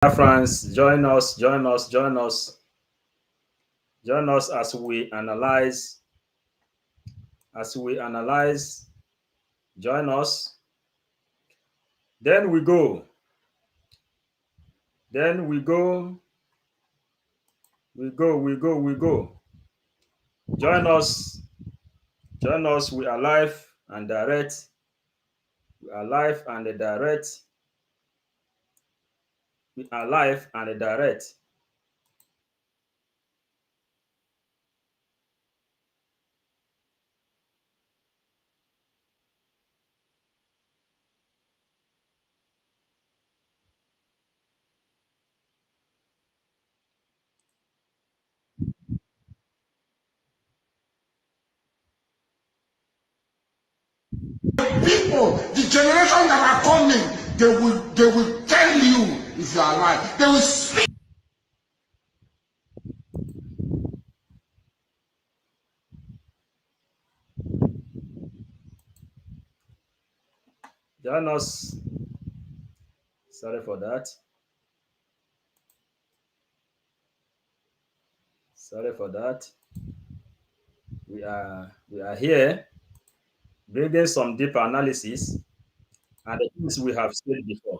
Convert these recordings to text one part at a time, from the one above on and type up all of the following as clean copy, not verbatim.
Biafrans, join us as we analyze, join us. Then we go, we go. Join us, we are live and direct. We are live and direct. We are live and direct. People, the generation that are coming, they will tell you if you are alive. They will speak. Join us. Sorry for that. We are here bringing some deep analysis and the things we have said before.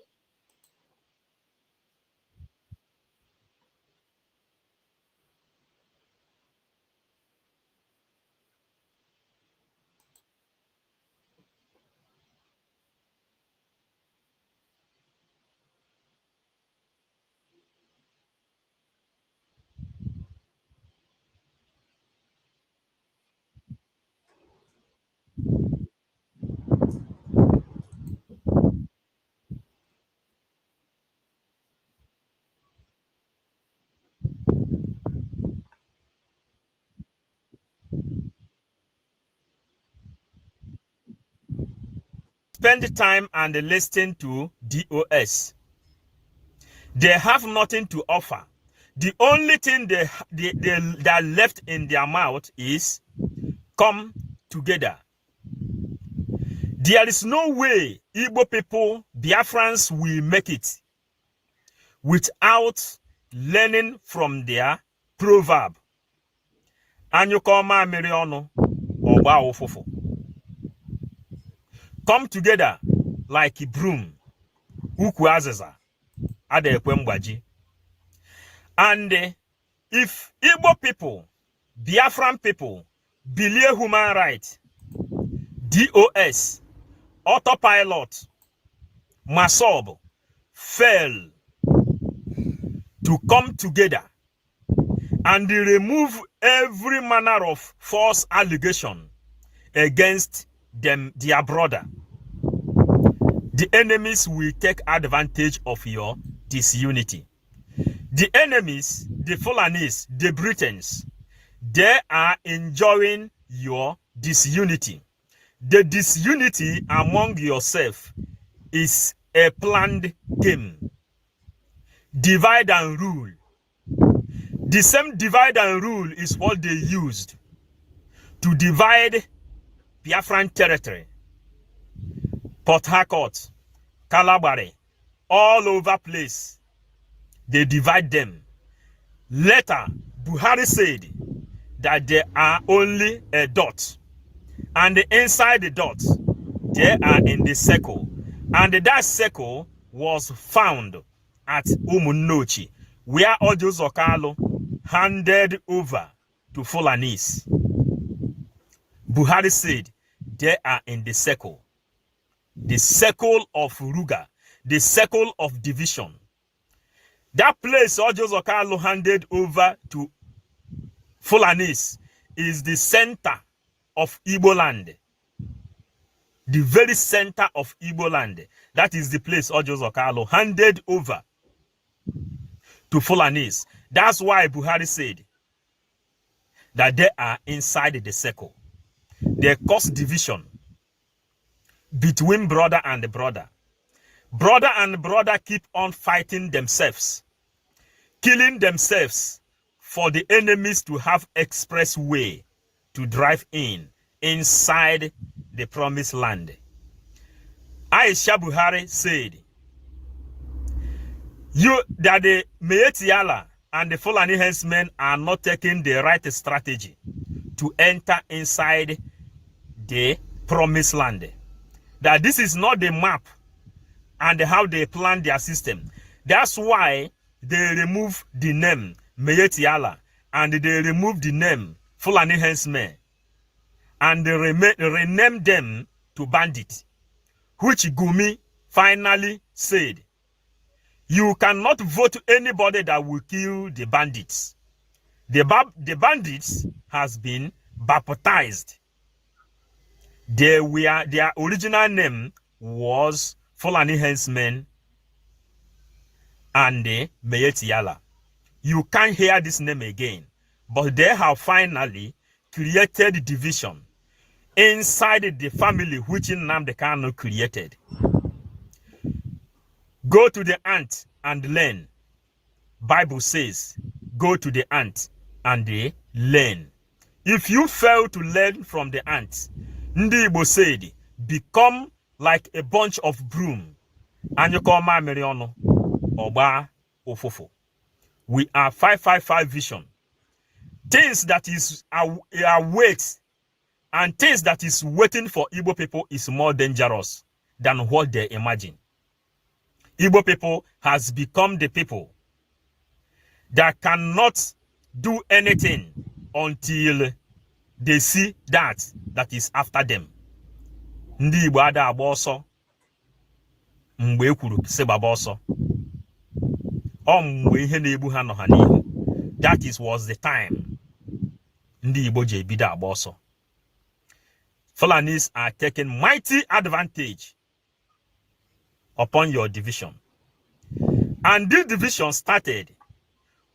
Spend time and listen to DOS. They have nothing to offer. The only thing that left in their mouth is come together. There is no way Igbo people, Biafrans, will make it without learning from their proverb. Anyukoma Miriono Oba Ofofo. Come together like a broom. Uwazurike Nnmdi. And if Igbo people, Biafran people, believe human rights, DOS, autopilot, Masob, fail to come together and remove every manner of false allegation against them, their brother, the enemies will take advantage of your disunity. The enemies, the Fulanis, the Britons, they are enjoying your disunity. The disunity among yourself is a planned game. Divide and rule. The same divide and rule is what they used to divide Biafran territory. Port Harcourt, Calabari, all over place. They divide them. Later, Buhari said that they are only a dot. And inside the dot, they are in the circle. And that circle was found at Umunnochi, where Ojukwu handed over to Fulanis. Buhari said they are in the circle of Ruga, the circle of division. That place Ojukwu handed over to Fulanis is the center of Igbo land. The very center of Igbo land. That is the place Ojukwu handed over to Fulanis. That's why Buhari said that they are inside the circle. They cause division between brother and brother. Brother and brother keep on fighting themselves, killing themselves for the enemies to have express way to drive inside the promised land. Aisha Buhari said, That the Meetiala and the Fulani herdsmen are not taking the right strategy to enter inside the promised land. That this is not the map and how they plan their system. That's why they remove the name Meetiala and they remove the name Fulani herdsmen and they rename them to bandit, which Gumi finally said, you cannot vote anybody that will kill the bandits. The bandits has been baptized. Their original name was Fulani Herdsmen and the Meetiala. You can't hear this name again, but they have finally created division inside the family which Nnamdi Kanu created. Go to the ant and learn. Bible says, go to the ant and they learn. If you fail to learn from the ant, Ndi Igbo said, become like a bunch of broom. And you call my Mariano Oba Ofofo. We are 555 vision. Things that is await and things that is waiting for Igbo people is more dangerous than what they imagine. Igbo people has become the people that cannot do anything until they see that is after them. Ndị Igbo ada agba ọsọ mgbe ekwuru sị gbaba ọsọ. Ọ mgbe ihe na-egbu ha nọ ha n'ihu. That was the time ndị Igbo ji ebido agba ọsọ. Fulanis are taking mighty advantage upon your division. And this division started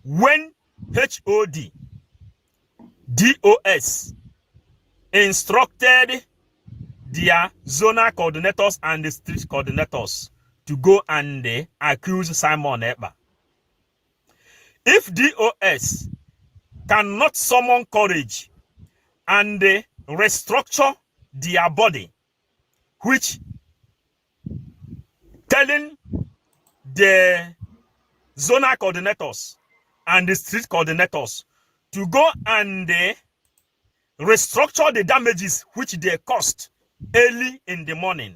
when HOD, DOS instructed their zonal coordinators and the street coordinators to go and accuse Simon Ekpa. If DOS cannot summon courage and restructure their body, which telling the zonal coordinators and the street coordinators to go and restructure the damages which they caused early in the morning,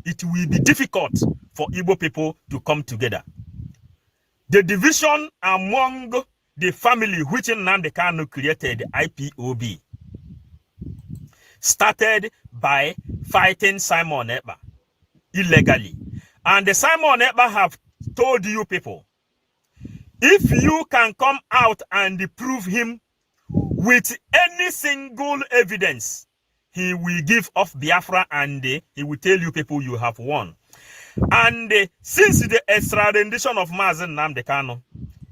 it will be difficult for Igbo people to come together. The division among the family which Nnamdi Kanu created, IPOB, started by fighting Simon Ekpa illegally. And the Simon Ekpa have told you people, if you can come out and prove him with any single evidence, he will give off Biafra and he will tell you people you have won. And since the extra rendition of Mazen Nnamdi Kanu,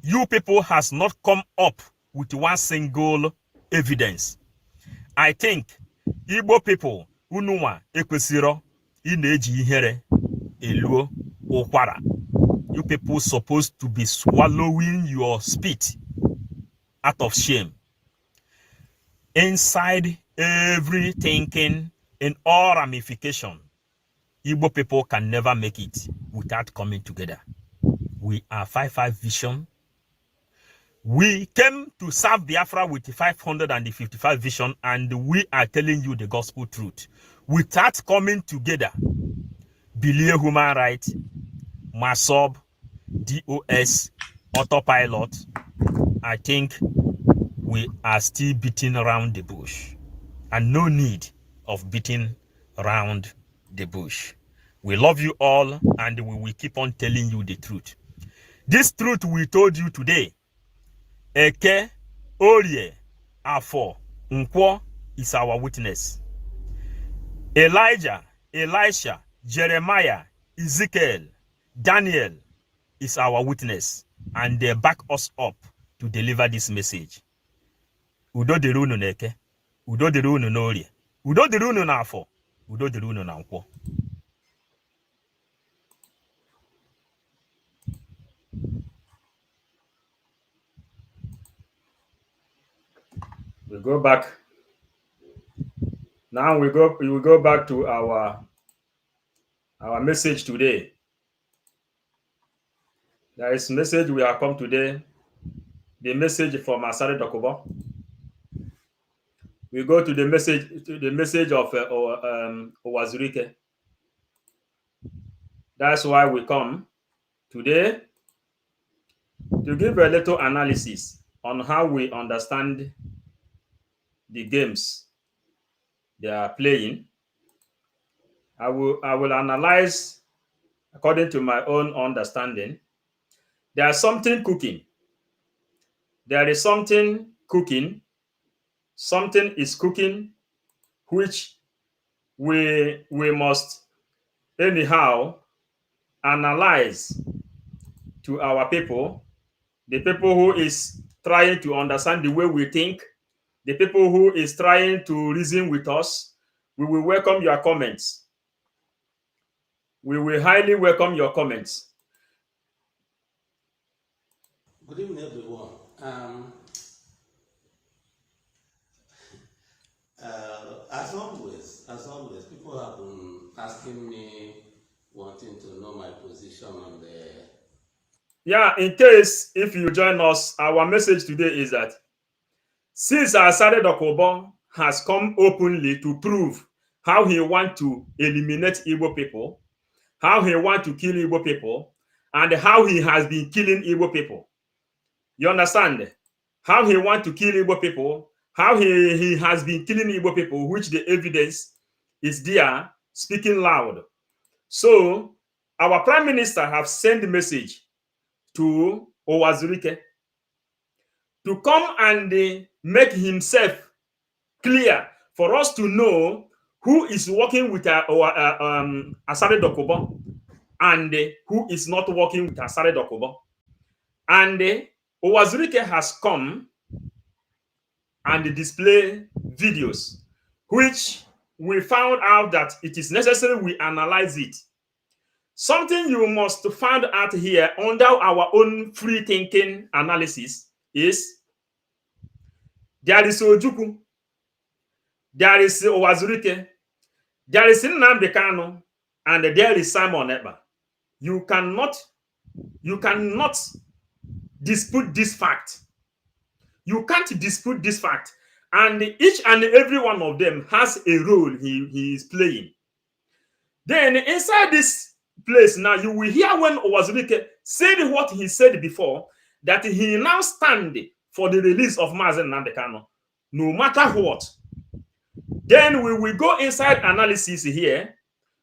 you people has not come up with one single evidence. I think Igbo people, Unuma, Ekwesiro, Ineji Ihere, Eluo, Okwara, you people supposed to be swallowing your spit out of shame. Inside every thinking in all ramification, Igbo people can never make it without coming together. We are 5-5 vision. We came to serve Biafra with 555 vision, and we are telling you the gospel truth. Without coming together, Belie Human Rights, Masob, DOS, Autopilot, I think we are still beating around the bush. And no need of beating around the bush. We love you all, and we will keep on telling you the truth. This truth we told you today, Eke, Orie, Afo, Nkwo is our witness. Elijah, Elisha, Jeremiah, Ezekiel, Daniel is our witness, and they back us up to deliver this message. Udo dịrị unu n'Eke, udo dịrị unu n'Orie, udo dịrị unu n'Afọ, udo dịrị unu na Nkwo. We go back. Now we will go back to our message today. There is message we have come today. The message from Asare Dokubo. We go to the message of Uwazurike. That's why we come today to give a little analysis on how we understand the games they are playing. I will analyze according to my own understanding. There is something cooking. There is something cooking. Something is cooking, which we must anyhow analyze to our people, the people who is trying to understand the way we think, the people who is trying to reason with us. We will welcome your comments. We will highly welcome your comments. Good evening, everyone. As always, people have been asking me, wanting to know my position on the. Yeah, in case if you join us, our message today is that since Asare Dokubo has come openly to prove how he want to eliminate Igbo people, how he want to kill Igbo people, and how he has been killing Igbo people. You understand? How he want to kill Igbo people, how he has been killing Igbo people, which the evidence is there, speaking loud. So, our Prime Minister have sent a message to Uwazurike to come and make himself clear for us to know who is working with Asare Dokubo and who is not working with Asare Dokubo. And Uwazurike has come and display videos, which we found out that it is necessary we analyze it. Something you must find out here under our own free thinking analysis is there is Ojukwu, there is Uwazurike, there is Nnamdi Kanu, and there is Simon Ekpa. You cannot dispute this fact. You can't dispute this fact. And each and every one of them has a role he is playing. Then inside this place now, you will hear when Uwazurike said what he said before, that he now stand for the release of Mazen Nnamdi Kanu, no matter what. Then we will go inside analysis here.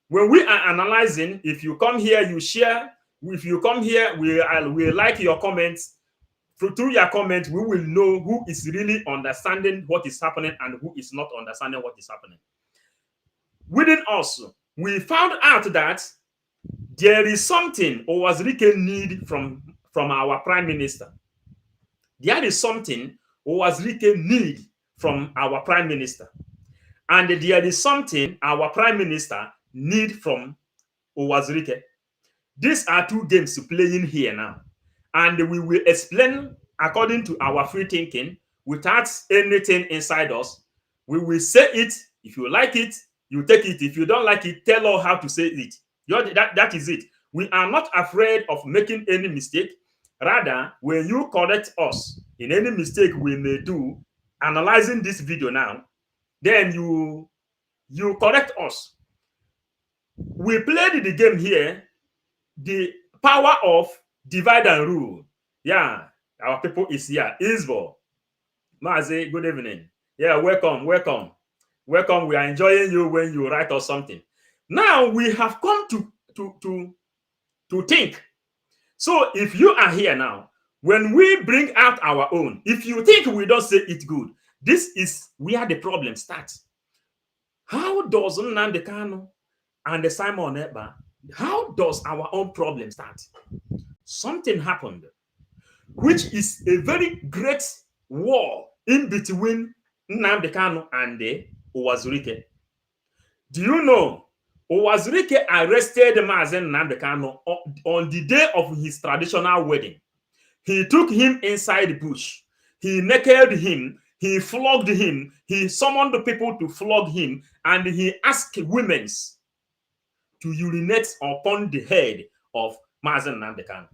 When we are analyzing, if you come here, you share. If you come here, we like your comments. Through your comments, we will know who is really understanding what is happening and who is not understanding what is happening. Within us, we found out that there is something Uwazurike need from our Prime Minister. There is something Uwazurike need from our Prime Minister. And there is something our Prime Minister need from Uwazurike. These are two games playing here now. And we will explain according to our free thinking without anything inside us. We will say it. If you like it, you take it. If you don't like it, tell us how to say it. That is it. We are not afraid of making any mistake. Rather, when you correct us in any mistake we may do, analyzing this video now, then you correct us. We played the game here, the power of divide and rule. Yeah, our people is here. Isbo, Mazi, good evening. Yeah, welcome. We are enjoying you when you write us something. Now we have come to think. So if you are here now, when we bring out our own, if you think we don't say it good, this is where the problem starts. How does Nnamdi Kanu and the Simon Ekpa, how does our own problem start? Something happened, which is a very great war in between Nnamdi Kanu and the Uwazurike. Do you know Uwazurike arrested Mazen Nnamdi Kanu on the day of his traditional wedding? He took him inside the bush. He naked him. He flogged him. He summoned the people to flog him, and he asked women to urinate upon the head of Mazen Nnamdi Kanu.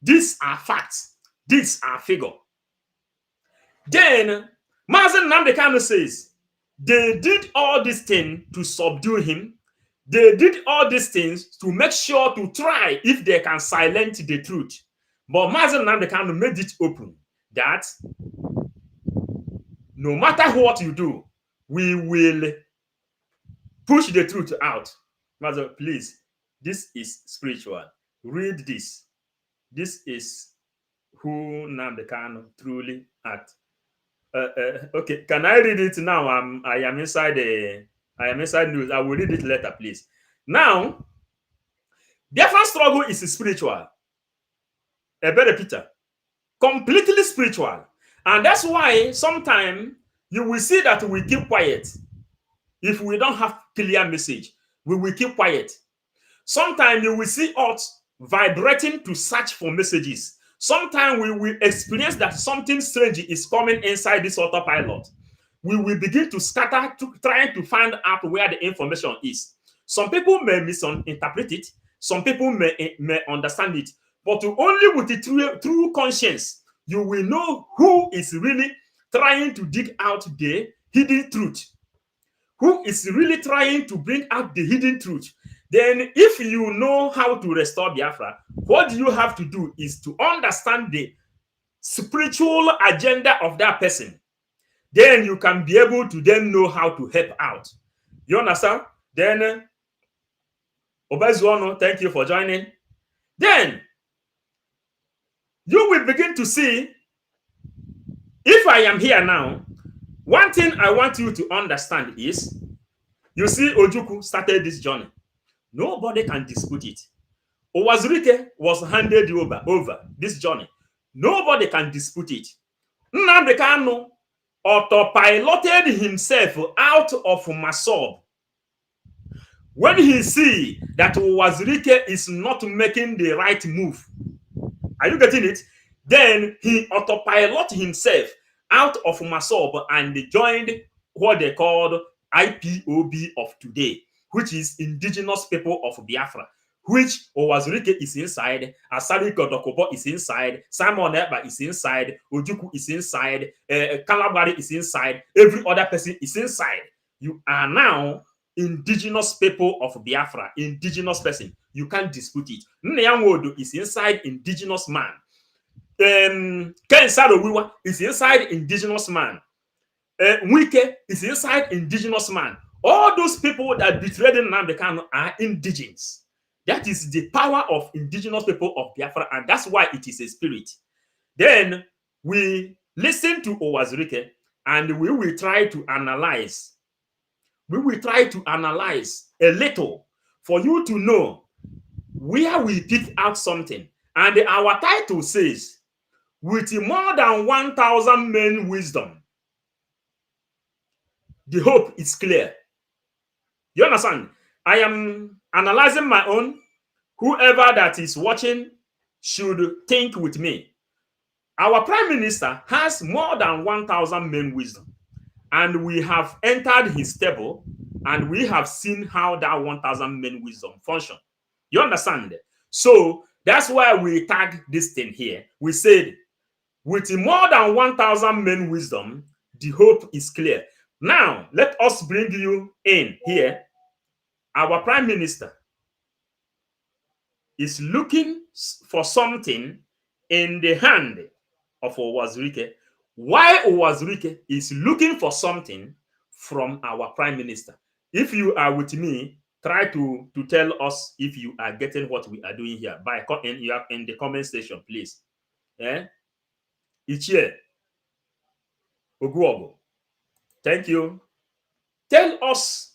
These are facts. These are figures. Then Mazen Nnamdi Kanu says they did all these things to subdue him. They did all these things to make sure to try if they can silence the truth. But Mazen Nnamdi Kanu made it open that no matter what you do, we will push the truth out. Mazen, please, this is spiritual. Read this. This is who Nnamdi Kanu truly at. Okay, can I read it now? I am inside news. I will read it later, please. Now, Biafran struggle is spiritual. A better Peter, completely spiritual, and that's why sometimes you will see that we keep quiet. If we don't have clear message, we will keep quiet. Sometimes you will see us vibrating to search for messages. Sometimes we will experience that something strange is coming inside this autopilot. We will begin to scatter, trying to find out where the information is. Some people may misinterpret it. Some people may understand it. But only with the true conscience, you will know who is really trying to dig out the hidden truth. Who is really trying to bring out the hidden truth. Then if you know how to restore Biafra, what you have to do is to understand the spiritual agenda of that person. Then you can be able to then know how to help out. You understand? Then, Obezuono, thank you for joining. Then, you will begin to see, if I am here now, one thing I want you to understand is, you see Ojukwu started this journey. Nobody can dispute it. Uwazurike was handed over this journey. Nobody can dispute it. Nnamdi Kanu autopiloted himself out of Masob. When he see that Uwazurike is not making the right move, are you getting it? Then he autopiloted himself out of Masob and joined what they called IPOB of today, which is Indigenous People of Biafra, which Uwazurike is inside, Asari Kodokobo is inside, Simon Ekpa is inside, Ojukwu is inside, Kalabari is inside, every other person is inside. You are now Indigenous People of Biafra, indigenous person. You can't dispute it. Nyanwodo is inside, indigenous man. Ken Sarowiwa is inside, indigenous man. Wike is inside, indigenous man. All those people that betrayed Nnamdi Kanu are indigens. That is the power of indigenous people of Biafra, and that's why it is a spirit. Then we listen to Uwazurike, and we will try to analyze. We will try to analyze a little for you to know where we pick out something. And our title says, with more than 1,000 men wisdom, the hope is clear. You understand? I am analyzing my own. Whoever that is watching should think with me. Our Prime Minister has more than 1,000 men wisdom. And we have entered his table and we have seen how that 1,000 men wisdom function. You understand? So that's why we tag this thing here. We said, with more than 1,000 men wisdom, the hope is clear. Now, let us bring you in here. Our Prime Minister is looking for something in the hand of Uwazurike, while Uwazurike is looking for something from our Prime Minister. If you are with me, try to tell us if you are getting what we are doing here by in the comment section, please. Ichie Oguogo, thank you. Tell us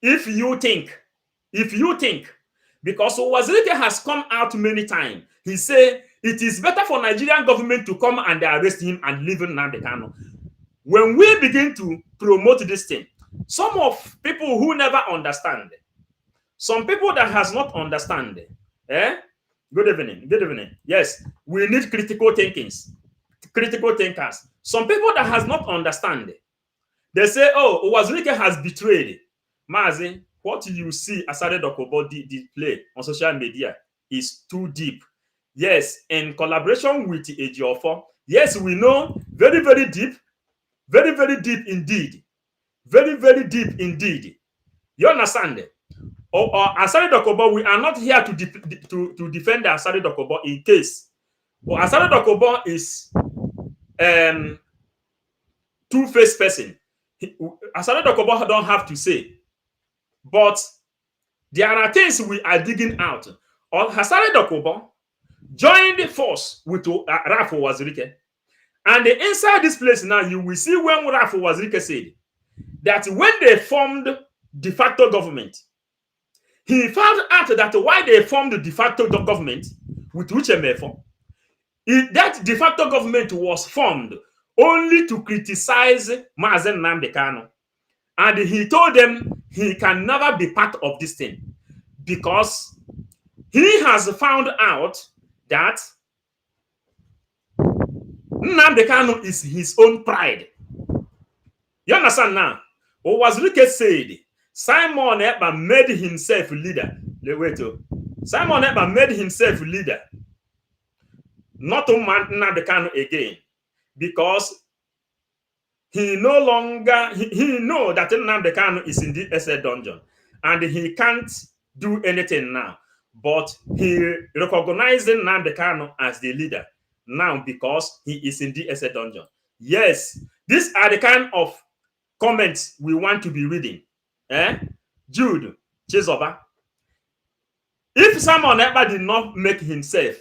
if you think, because Uwazurike has come out many times. He said it is better for Nigerian government to come and arrest him and leave Nnamdi Kanu. When we begin to promote this thing, some of people who never understand, some people that has not understand, good evening. Yes, we need critical thinkers. Some people that has not understand, they say, oh, Uwazurike has betrayed. Mazi, what you see Asare Dokubo did play on social media is too deep. Yes, in collaboration with Ejiofor. Yes, we know, very, very deep, very, very deep indeed. Very, very deep indeed. You understand? Or Asari Dokubo, we are not here to defend Asari Dokubo in case. But Asari Dokubo is two-faced person. Asari Dokubo don't have to say. But there are things we are digging out. Or Asari Dokubo joined force with Raf Uwazurike. And inside this place now, you will see when Raf Uwazurike said that when they formed de facto government, he found out that why they formed the de facto government with Uchemefo, that de facto government was formed only to criticize Mazen Nnamdi Kanu. And he told them he can never be part of this thing because he has found out that Nnamdi Kanu is his own pride. You understand now? Uwazurike said Simon Ekpa made himself leader. Wait, Simon Ekpa made himself leader, not to man Nnamdi Kanu again, because he no longer he know that Nnamdi Kanu is in the SA dungeon and he can't do anything now. But he recognized Nnamdi Kanu as the leader now because he is in the SA dungeon. Yes, these are the kind of comments we want to be reading. Jude Chizoba. If Simon Ekpa did not make himself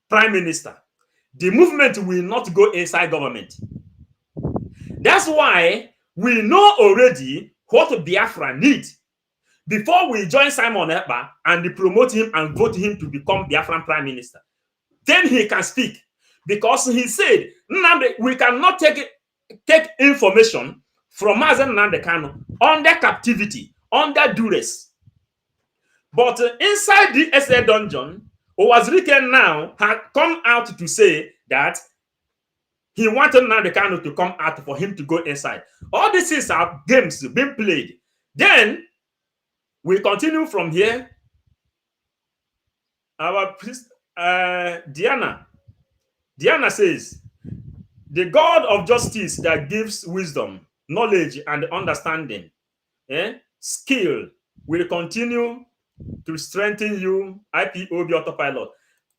prime minister, the movement will not go inside government. That's why we know already what Biafran needs before we join Simon Ekpa and promote him and vote him to become Biafran prime minister. Then he can speak, because he said, we cannot take information from Mazen Nnamdi Kanu under captivity, under duress. But inside the SA dungeon, Uwazurike now had come out to say that he wanted Nnamdi Kanu to come out for him to go inside. All these things are games being played. Then we continue from here. Our priest, Diana says, the God of justice that gives wisdom, knowledge, and understanding, skill, will continue to strengthen you, IPOB autopilot.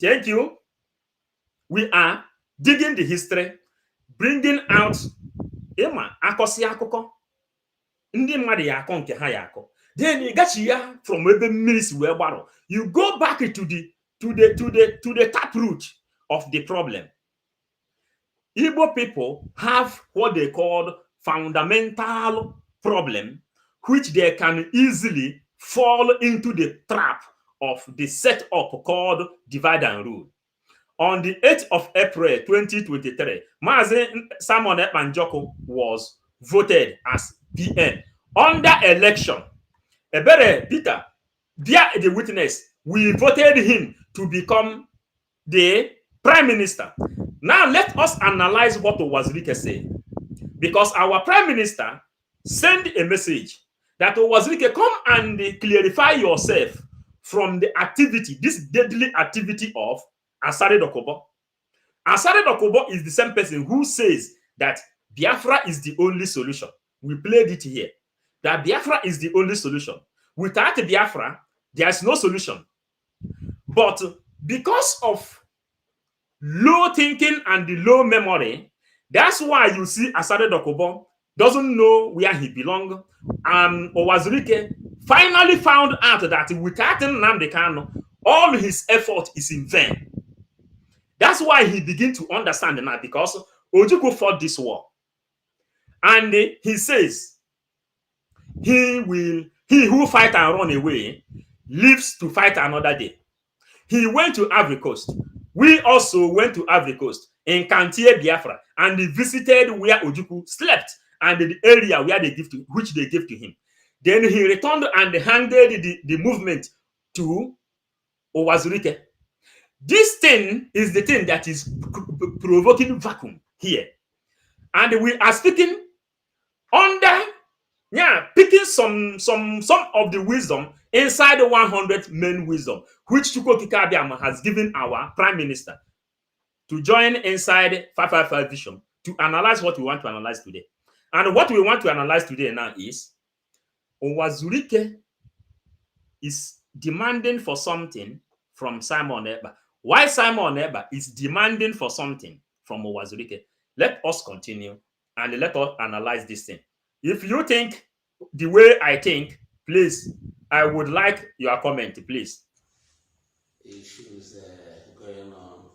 Thank you. We are digging the history, bringing out akosi akụkọ ndị mmadụ ya akọ nke ha ya akọ. Then you get here from where the ministry were borrowed. You go back to the taproot of the problem. Igbo people have what they call fundamental problem, which they can easily fall into the trap of the setup called divide and rule. On the 8th of April 2023, Mazi Simon Ekpa Njoku was voted as PM under election. Ebere Peter, via the witness, we voted him to become the prime minister. Now let us analyze what Uwazurike said, because our prime minister sent a message that Uwazurike, come and clarify yourself from the activity, this deadly activity of Asari Dokubo. Asari Dokubo is the same person who says that Biafra is the only solution. We played it here. That Biafra is the only solution. Without Biafra, there is no solution. But because of low thinking and the low memory, that's why you see Asari Dokubo doesn't know where he belongs. Uwazurike finally found out that without Nnamdi Kanu, all his effort is in vain. That's why he began to understand now, because Ojukwu fought this war. And he says, he who fight and run away lives to fight another day. He went to Ivory Coast. We also went to Ivory Coast in Kantie, Biafra, and he visited where Ojukwu slept and the area where which they gave to him. Then he returned and handed the movement to Uwazurike. This thing is the thing that is provoking vacuum here. And we are speaking under Yeah, picking some of the wisdom inside the 100 main wisdom, which Chukwu Okike Abiama has given our prime minister to join inside 555 vision to analyze what we want to analyze today. And what we want to analyze today now is Uwazurike is demanding for something from Simon Ekpa. Why Simon Ekpa is demanding for something from Uwazurike? Let us continue and let us analyze this thing. If you think the way I think, please, I would like your comment, please. Issues going on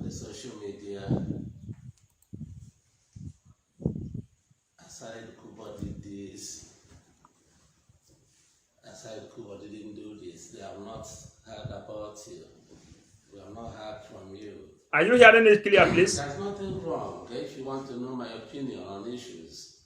the social media. Aside Kuba did this, aside Kuba didn't do this. They have not heard about you. We have not heard from you. Are you hearing it clear, please? There's nothing wrong if you want to know my opinion on issues.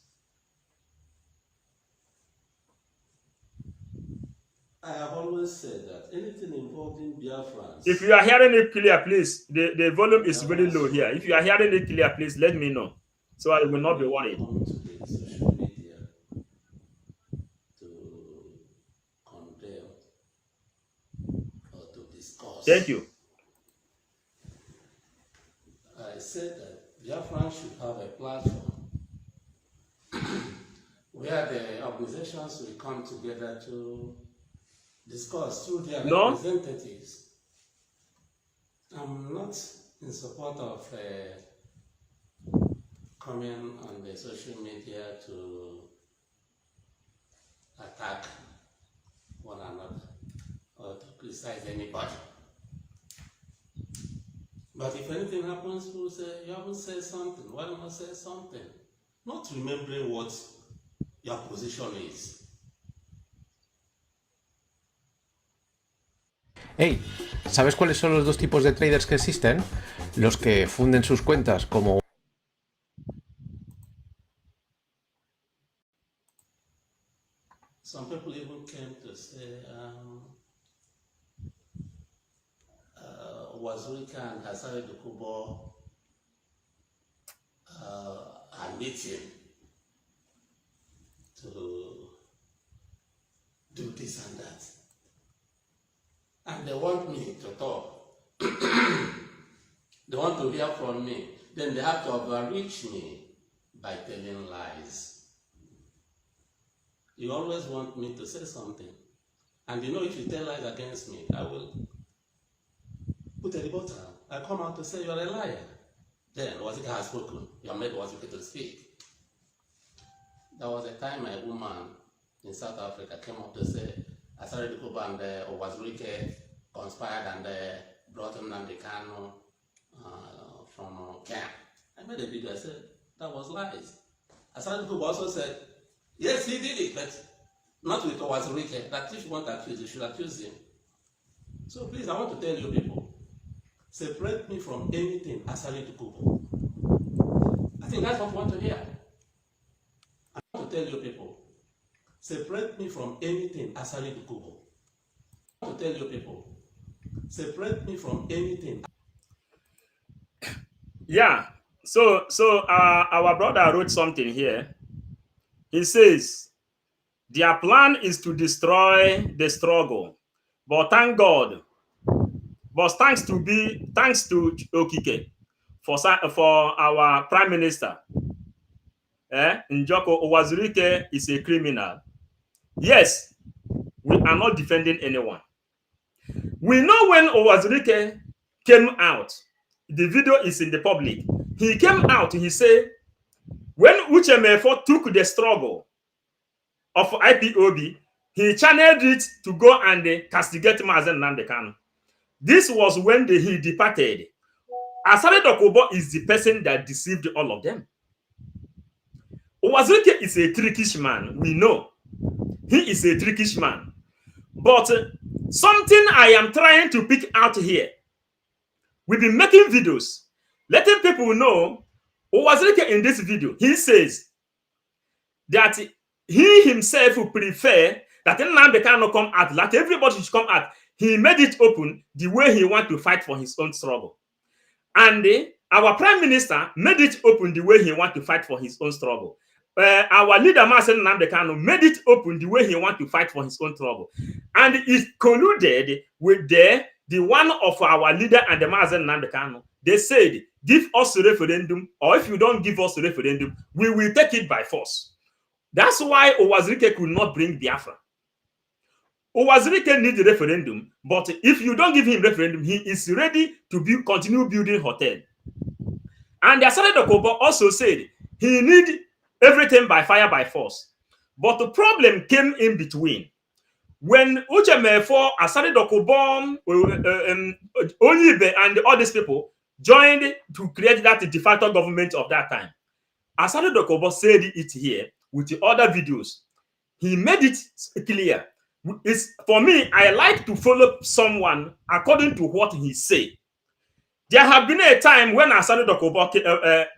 I have always said that anything involving Biafran. If you are hearing it clear, please, the volume is very low here. If you are hearing it clear, please let me know, so I will not be worried. Come to the social media to condemn or to discuss. Thank you. I said that Biafran should have a platform where the organizations will come together to discuss through their representatives. I'm not in support of coming on the social media to attack one another or to criticize anybody. But if anything happens, people say, you haven't said something. Why don't I say something? Not remembering what your position is. Hey, ¿sabes cuáles son los dos tipos de traders que existen? Los que funden sus cuentas como... Some people even came to say, Uwazurike and Hasari Dokubo are meeting to do this and that. And they want me to talk. They want to hear from me. Then they have to overreach me by telling lies. You always want me to say something. And you know, if you tell lies against me, I will put a rebuttal. I come out to say you're a liar. Then Uwazurike has spoken. You have made Uwazurike to speak. There was a time a woman in South Africa came up to say, Asari Dokubo and Uwazurike conspired and brought Nnamdi Kanu from camp. I made a video. I said that was lies. Asari Dokubo also said, yes, he did it, but not with Uwazurike. That if you want to accuse, you should accuse him. So please, I want to tell you people, separate me from anything Asari Dokubo. I think that's what you want to hear. I want to tell you people, separate me from anything Asari Dokubo. I want to tell you people, separate me from anything. Yeah. So our brother wrote something here. He says, their plan is to destroy the struggle. But thank God. But thanks to Okike for our prime minister. Njoko Uwazurike is a criminal. Yes, we are not defending anyone. We know when Uwazurike came out, the video is in the public. He came out, he said, when Uchemefo took the struggle of IPOB, he channeled it to go and castigate Mazen Nnamdi Kanu. This was when he departed. Asari Dokubo is the person that deceived all of them. Uwazurike is a trickish man, we know. He is a trickish man. But something I am trying to pick out here. We've been making videos, letting people know, Uwazurike in this video, he says that he himself would prefer that Nnamdi Kanu come out, like everybody should come out. He made it open the way he wants to fight for his own struggle. And our prime minister made it open the way he wants to fight for his own struggle. our leader, Mazen Nnamdi Kanu, made it open the way he want to fight for his own trouble. And it colluded with the one of our leader and the Mazen Nnamdi Kanu. They said, give us a referendum, or if you don't give us a referendum, we will take it by force. That's why Uwazurike could not bring Biafra. Uwazurike needs a referendum, but if you don't give him referendum, he is ready to continue building hotel. And Asare Dokubo also said he need everything by fire by force. But the problem came in between. When Uchemefo, Asare Dokubo, Onyibe, and all these people joined to create that de facto government of that time, Asare Dokubo said it here with the other videos. He made it clear. For me, I like to follow someone according to what he said. There have been a time when Asare Dokubo,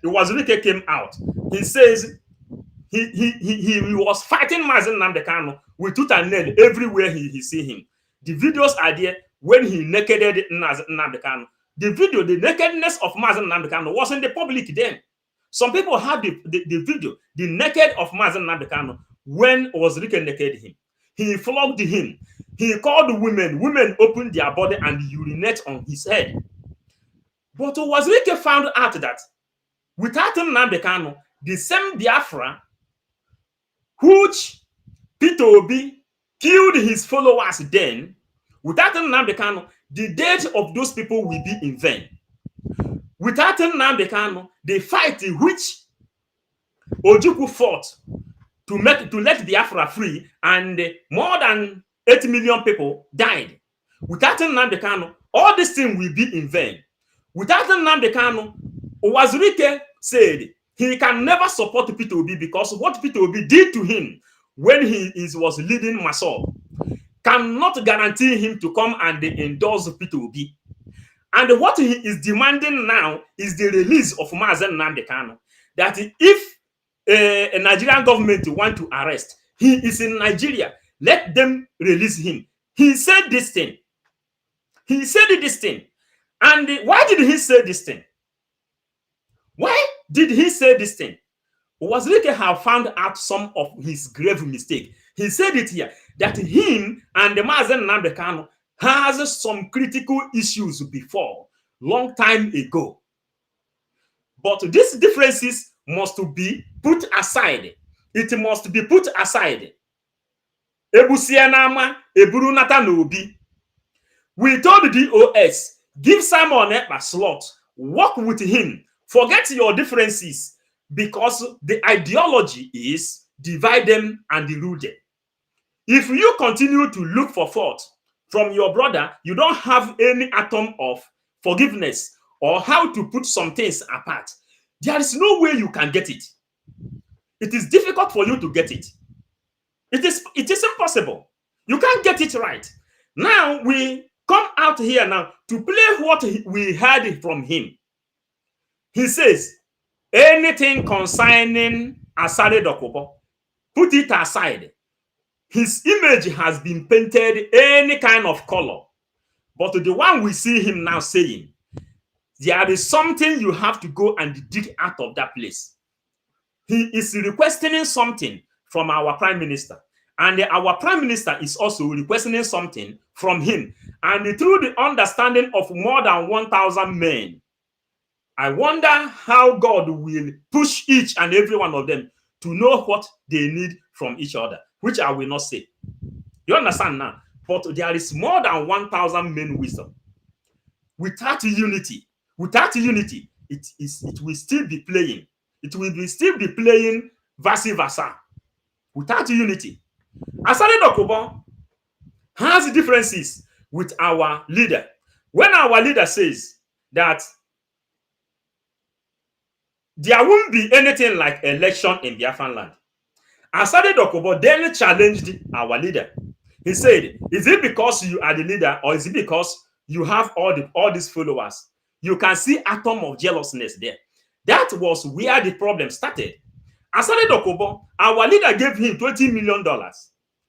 Uwazurike came out. He says he was fighting Mazen Nnamdi Kanu with tooth and nail everywhere he see him. The videos are there when he nakeded Nnamdi Kanu. The video, the nakedness of Mazen Nnamdi Kanu was in the public then. Some people have the video, the naked of Mazen Nnamdi Kanu when Uwazurike naked him. He flogged him. He called women. Women opened their body and urinate on his head. But Uwazurike found out that without Nnamdi Kanu, the same Biafra, which Peter Obi killed his followers then, without Nnamdi Kanu, the death of those people will be in vain. Without Nnamdi Kanu, the fight which Ojukwu fought to let Biafra free, and more than 8 million people died. Without Nnamdi Kanu, all this thing will be in vain. Without Nnamdi Kanu, Uwazurike said he can never support Peter Obi because what Peter Obi did to him when he was leading Masol cannot guarantee him to come and endorse Peter Obi. And what he is demanding now is the release of Mazen Nnamdi Kanu. That if a Nigerian government want to arrest, he is in Nigeria, let them release him. He said this thing. He said this thing. And why did he say this thing? Why did he say this thing? Uwazurike have found out some of his grave mistake. He said it here, that him and the Mazen Nnamdi Kanu has some critical issues before, long time ago. But these differences must be put aside. It must be put aside. Ebusianama, Eburunata Nobi. We told the DOS, give Simon Ekpa slot, work with him, forget your differences, because the ideology is divide them and rule them. If you continue to look for fault from your brother, you don't have any atom of forgiveness or how to put some things apart. There is no way you can get it. It is difficult for you to get it. It is impossible. You can't get it right. Now we come out here now to play what we heard from him. He says, anything concerning Asare Dokubo, put it aside. His image has been painted any kind of color. But the one we see him now saying, there is something you have to go and dig out of that place. He is requesting something from our prime minister. And our prime minister is also requesting something from him. And through the understanding of more than 1,000 men, I wonder how God will push each and every one of them to know what they need from each other, which I will not say. You understand now? But there is more than 1,000 men wisdom. Without unity, it will still be playing. It will still be playing vice versa. Without unity. Asare Dokubo has differences with our leader. When our leader says that there won't be anything like election in Biafran land, Asare Dokubo then challenged our leader. He said, is it because you are the leader or is it because you have all these followers? You can see atom of jealousness there. That was where the problem started. Asare Dokubo, our leader gave him $20 million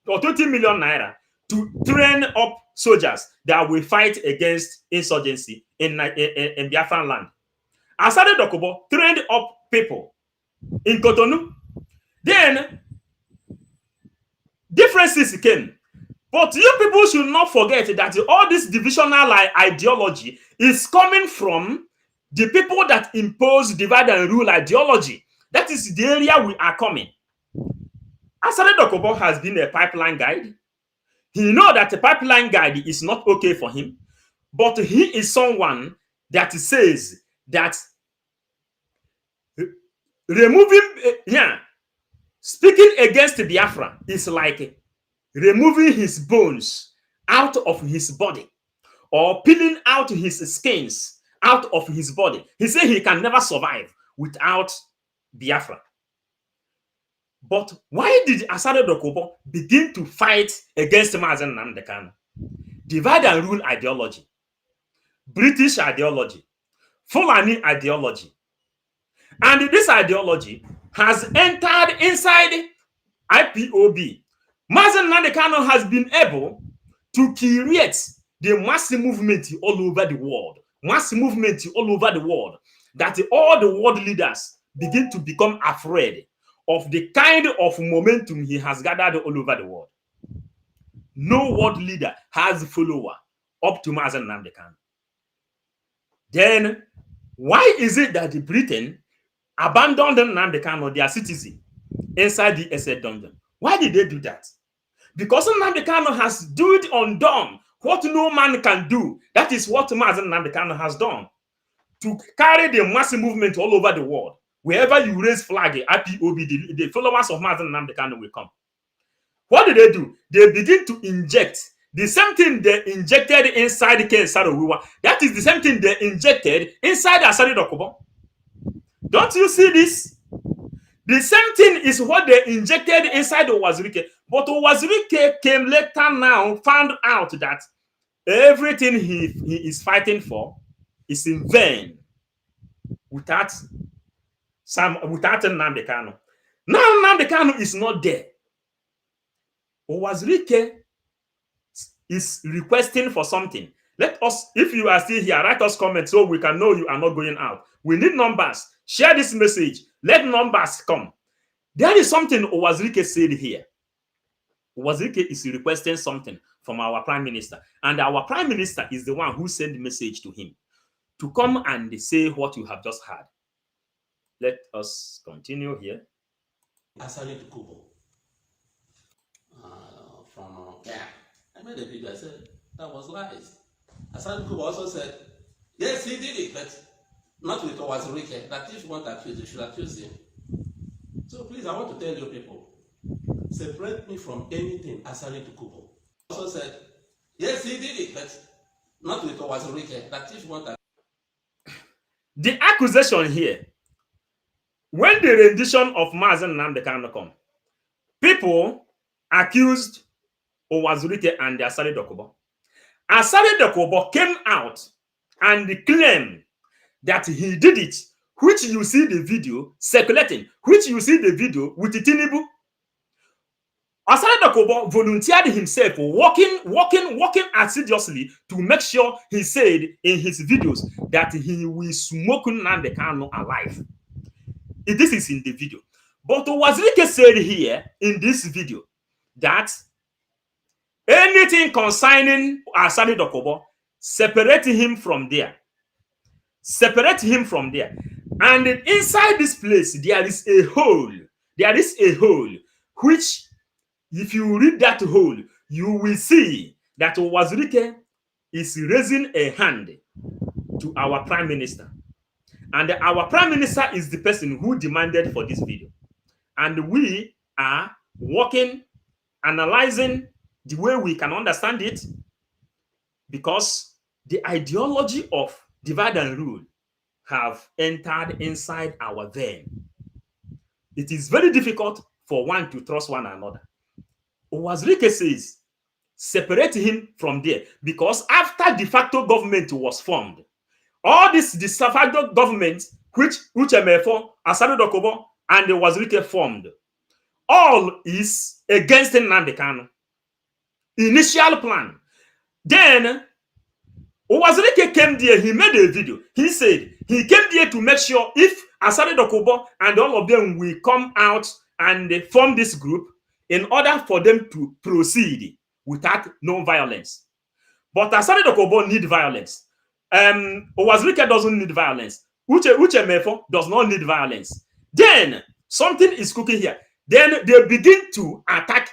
or 20 million naira to train up soldiers that will fight against insurgency in Biafran land. Asare Dokubo trained up people in Cotonou. Then differences came. But you people should not forget that all this divisional ideology is coming from the people that impose divide and rule ideology. That is the area we are coming. Asare Dokubo has been a pipeline guide. He knows that the pipeline guide is not okay for him, but he is someone that says that speaking against Biafra is like removing his bones out of his body or peeling out his skins out of his body. He said he can never survive without Biafra. But why did Asare Dokubo begin to fight against Mazen Nnamdi Kanu? Divide and rule ideology, British ideology, Fulani ideology. And this ideology has entered inside IPOB. Mazen Nnamdi Kanu has been able to create the mass movement all over the world. Mass movement all over the world. That all the world leaders begin to become afraid of the kind of momentum he has gathered all over the world. No world leader has a follower up to Mazen Nnamdi Kanu. Then, why is it that Britain abandoned Nnamdi Kanu, their citizen, inside the SS dungeon? Why did they do that? Because Nnamdi Kanu has undone what no man can do. That is what Mazen Nnamdi Kanu has done. To carry the mass movement all over the world. Wherever you raise flag, IPOB, the followers of Mazen Nnamdi Kanu will come. What do? They begin to inject the same thing they injected inside Ken Sarowiwa. That is the same thing they injected inside Asare Dokubo. Don't you see this? The same thing is what they injected inside Uwazurike. But Uwazurike came later now, found out that everything he is fighting for is in vain without Nnamdi Kanu. Now Nnamdi Kanu is not there. Uwazurike is requesting for something. Let us, if you are still here, write us comments so we can know you are not going out. We need numbers. Share this message. Let numbers come. There is something Uwazurike said here. Uwazurike is requesting something from our Prime Minister. And our Prime Minister is the one who sent the message to him to come and say what you have just heard. Let us continue here. Asare Dokubo. I made a video. I said that was lies. Asare Dokubo also said, yes, he did it, but not with Uwazurike. That if you want to accuse, you should accuse him. So please, I want to tell you people, separate me from anything Asare Dokubo. Also said, yes, he did it, but not with Uwazurike. That if you want to. The accusation here, when the rendition of Mazen Nnamdi Kanu come, people accused Uwazurike and Asare Dokubo. Asare Dokubo came out and claimed that he did it, which you see the video circulating, which you see the video with Tinubu. Asare Dokubo volunteered himself, working assiduously to make sure he said in his videos that he will smoke Nnamdi Kanu alive. This is in the video. But Uwazurike said here in this video that anything concerning Asare Dokubo, separate him from there. Separate him from there. And inside this place, there is a hole. There is a hole, which, if you read that hole, you will see that Uwazurike is raising a hand to our Prime Minister. And our Prime Minister is the person who demanded for this video. And we are working, analyzing the way we can understand it, because the ideology of divide and rule have entered inside our vein. It is very difficult for one to trust one another. Uwazurike says, separate him from there, because after de facto government was formed, all this de facto government, which Uchemefo, Asare Dokubo, and Uwazurike formed, all is against Nnamdi Kanu. Initial plan. Then Uwazurike came there, he made a video. He said he came there to make sure if Asare Dokubo and all of them will come out and they form this group in order for them to proceed without no violence. But Asari Dokubo need violence. Uwazurike doesn't need violence. Uche Mefo does not need violence. Then something is cooking here. Then they begin to attack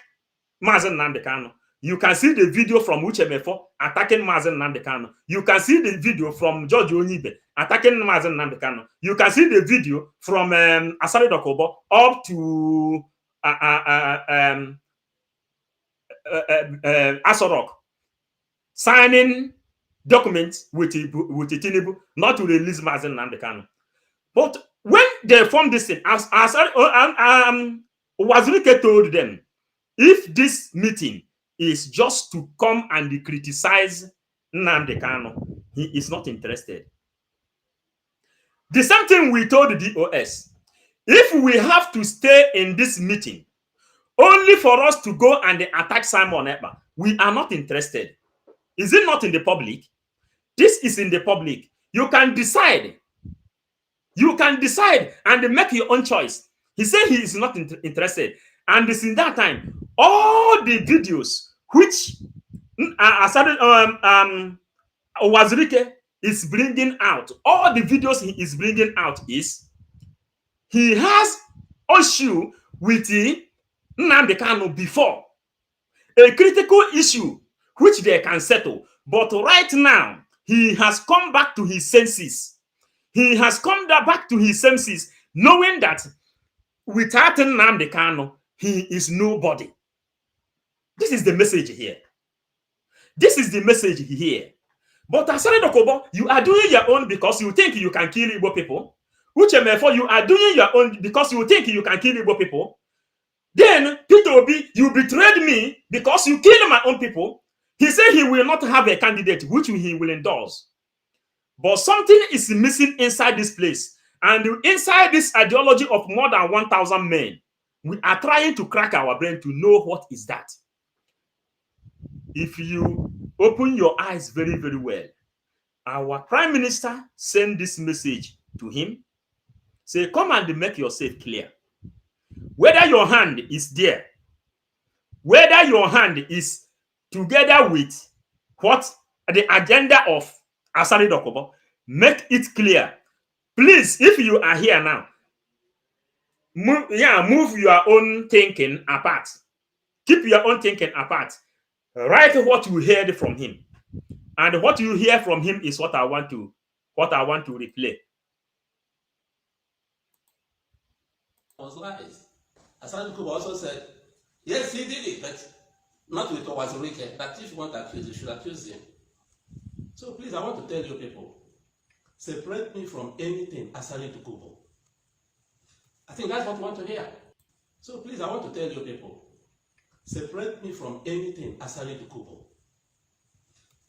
Mazen Nnamdi Kanu. You can see the video from Uche Mefo attacking Mazen Nnamdi Kanu. You can see the video from George Onyibe attacking Mazen Nnamdi Kanu. You can see the video from Asari Dokubo up to Asorok signing documents with Tinubu not to release Mazen Nnamdi Kanu. But when they formed this thing, Uwazurike told them, if this meeting is just to come and criticize Nnamdi Kanu, he is not interested. The same thing we told the DOS. If we have to stay in this meeting only for us to go and attack Simon Ekpa, we are not interested. Is it not in the public? This is in the public. You can decide. You can decide and make your own choice. He said he is not interested. And since that time, all the videos which Uwazurike is bringing out, all the videos he is bringing out is he has issue with Nnamdi Kanu before. A critical issue which they can settle. But right now, he has come back to his senses. He has come back to his senses, knowing that without Nnamdi Kanu, he is nobody. This is the message here. This is the message here. But Asari Dokubo, you are doing your own because you think you can kill Igbo people. Uche Mefo, you are doing your own because you think you can kill Igbo people. Then, Peter Obi, you betrayed me because you killed my own people. He said he will not have a candidate which he will endorse. But something is missing inside this place. And inside this ideology of more than 1,000 men, we are trying to crack our brain to know what is that. If you open your eyes very, very well, our Prime Minister sent this message to him. Say, come and make yourself clear. Whether your hand is there, whether your hand is together with what the agenda of Asari Dokubo, make it clear. Please, if you are here now, move your own thinking apart. Keep your own thinking apart. Write what you heard from him. And what you hear from him is what I want to replay. Was lies. Asari Dokubo also said, yes, he did it, but not with Uwazurike. That if you want to accuse, you should accuse him. So please, I want to tell you people, separate me from anything Asari Dokubo. I think that's what you want to hear. So please, I want to tell you people, separate me from anything Asari Dokubo.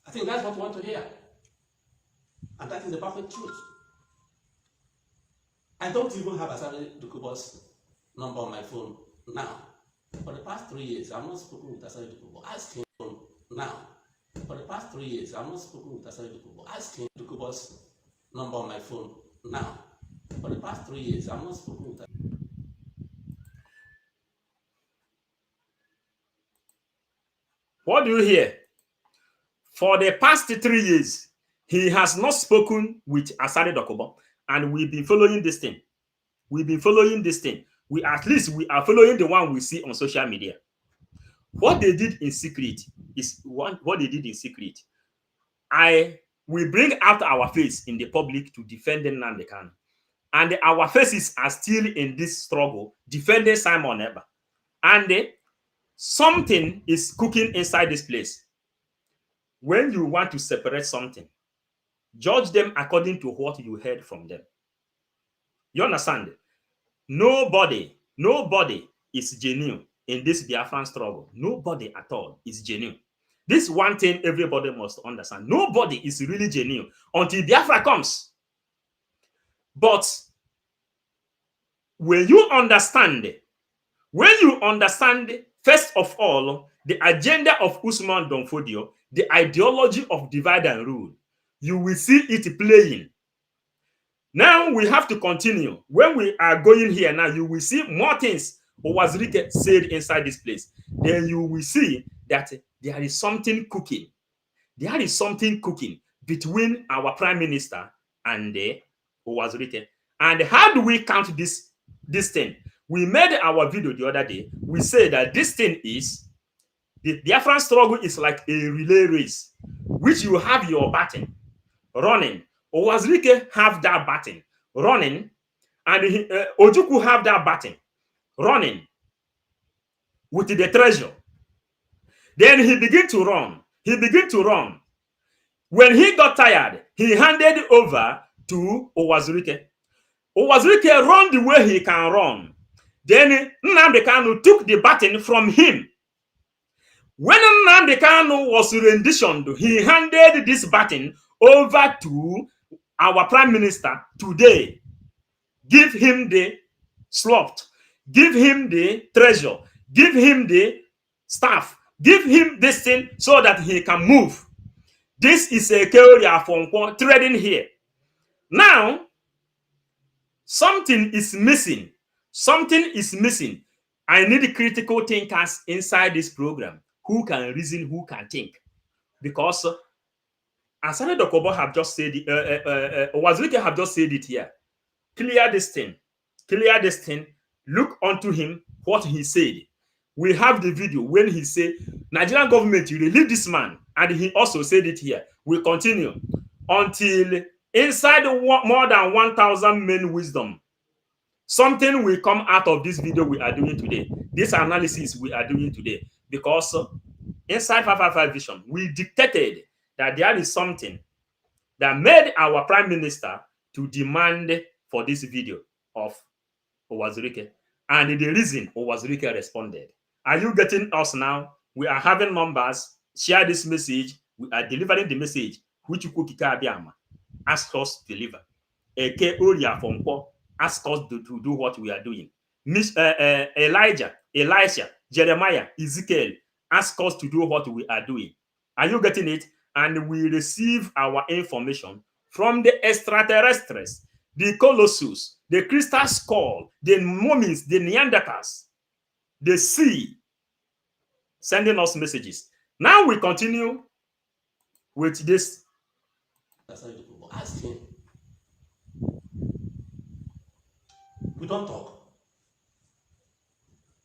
I think that's what you want to hear. And that is the perfect truth. I don't even have Asari Dokubo's number on my phone now. For the past 3 years, I've not spoken with Asari Dokubo. Ask him now. For the past 3 years, I've not spoken with Asari Dokubo. Ask him Dokubo's number on my phone now. For the past 3 years, I've not spoken with Asari. What do you hear? For the past 3 years, he has not spoken with Asari Dokubo, and we've been following this thing. We've been following this thing. We are following the one we see on social media. What they did in secret is what they did in secret. We bring out our face in the public to defend Nnamdi Kanu, and our faces are still in this struggle defending Simon Ekpa. And something is cooking inside this place. When you want to separate something, judge them according to what you heard from them. You understand? Nobody is genuine in this Biafran struggle. Nobody at all is genuine. This one thing everybody must understand. Nobody is really genuine until Biafra comes. But when you understand, first of all, the agenda of Usman Donfodio, the ideology of divide and rule, you will see it playing. Now we have to continue. When we are going here now, you will see more things Uwazurike said inside this place, then you will see that there is something cooking. There is something cooking between our prime minister and Uwazurike. And how do we count this thing? We made our video the other day. We say that this thing is, the Biafran struggle is like a relay race, which you have your baton running. Uwazurike have that baton running, and Ojukwu have that baton running with the treasure. Then he began to run. He began to run. When he got tired, he handed over to Uwazurike. Uwazurike run the way he can run. Then Nnamdi Kanu took the baton from him. When Nnamdi Kanu was renditioned, he handed this baton over to our prime minister today. Give him the slot, give him the treasure, give him the staff, give him this thing so that he can move. This is a Keoria from trading here. Now, something is missing. Something is missing. I need critical thinkers inside this program who can reason, who can think. Because Asane Dokubo have just said it, Uwazurike have just said it here. Clear this thing. Clear this thing. Look unto him what he said. We have the video when he said, Nigerian government, you relieve this man. And he also said it here. We continue until inside more than 1,000 men wisdom. Something will come out of this video we are doing today. This analysis we are doing today. Because inside 555 Vision, we dictated that there is something that made our prime minister to demand for this video of Uwazurike. And the reason Uwazurike responded. Are you getting us now? We are having numbers. Share this message. We are delivering the message. Ojukwu Kikabiama. Ask us to deliver. Eke Oria Fonko. Ask us to do what we are doing. Elijah, Elisha, Jeremiah, Ezekiel. Ask us to do what we are doing. Are you getting it? And we receive our information from the extraterrestrials, the Colossus, the crystal skull, the mummies, the Neanderthals, the sea, sending us messages. Now we continue with this. Ask him. We don't talk.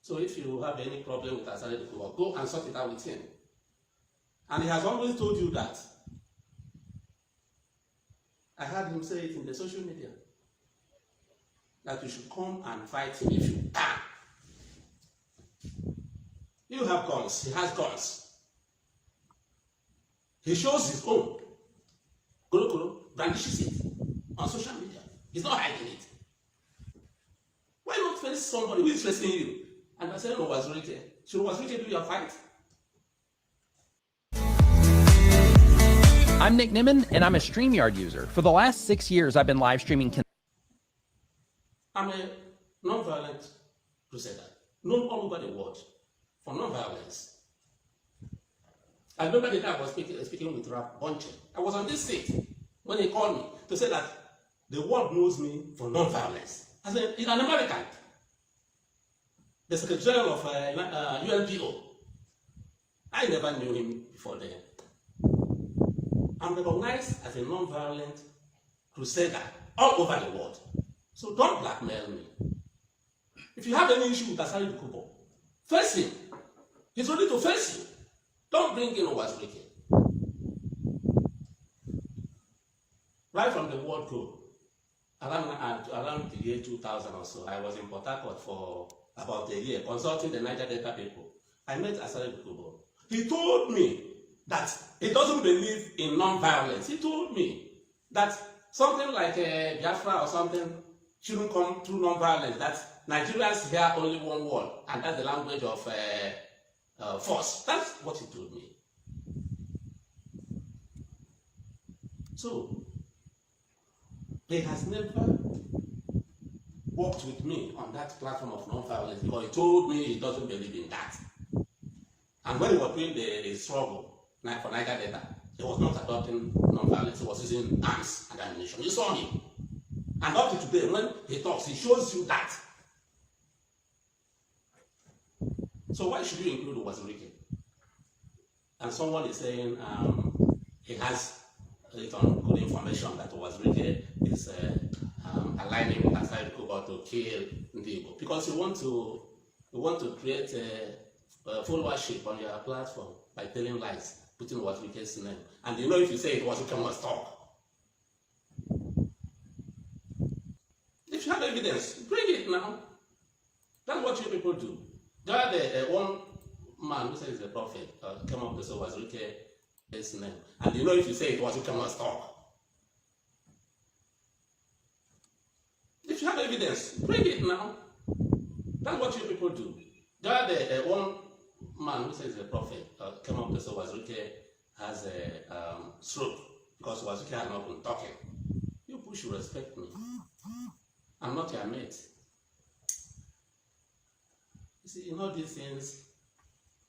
So if you have any problem with Asare Dokubo, go and sort it out with him. And he has always told you that. I heard him say it in the social media. That you should come and fight him if you can. You have guns. He has guns. He shows his own. Kolo brandishes it on social media. He's not hiding it. Why not face somebody who is facing you? And I said, Uwazurike. Should Uwazurike do your fight? I'm Nick Nimmin, and I'm a StreamYard user. For the last 6 years, I've been live streaming. I'm a non-violent crusader, known all over the world for non-violence. I remember the day I was speaking with Rap Bonche. I was on this seat when he called me to say that the world knows me for non-violence. I said, he's an American. The Secretary General of UNPO. I never knew him before then. I'm recognized as a non-violent crusader all over the world. So don't blackmail me. If you have any issue with Asare Dokubo, face him. He's ready to face you. Don't bring in Uwazurike. Right from the World Cup, around the year 2000 or so, I was in Port Harcourt for about a year consulting the Niger Delta people. I met Asare Dokubo. He told me that he doesn't believe in non-violence. He told me that something like Biafran or something shouldn't come through non-violence, that Nigerians hear only one word, and that's the language of force. That's what he told me. So, he has never worked with me on that platform of non-violence because he told me he doesn't believe in that. And when he was doing the struggle for Niger Delta, he was not adopting non-violence, he was using arms and ammunition. You saw him. And up to today, when he talks, he shows you that. So why should you include Uwazurike? And someone is saying he has good information that Uwazurike is aligning with Asai Kuba to kill Nnmdi, because you want to create a followership on your platform by telling lies, putting Uwazurike's name. And you know, if you say it, Uwazurike must talk. If you have evidence, bring it now. That's what you people do. There are one man who says he's a prophet came up with Uwazurike's name. And you know, if you say it, Uwazurike must talk. If you have evidence, bring it now. That's what you people do. There are one man who says he's a prophet came up with Uwazurike has a stroke because Uwazurike has not been talking. You people should respect me. I'm not your mate. You see, in all these things,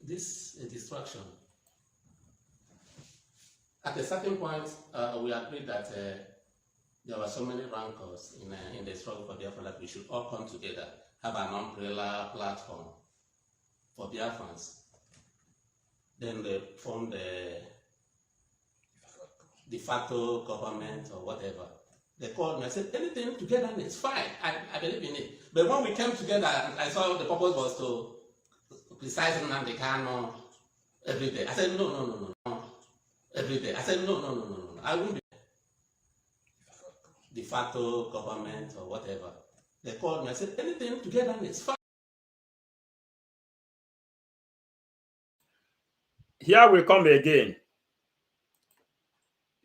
this is a distraction. At a certain point, we agreed that there were so many rancors in the struggle for Biafran that we should all come together, have an umbrella platform for Biafrans. Then they formed the de facto government or whatever. They called me, I said, anything together is fine. I believe in it. But when we came together, I saw the purpose was to criticize Nnamdi Kanu every day. I said, no. Every day. I said, no. I won't be de facto government or whatever. They called me, I said, anything together is fine. Here we come again.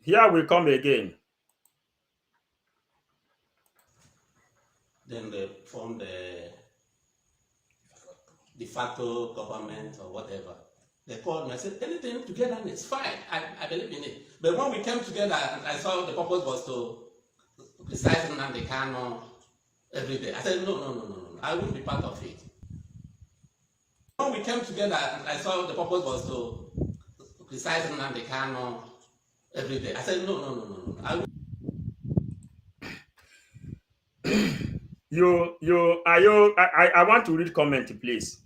Here we come again. Then they formed the de facto government or whatever. They called me, I said, anything together is fine. I believe in it. But when we came together, I saw the purpose was to criticize Nnamdi Kanu every day. I said, no. I won't be part of it. When we came together, I saw the purpose was to criticize Nnamdi Kanu every day. I said, no. I won't. I want to read comment, please.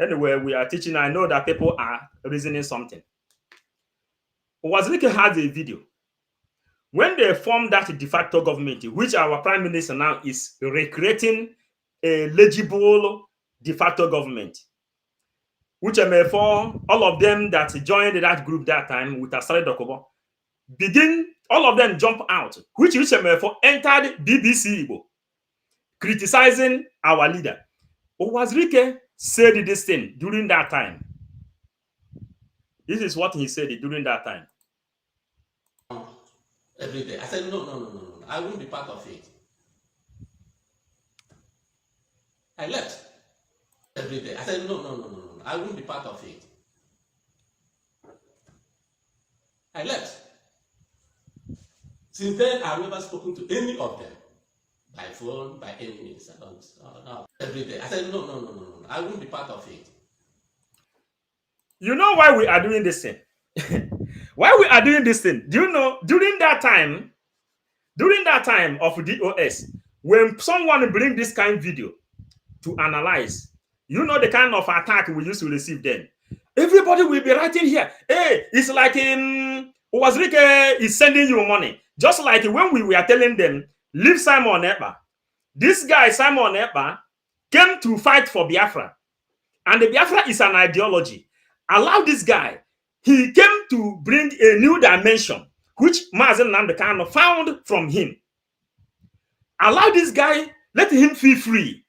Anyway, we are teaching. I know that people are reasoning something. Uwazurike has a video. When they formed that de facto government, which our prime minister now is recreating a legible de facto government, which for all of them that joined that group that time with Asare Dokubo, all of them jump out, which for entered BBC Igbo, criticizing our leader. Uwazurike said this thing during that time. This is what he said during that time. Every day. I said, no. I won't be part of it. I left. Every day. I said, no. I won't be part of it. I left. Since then, I've never spoken to any of them. By phone, by any means. I don't. No. Every day. I said, no. I won't be part of it. You know why we are doing this thing? Why we are doing this thing? Do you know during that time of DOS, when someone bring this kind of video to analyze, you know the kind of attack we used to receive then. Everybody will be writing here, hey, it's like Uwazurike is sending you money. Just like when we were telling them, leave Simon Ekpa. This guy, Simon Ekpa, came to fight for Biafra. And the Biafra is an ideology. Allow this guy. He came to bring a new dimension, which Mazen Nnamdi Kanu found from him. Allow this guy, let him feel free.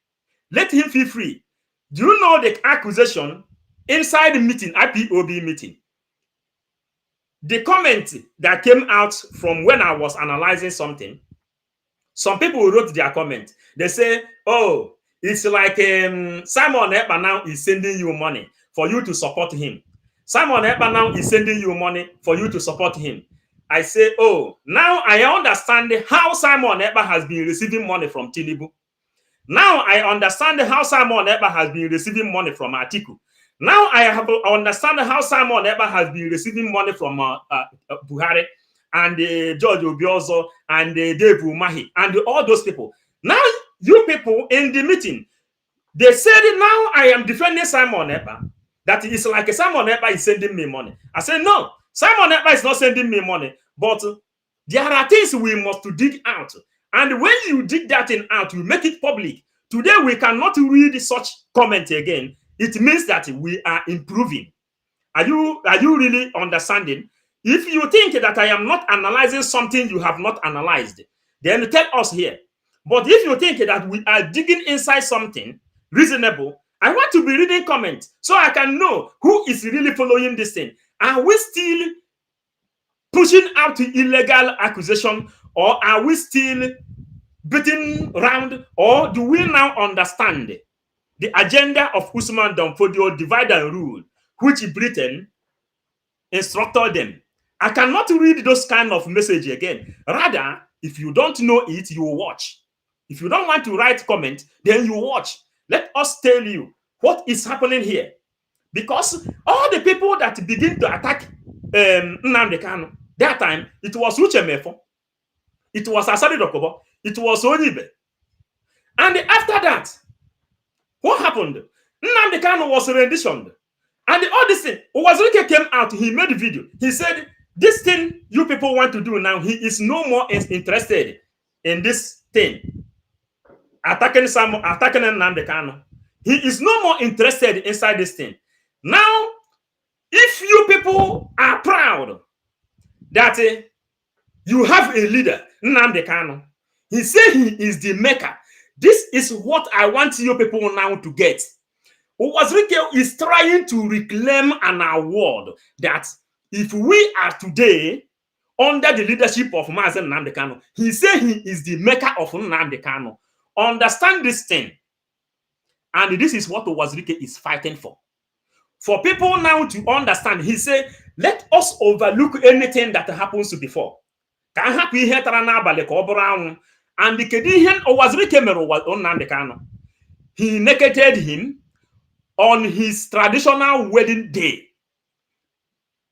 Let him feel free. Do you know the accusation inside the meeting, IPOB meeting? The comment that came out from when I was analyzing something, some people wrote their comment. They say, oh, it's like Simon Ekpa now is sending you money for you to support him. Simon Ekpa now is sending you money for you to support him. I say, oh, now I understand how Simon Ekpa has been receiving money from Tinubu. Now I understand how Simon Ekpa has been receiving money from Atiku. Now I understand how Simon Ekpa has been receiving money from Buhari and George Obiozo and Dave Umahi and all those people. Now you people in the meeting, They said now I am defending Simon Ekpa. That is like Simon Ekpa is sending me money. I said, no, Simon Ekpa is not sending me money. But there are things we must dig out. And when you dig that thing out, you make it public. Today, we cannot read such comment again. It means that we are improving. Are you really understanding? If you think that I am not analyzing something you have not analyzed, then tell us here. But if you think that we are digging inside something reasonable, I want to be reading comments so I can know who is really following this thing. Are we still pushing out illegal accusation, or are we still beating around, or do we now understand the agenda of Usman Danfodio divide and rule, which Britain instructed them? I cannot read those kind of message again. Rather, if you don't know it, you watch. If you don't want to write comment, then you watch. Let us tell you what is happening here. Because all the people that begin to attack Nnamdi Kanu, that time, it was Uchemefo, it was Asari Dokobo, it was Onibe. And after that, what happened? Nnamdi Kanu was renditioned. And all this thing, Uwazurike came out, he made a video. He said, this thing you people want to do now, he is no more interested in this thing. Attacking Nnamdi Kanu. He is no more interested inside this thing. Now, if you people are proud that you have a leader, Nnamdi Kanu, he said he is the maker. This is what I want you people now to get. Uwazurike is trying to reclaim an award that if we are today under the leadership of Mazen Nnamdi Kanu, he said he is the maker of Nnamdi Kanu. Understand this thing. And this is what Uwazurike is fighting for. For people now to understand, he said, let us overlook anything that happens before. And the Uwazurike mere Nnamdi Kanu. He nakeded him on his traditional wedding day.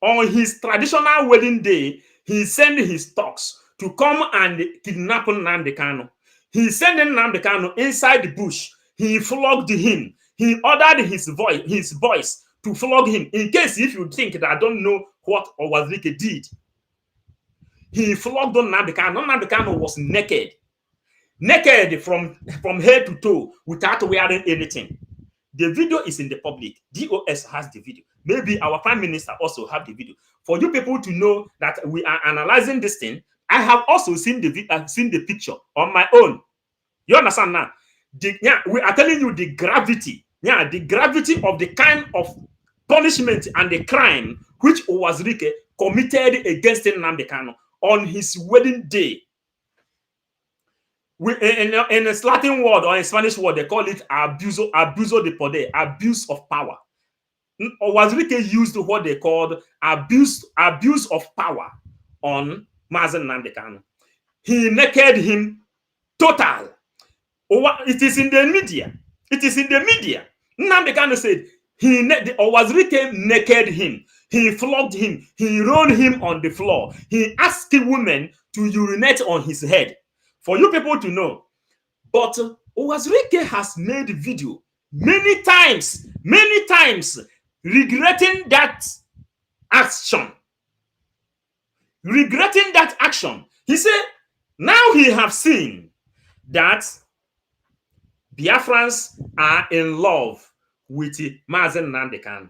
On his traditional wedding day, he sent his thugs to come and kidnap Nnamdi Kanu. He sent Nnamdi Kanu inside the bush. He flogged him. He ordered his boys to flog him. In case if you think that I don't know what Uwazurike did. He flogged Nnamdi Kanu. Nnamdi Kanu was naked. Naked from head to toe without wearing anything. The video is in the public. DOS has the video. Maybe our prime minister also have the video. For you people to know that we are analyzing this thing, I have also seen the picture on my own. You understand now? We are telling you the gravity. Yeah, the gravity of the kind of punishment and the crime which Uwazurike committed against Nnamdi Kanu on his wedding day. In a Latin word or in Spanish word, they call it abuso de poder, abuse of power. Uwazurike used what they called abuse of power on Mazen Nnamdi Kanu. He naked him total. It is in the media. It is in the media. Nnamdi Kanu said Uwazurike naked him. He flogged him. He rolled him on the floor. He asked women to urinate on his head. For you people to know. But Uwazurike has made video many times, regretting that action. Regretting that action. He said, now he have seen that Biafrans are in love with Mazen Nnamdi Kanu.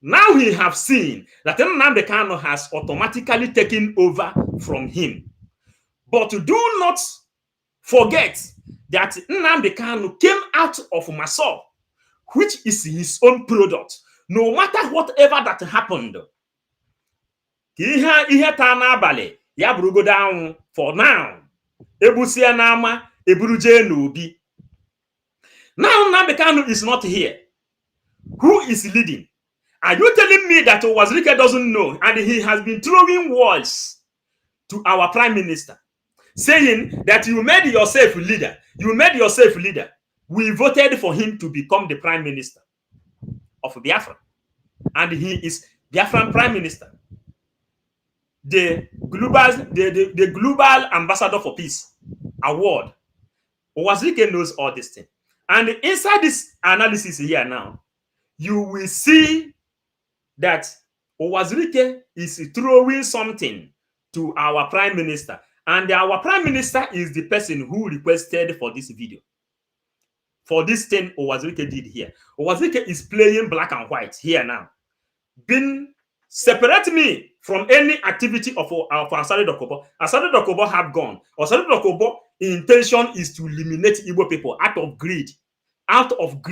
Now he have seen that Nnamdi Kanu has automatically taken over from him. But do not forget that Nnamdi Kanu came out of Masop, which is his own product. No matter whatever that happened, ya burugo down for now. Ebusia nama eburuje n'obi. Now Nnamdi Kanu is not here. Who is leading? Are you telling me that Uwazurike doesn't know and he has been throwing words to our prime minister, saying that you made yourself leader. You made yourself leader. We voted for him to become the prime minister of Biafra. And he is Biafran prime minister. The global ambassador for peace award. Uwazurike knows all this thing. And inside this analysis here now, you will see that Uwazurike is throwing something to our prime minister. And our prime minister is the person who requested for this video. For this thing Uwazurike did here. Uwazurike is playing black and white here now. Separate me from any activity of Asari Dokubo. Asari Dokubo have gone. Asari Dokubo intention is to eliminate Igbo people out of greed, out of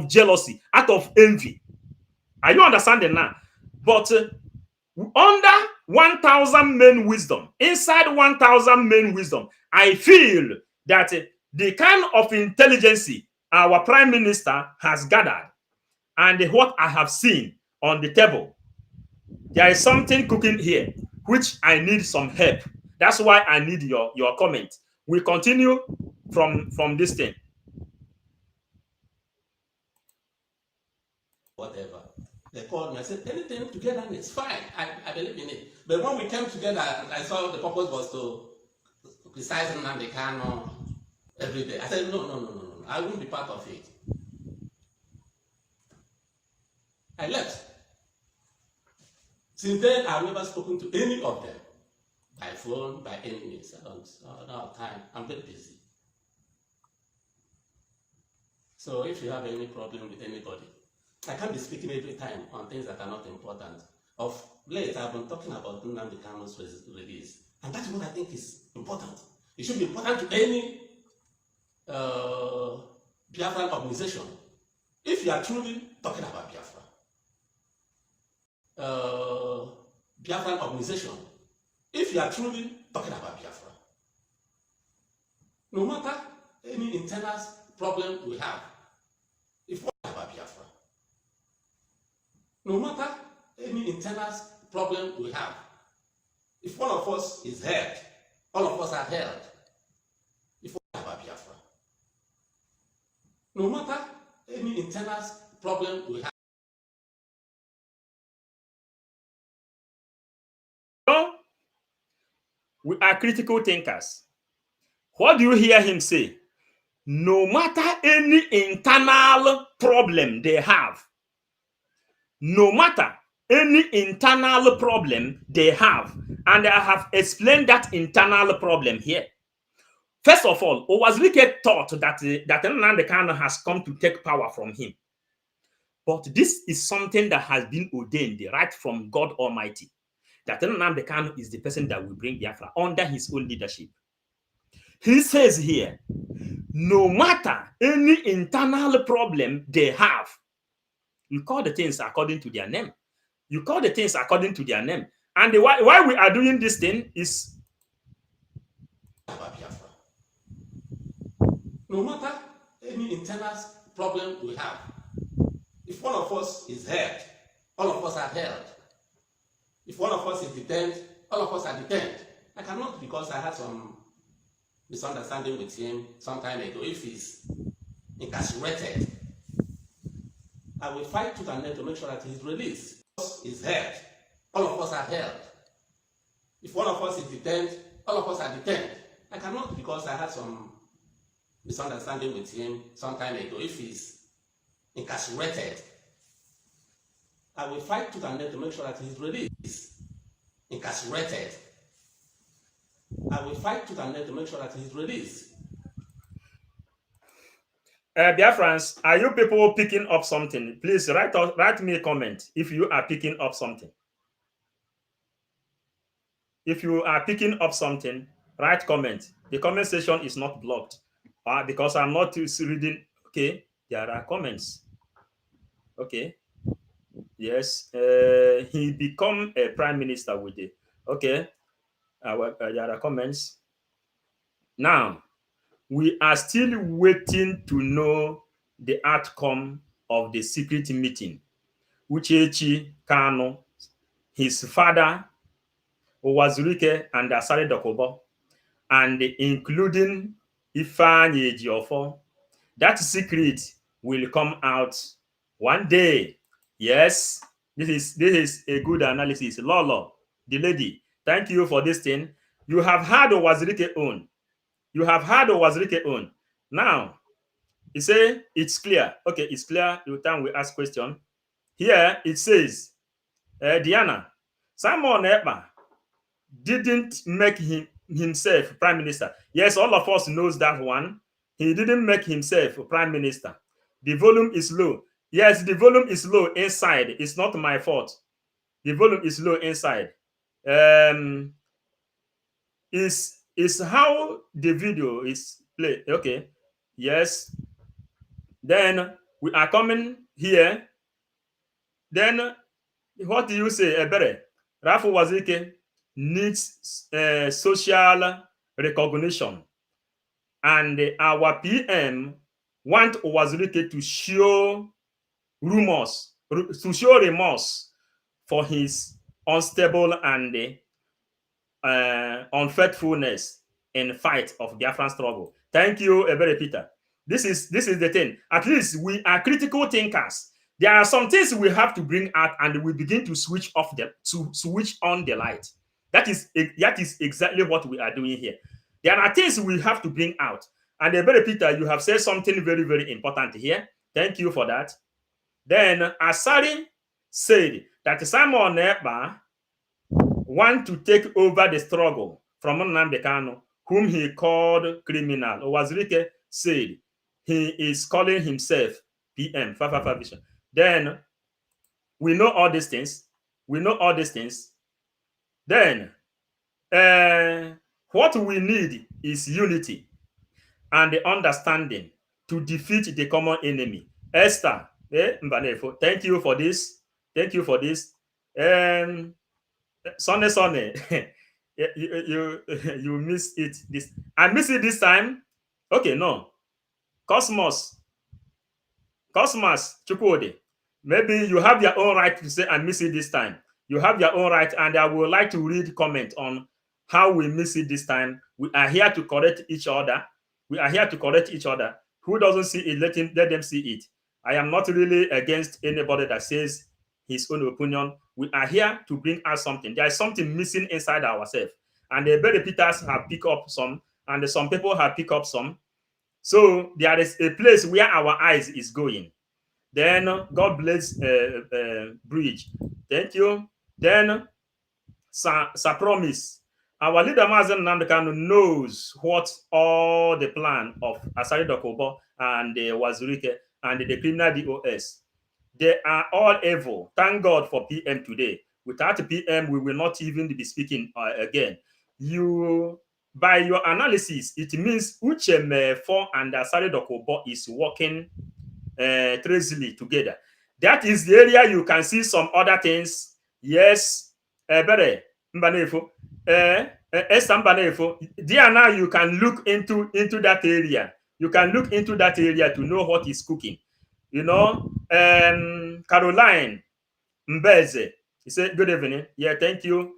jealousy, out of envy. Are you understanding now? But under 1,000 men wisdom, inside 1,000 men wisdom, I feel that the kind of intelligence our prime minister has gathered and what I have seen on the table, there is something cooking here, which I need some help. That's why I need your comment. We continue from this thing. Whatever. They called me. I said, anything together is fine. I believe in it. But when we came together, I saw the purpose was to criticize Nnamdi Kanu every day. I said, no. I won't be part of it. I left. Since then, I've never spoken to any of them. By phone, by any means. I don't have time. I'm very busy. So if you have any problem with anybody, I can't be speaking every time on things that are not important. Of late, I've been talking about Nnamdi Kanu's release. And that's what I think is important. It should be important to any Biafran organization. If you are truly talking about Biafran organization, if you are truly talking about Biafra, no matter any internal problem we have, if we talk about Biafra, no matter any internal problem we have, if one of us is held, all of us are held. If we talk about Biafra, no matter any internal problem we have. We are critical thinkers. What do you hear him say? No matter any internal problem they have, no matter any internal problem they have, and I have explained that internal problem here. First of all, Uwazurike thought that Nnamdi Kanu has come to take power from him. But this is something that has been ordained right from God Almighty. That Nnamdi Kanu is the person that will bring Biafra under his own leadership. He says here, no matter any internal problem they have, you call the things according to their name. You call the things according to their name. And why we are doing this thing is about Biafra. No matter any internal problem we have, if one of us is held, all of us are held. If one of us is detained, all of us are detained. I cannot, because I had some misunderstanding with him some time ago. If he's incarcerated, I will fight tooth and nail to make sure that he's released. Is held, all of us are held. If one of us is detained, all of us are detained. I cannot, because I had some misunderstanding with him some time ago. If he's incarcerated, I will fight tooth and nail to make sure that he's released. Incarcerated, I will fight tooth and nail to make sure that he's released. Biafrans, are you people picking up something? Please write me a comment if you are picking up something. If you are picking up something, write comment. The comment section is not blocked because I'm not reading. Okay, there are comments. Okay. Yes, he become a prime minister with it. Okay, there are comments. Now, we are still waiting to know the outcome of the secret meeting. Uchechi Kanu, his father, Uwazurike and Asari Dokubo, and including Ifeanyi Ejiofor. That secret will come out one day. Yes, this is a good analysis. Lolo, the lady, thank you for this thing. You have had Uwazurike own. You have had Uwazurike own. Now, He say it's clear. Okay, it's clear. The time we ask question. Here it says, Diana, Simon Ekpa didn't make himself prime minister. Yes, all of us knows that one. He didn't make himself prime minister. The volume is low. Yes, the volume is low inside. It's not my fault. The volume is low inside. Is how the video is played. Okay. Yes. Then we are coming here. Then what do you say, Ebere? Rafu Uwazurike needs social recognition. And our PM want Uwazurike to show remorse for his unstable and unfaithfulness in fight of Biafran struggle. Thank you, Ebere Peter. This is the thing. At least we are critical thinkers. There are some things we have to bring out, and we begin to switch on the light. That is exactly what we are doing here. There are things we have to bring out. And Ebere Peter, you have said something very, very important here. Thank you for that. Then Asari said that Simon Ekpa want to take over the struggle from Nnamdi Kanu, whom he called criminal. Uwazurike said he is calling himself PM 555 Vision. Then we know all these things. Then what we need is unity and the understanding to defeat the common enemy. Esther, Mbanefo, thank you for this. Sonny, you missed it. I missed it this time. Okay, no. Cosmos, Chukwudi. Maybe you have your own right to say I miss it this time. You have your own right, and I would like to read comment on how we miss it this time. We are here to correct each other. Who doesn't see it, let them see it. I am not really against anybody that says his own opinion. We are here to bring out something. There is something missing inside ourselves. And the Berry Peters have picked up some, and some people have picked up some. So there is a place where our eyes is going. Then God bless Bridge. Thank you. Then Promise. Our leader Mazen Nnamdi Kanu knows what all the plan of Asari Dokubo and Uwazurike and the criminal DOS. They are all evil. Thank God for PM today. Without PM, we will not even be speaking again. By your analysis, it means Uche Mefo and Asari Dokubo is working crazily together. That is the area you can see some other things. Yes, Bere Mbanefo. There now you can look into that area. You can look into that area to know what is cooking. You know, Caroline Mbeze, he said, good evening. Yeah, thank you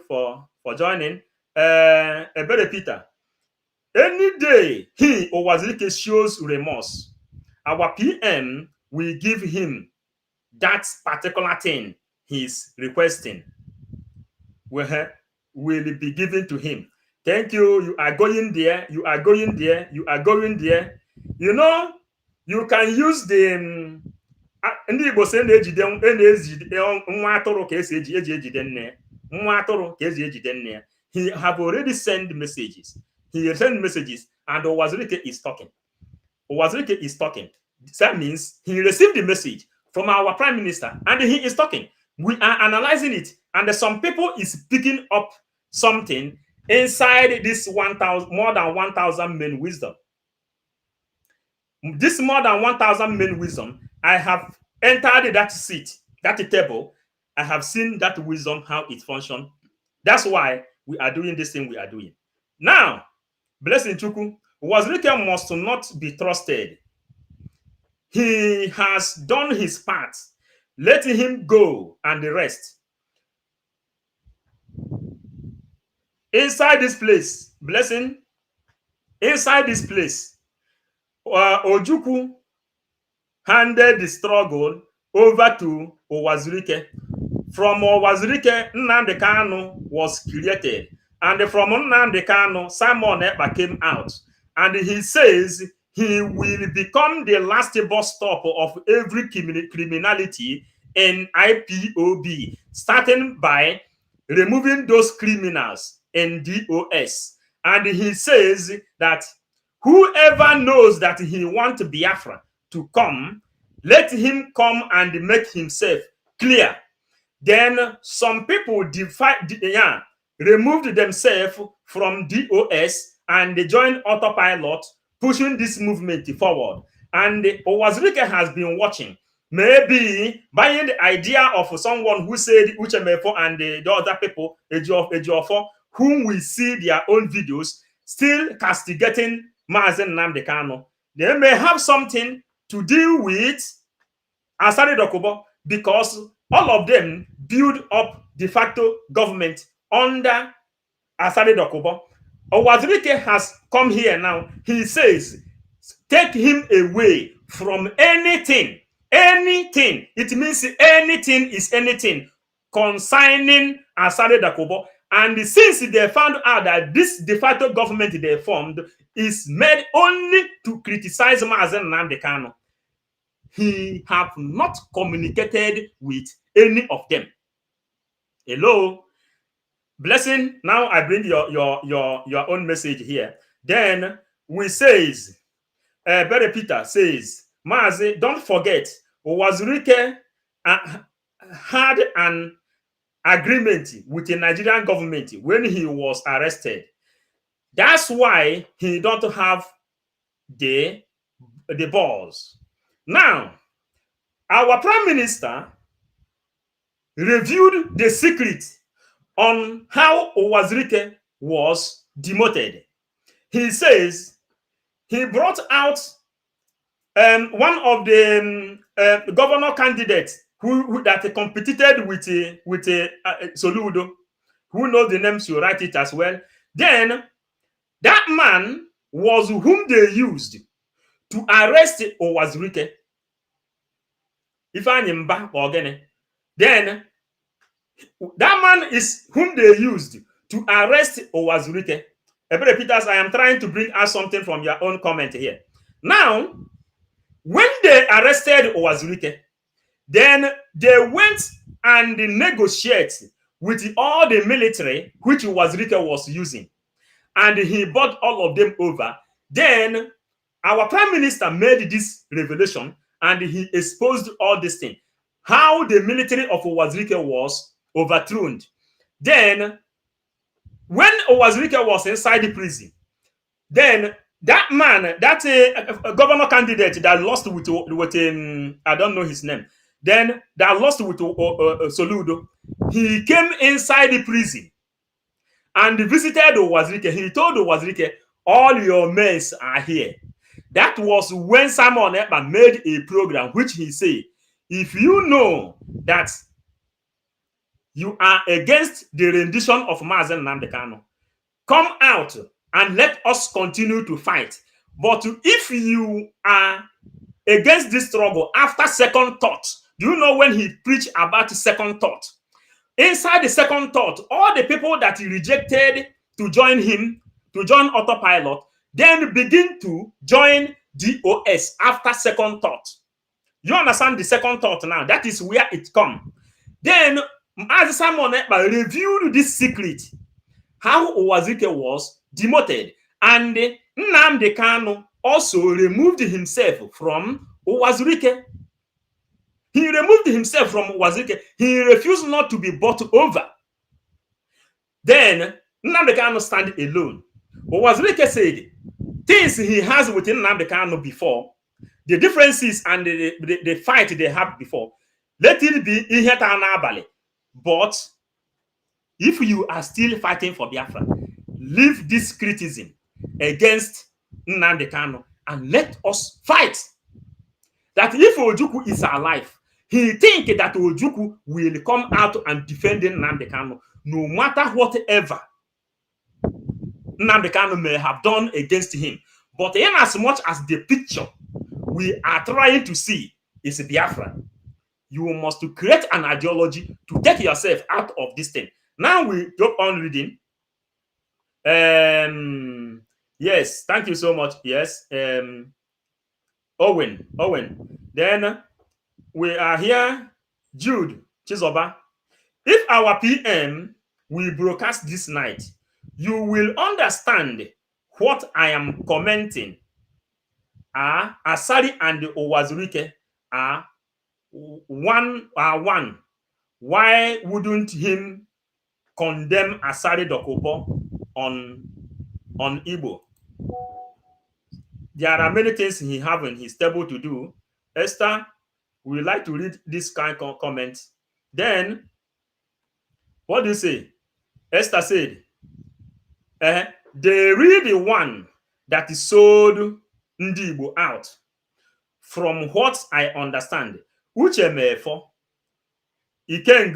for joining. Ebere Peter, any day he or Uwazurike shows remorse, our PM will give him that particular thing he's requesting. Will be given to him. Thank you. You are going there. You know, you can use the ndị Igbo say na-ejide nwa atụrụ ka esi ejide nne. Nwa atụrụ ka esi ejide nne. He have already sent messages. And Uwazurike is talking. That means he received the message from our prime minister and he is talking. We are analyzing it, and some people is picking up something inside this more than 1,000 men wisdom. This more than 1,000 men wisdom, I have entered that seat, that table. I have seen that wisdom, how it functions. That's why we are doing this thing we are doing. Now, blessing Chukwu, Uwazurike must not be trusted. He has done his part. Let him go and the rest. Inside this place, blessing, inside this place, Ojukwu handed the struggle over to Uwazurike. From Uwazurike, Nnamdi Kanu was created. And from Nnamdi Kanu, Simon Ekpa came out. And he says he will become the last bus stop of every criminality in IPOB, starting by removing those criminals in DOS. And he says that whoever knows that he wants Biafra to come, let him come and make himself clear. Then some people removed themselves from DOS and they joined autopilot, pushing this movement forward. And Uwazurike has been watching, maybe buying the idea of someone who said Uchemefo and the other people, Ejiofor, whom we see their own videos, still castigating Mazen Nnamdi Kanu. They may have something to deal with Asari Dokubo, because all of them build up de facto government under Asari Dokubo. Uwazurike has come here now. He says, take him away from anything. Anything. It means anything is anything concerning Asari Dokubo. And since they found out that this de facto government they formed is made only to criticize Mazen Nnamdi Kanu, he have not communicated with any of them. Hello, Blessing. Now I bring your own message here. Then we says, Barry Peter says, Mazi, don't forget, Uwazurike had an agreement with the Nigerian government when he was arrested. That's why he don't have the balls. Now, our Prime Minister reviewed the secret on how Uwazurike was demoted. He says he brought out one of the governor candidates who that competed with Soludo, who knows the name, should write it as well. Then that man was whom they used to arrest Uwazurike. Then that man is whom they used to arrest Uwazurike. Ebere Peters, I am trying to bring out something from your own comment here. Now, when they arrested Uwazurike, then they went and negotiated with all the military which Uwazurike was using. And he bought all of them over. Then our Prime Minister made this revelation and he exposed all this thing. How the military of Uwazurike was overthrown. Then, when Uwazurike was inside the prison, then that man, that governor candidate that lost with I don't know his name, then that lost with Soludo, he came inside the prison and visited Uwazurike. He told Uwazurike, all your men are here. That was when Simon Ekpa made a program which he said, if you know that you are against the rendition of Mazen Nnamdi Kanu, come out and let us continue to fight. But if you are against this struggle after second thought, do you know when he preached about second thought? Inside the second thought, all the people that he rejected to join him, to join autopilot, then begin to join DOS after second thought. You understand the second thought now? That is where it comes. Then, as Simon Ekpa reviewed this secret, how Uwazurike was demoted, and Nnamdi Kanu also removed himself from Uwazurike. He removed himself from Uwazurike. He refused not to be bought over. Then Nnamdi Kanu stand alone. Uwazurike said things he has with Nnamdi Kanu before, the differences and the fight they had before, let it be Ihetanabali. But if you are still fighting for Biafra, leave this criticism against Nnamdi Kanu and let us fight. That if Ojukwu is alive, he think that Ojukwu will come out and defend Nnamdi Kanu, no matter whatever Nnamdi Kanu may have done against him. But in as much as the picture we are trying to see is Biafra, you must create an ideology to take yourself out of this thing. Now we go on reading. Yes, thank you so much. Yes. Owen. Then we are here, Jude Chizoba. If our PM will broadcast this night, you will understand what I am commenting. Asari and Uwazurike are one. Why wouldn't him condemn Asari Dokubo on Igbo? There are many things he have in his table to do. Esther, we would like to read this kind of comments. Then, what do you say? Esther said, they really the one that is sold Nnmdi Igbo out. From what I understand, Uche mefo Ikenga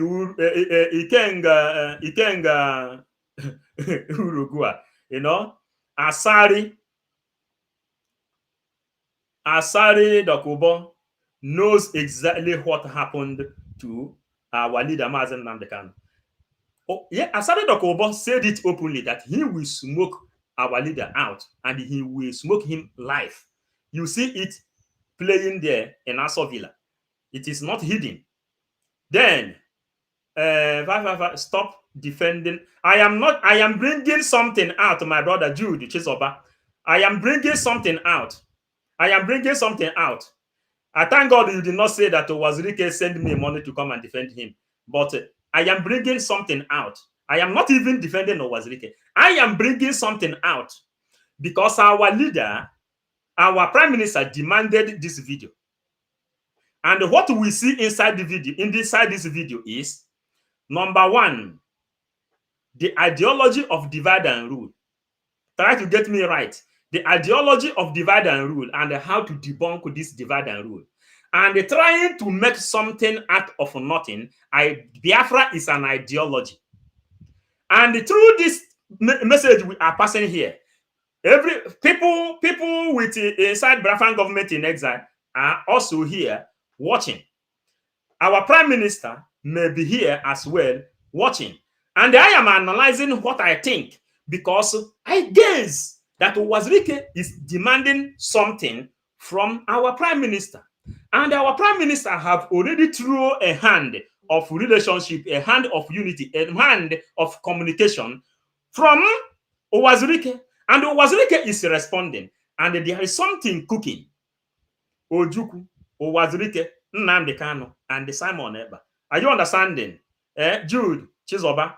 Urugua, you know, Asari Dokubo knows exactly what happened to our leader Mazen Nnamdi Kanu. Oh, yeah, Asari Dokubo said it openly that he will smoke our leader out and he will smoke him live. You see it playing there in Aso Villa. It is not hidden. Then, stop defending. I am bringing something out, my brother Jude Chizoba. I am bringing something out. I thank God you did not say that Uwazurike sent me money to come and defend him. But I am bringing something out. I am not even defending Uwazurike. I am bringing something out because our leader, our prime minister, demanded this video. And what we see inside the video, inside this video is, number one, the ideology of divide and rule. Try to get me right. The ideology of divide and rule and how to debunk this divide and rule. And trying to make something out of nothing. Biafra is an ideology. And through this message we are passing here, every people with inside Biafran government in exile are also here watching. Our prime minister may be here as well watching. And I am analyzing what I think because I guess that Uwazurike is demanding something from our prime minister. And our prime minister have already thrown a hand of relationship, a hand of unity, a hand of communication from Uwazurike. And Uwazurike is responding. And there is something cooking. Ojukwu, Uwazurike, Nnamdi Kanu, and Simon Ekpa. Are you understanding? Jude Chizoba,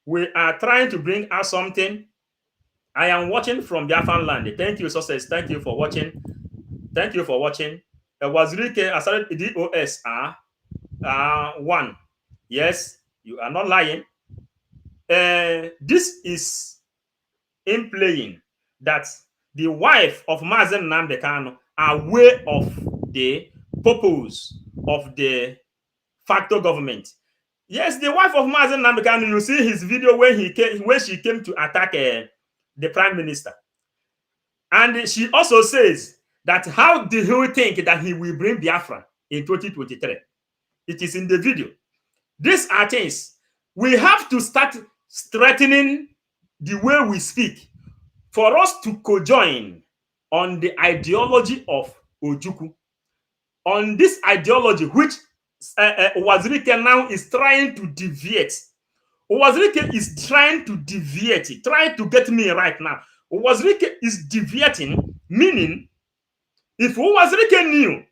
we are trying to bring out something. I am watching from Biafran land. Thank you, success. Thank you for watching. Thank you for watching. Uwazurike asserted DOS are one. Yes, you are not lying. This is in playing that the wife of Mazen Nnamdi Kanu are aware of the purpose of the facto government. Yes, the wife of Mazen Nnamdi Kanu, you see his video when she came to attack the prime minister. And she also says that how do you think that he will bring Biafra in 2023? It is in the video. These are things we have to start strengthening the way we speak for us to co-join on the ideology of Ojukwu. On this ideology which Uwazurike now is trying to deviate. Uwazurike is trying to deviate, trying to get me right now. Uwazurike is deviating, meaning if Uwazurike knew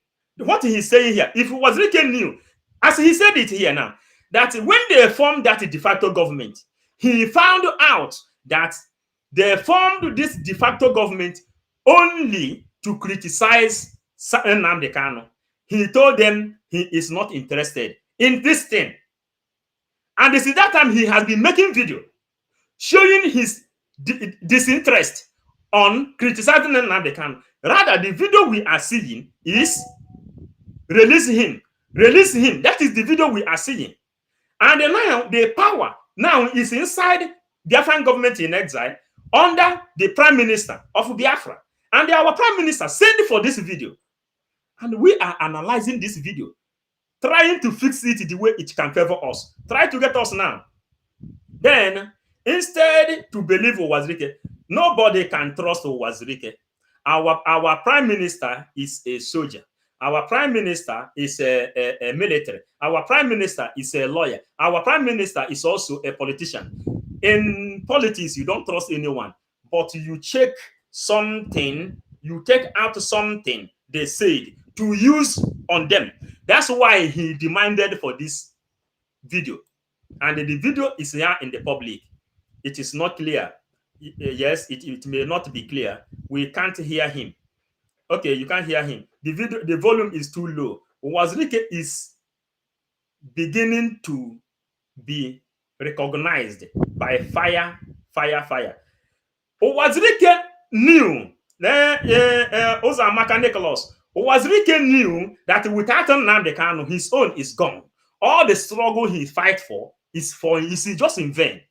what he's saying here, if Uwazurike knew, as he said it here now, that when they formed that de facto government, he found out that they formed this de facto government only to criticize Nnamdi Kanu. He told them he is not interested in this thing. And since that time, he has been making video showing his disinterest on criticizing Nnamdi Kanu. Rather, the video we are seeing is release him. That is the video we are seeing. And now the power now is inside Biafran government in exile under the prime minister of Biafra. And our prime minister sent for this video. And we are analyzing this video, trying to fix it the way it can favor us. Try to get us now. Then, instead to believe Uwazurike, nobody can trust Uwazurike. Our prime minister is a soldier. Our prime minister is a military. Our prime minister is a lawyer. Our prime minister is also a politician. In politics, you don't trust anyone, but you check something, you take out something they said to use on them. That's why he demanded for this video. And the video is here in the public. It is not clear. Yes, it may not be clear. We can't hear him. Okay, you can't hear him. The volume is too low. Uwazurike is beginning to be recognized by fire. Uwazurike knew, Ozamaka Nicholas, Uwazurike knew that without Nnamdi Kanu, his own is gone. All the struggle he fight for is just in vain.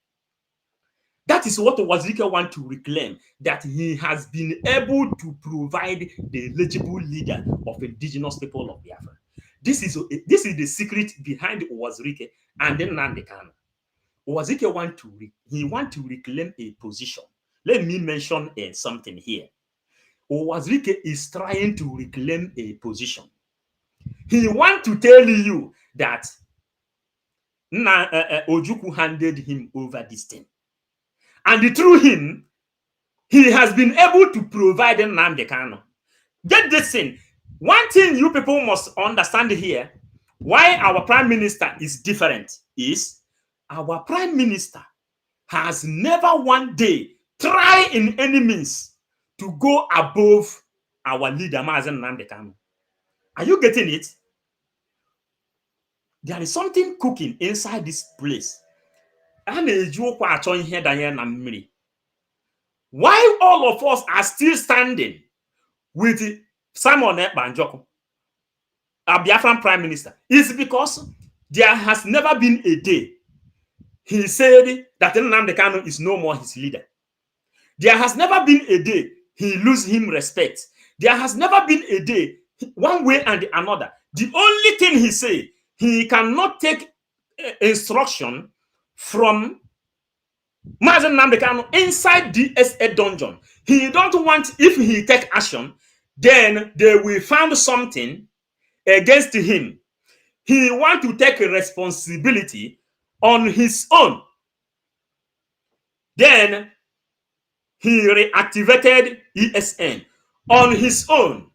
That is what Uwazurike want to reclaim, that he has been able to provide the legible leader of indigenous people of Biafra. This is the secret behind Uwazurike and then Nnamdi Kanu. Uwazurike want to reclaim a position. Let me mention something here. Uwazurike is trying to reclaim a position. He want to tell you that Ojukwu handed him over this thing. And through him, he has been able to provide Nnamdi Kanu. Get this thing. One thing you people must understand here, why our prime minister is different, is our prime minister has never one day tried in any means to go above our leader, Mazen Nnamdi Kanu. Are you getting it? There is something cooking inside this place. Why all of us are still standing with Simon Ekpa, a Biafran prime minister, is because there has never been a day he said that Nnamdi Kanu is no more his leader. There has never been a day he lose him respect. There has never been a day, one way and another. The only thing he say, he cannot take instruction from Mazen Nnamdi Kanu inside the SA dungeon. He don't want, if he take action, then they will find something against him. He want to take a responsibility on his own. Then he reactivated ESN on his own.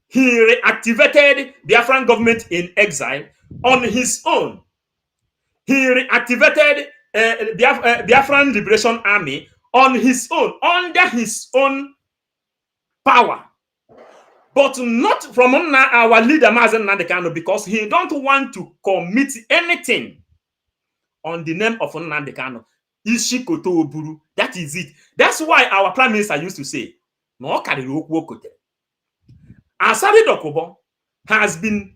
He reactivated Biafran government in exile on his own. He reactivated Biafran Liberation Army on his own, under his own power. But not from our leader, Mazen Nnamdi Kanu, because he don't want to commit anything on the name of Nnamdi Kanu. Ishikoto Oburu. That is it. That's why our prime minister used to say, no Asari Dokubo has been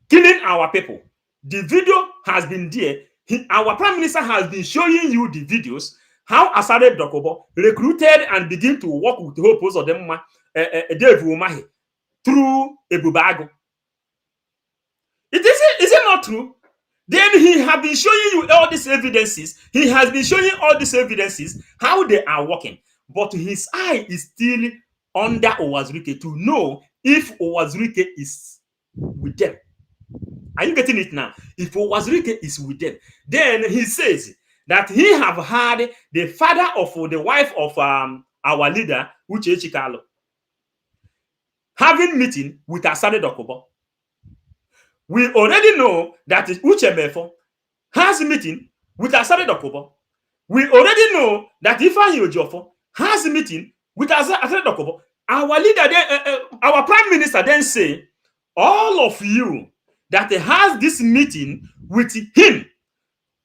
killing our people. The video has been there. Our prime minister has been showing you the videos how Asari Dokubo recruited and began to work with the whole post of them Dave Umahi through Ebubago. Is it not true? Then he has been showing you all these evidences. He has been showing all these evidences, how they are working. But his eye is still under Uwazurike to know if Uwazurike is with them. Are you getting it now? If Uwazurike is with them, then he says that he have had the father of the wife of our leader, Uche Chikalo, having meeting with Asari Dokubo. We already know that Uche Mefo has a meeting with Asari Dokubo. We already know that Ifeanyi Ojofo has a meeting with Asari Dokubo. Our leader, our prime minister then say, all of you that has this meeting with him,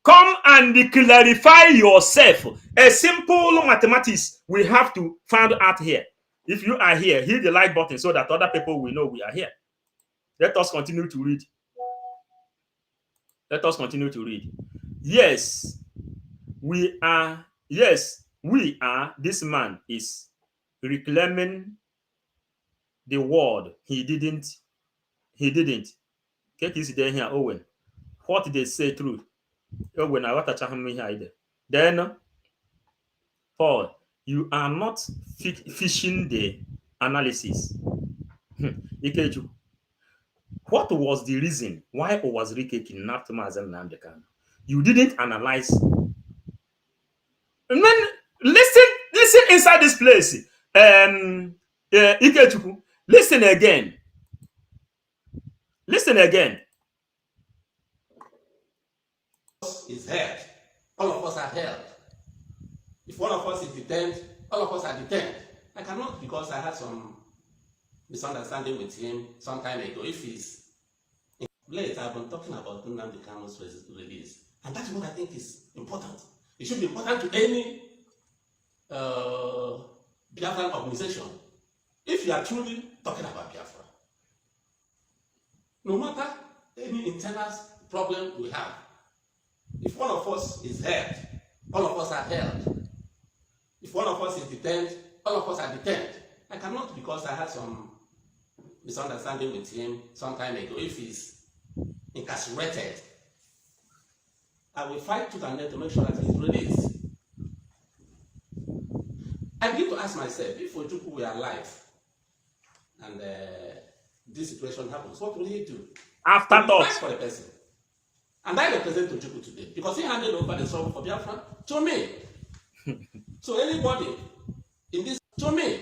come and clarify yourself. A simple mathematics we have to find out here. If you are here, hit the like button so that other people will know we are here. Let us continue to read. Let us continue to read. Yes, we are. Yes, we are. This man is reclaiming the word. He didn't. Get this there here, Owen. What they say true. Owen, I want to tell him here. Then Paul, you are not fishing the analysis. Ikeju, what was the reason why Uwazurike kidnapped Mazi Nnamdi Kanu? You didn't analyze. And then listen inside this place. Ikeju, listen again. Listen again. Is held. All of us are held. If one of us is detained, all of us are detained. I cannot, because I had some misunderstanding with him some time ago. If he's late, I've been talking about Nnamdi Kanu's release. And that's what I think is important. It should be important to any Biafran organization. If you are truly talking about Biafra, no matter any internal problem we have, if one of us is held, all of us are held. If one of us is detained, all of us are detained. I cannot, because I had some misunderstanding with him some time ago. If he's incarcerated, I will fight tooth and nail to make sure that he's released. I begin to ask myself, if Ojukwu were alive and this situation happens, what will he do? Afterthought. For a person. And I represent Ojukwu today because he handed over the struggle for Biafran to me. So anybody in this, to me,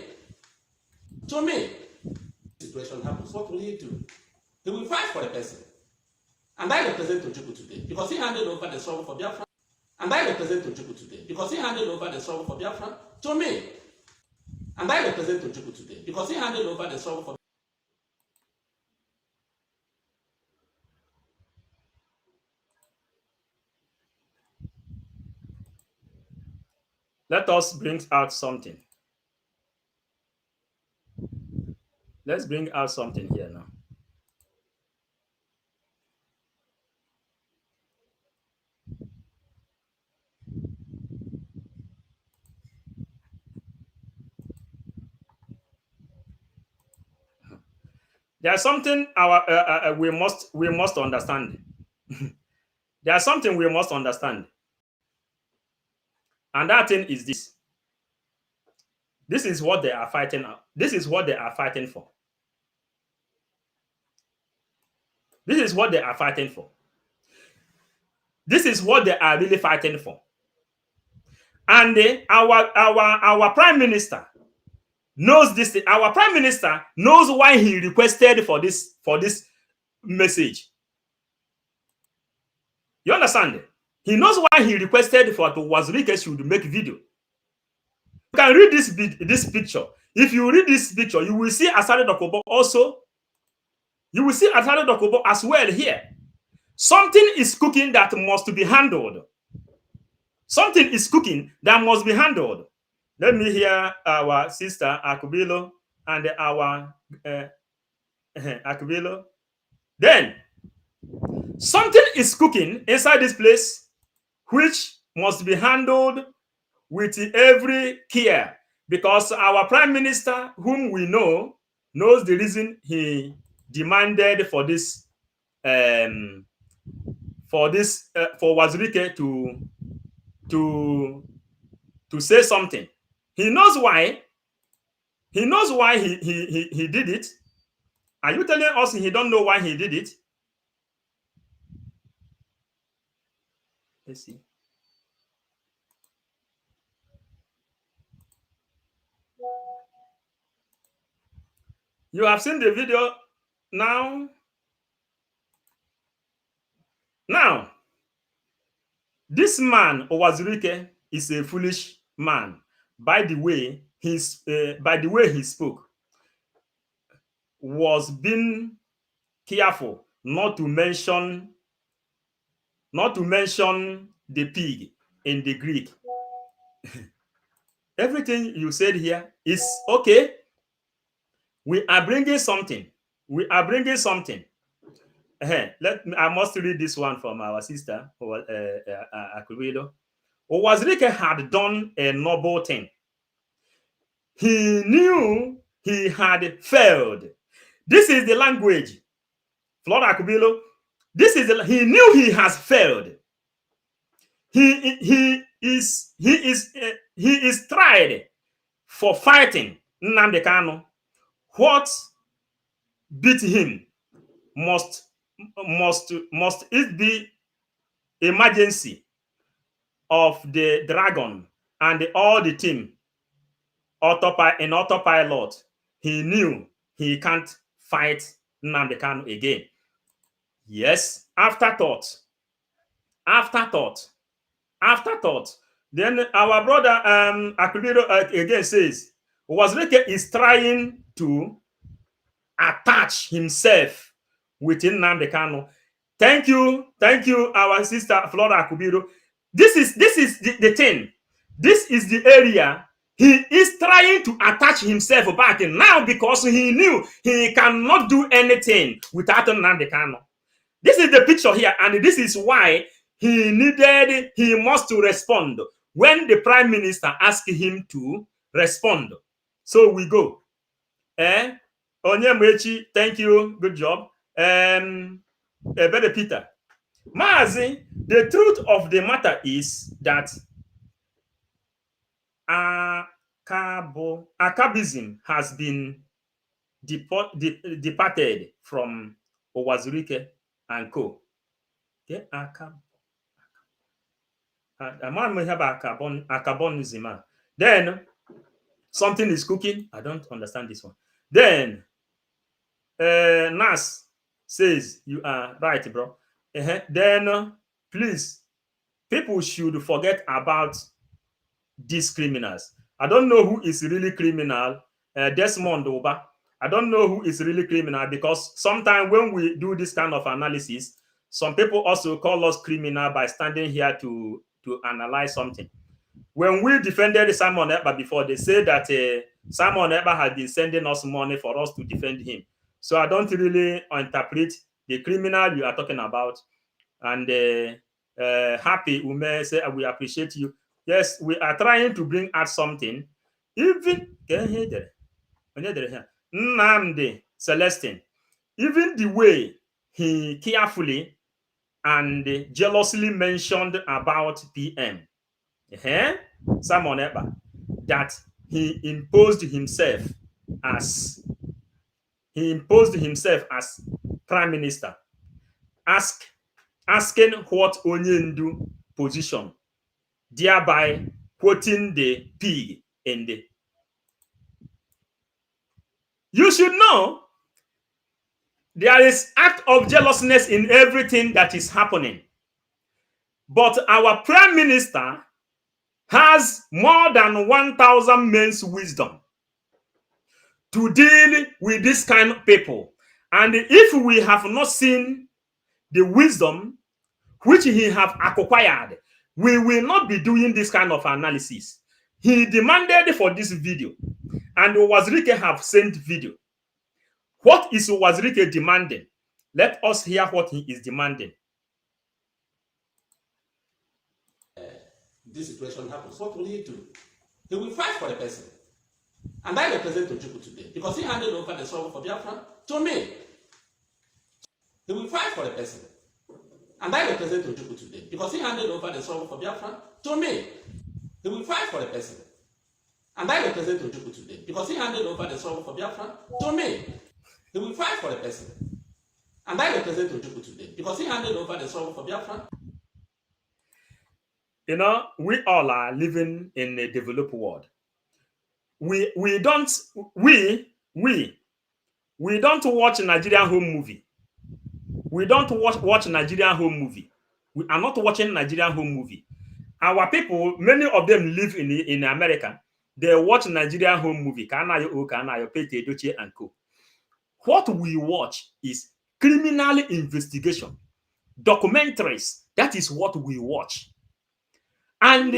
situation happens, what will he do? He will fight for a person. And I represent Ojukwu today because he handed over the struggle for Biafran. And I represent Ojukwu today because he handed over the struggle for Biafran to me. And I represent Ojukwu today because he handed over the struggle for Let us bring out something. Let's bring out something here now. There's something we must understand. There's something we must understand. And that thing is this. This is what they are fighting. This is what they are fighting for. This is what they are fighting for. This is what they are really fighting for. And our prime minister knows this. Our prime minister knows why he requested for this message. You understand? He knows why he requested for Uwazurike should make video. You can read this picture. If you read this picture, you will see Asare Dokubo also. You will see Asare Dokubo as well here. Something is cooking that must be handled. Something is cooking that must be handled. Let me hear our sister Akubilo and our Akubilo. Then, something is cooking inside this place which must be handled with every care, because our prime minister, whom we know, knows the reason he demanded for this for Uwazurike to say something. He knows why. He knows why he did it. Are you telling us he don't know why he did it? Let's see. You have seen the video now. Now, this man, Uwazurike, is a foolish man. By the way he spoke, was being careful not to mention the pig in the Greek. Everything you said here is okay. We are bringing something. I must read this one from our sister, Akurido. Uwazurike had done a noble thing. He knew he had failed. This is the language. Flora Akubilo. He knew he has failed. He is tried for fighting Nnamdi Kanu. What beat him must it be emergency of the dragon and all the team in autopilot. He knew he can't fight Nnamdi Kanu again. Yes, afterthought. Then our brother Akubiro again says, Uwazurike is trying to attach himself within Nnamdi Kanu. Thank you, our sister Flora Akubiro. This is the thing. This is the area he is trying to attach himself back in now, because he knew he cannot do anything without Nnamdi Kanu. This is the picture here, and this is why he must to respond when the prime minister asked him to respond. So we go. Onyemaechi, thank you, good job. Ebede Peter. Mazi, the truth of the matter is that Akabism has been departed from Uwazurike and co. Okay, Akabonism. Then something is cooking. I don't understand this one. Then Nas says, you are right, bro. Then please, people should forget about these criminals. I don't know who is really criminal. Desmond Oba. I don't know who is really criminal, because sometimes when we do this kind of analysis, some people also call us criminal by standing here to analyze something. When we defended Simon Ekpa before, they said that Simon Ekpa had been sending us money for us to defend him. So I don't really interpret the criminal you are talking about. And Happy Ume say, we appreciate you. Yes, we are trying to bring out something. Even Nnamdi Celestine, even the way he carefully and jealously mentioned about PM, Simon Ekpa, that he imposed himself as prime minister, asking what Onyendu position, thereby quoting the pig in the. You should know there is act of jealousness in everything that is happening. But our prime minister has more than 1,000 men's wisdom to deal with this kind of people. And if we have not seen the wisdom which he have acquired, we will not be doing this kind of analysis. He demanded for this video, and Uwazurike have sent video. What is Uwazurike demanding? Let us hear what he is demanding. This situation happens, what will he do? He will fight for the person. And I represent Ojukwu today because he handed over the struggle for Biafran to me. He will fight for the person. And I represent Ojukwu today because he handed over the struggle for Biafran to me. He will fight for the person. And I represent Ojukwu today because he handed over the struggle for Biafran to me. He will fight for the person. And I represent Ojukwu today because he handed over the struggle for Biafran. You know, we all are living in a developed world. We don't watch Nigerian home movie. We don't watch Nigerian home movie. We are not watching Nigerian home movie. Our people, many of them live in America. They watch Nigerian home movie. Kanayo, Pete, Edochie, and co. What we watch is criminal investigation, documentaries. That is what we watch. And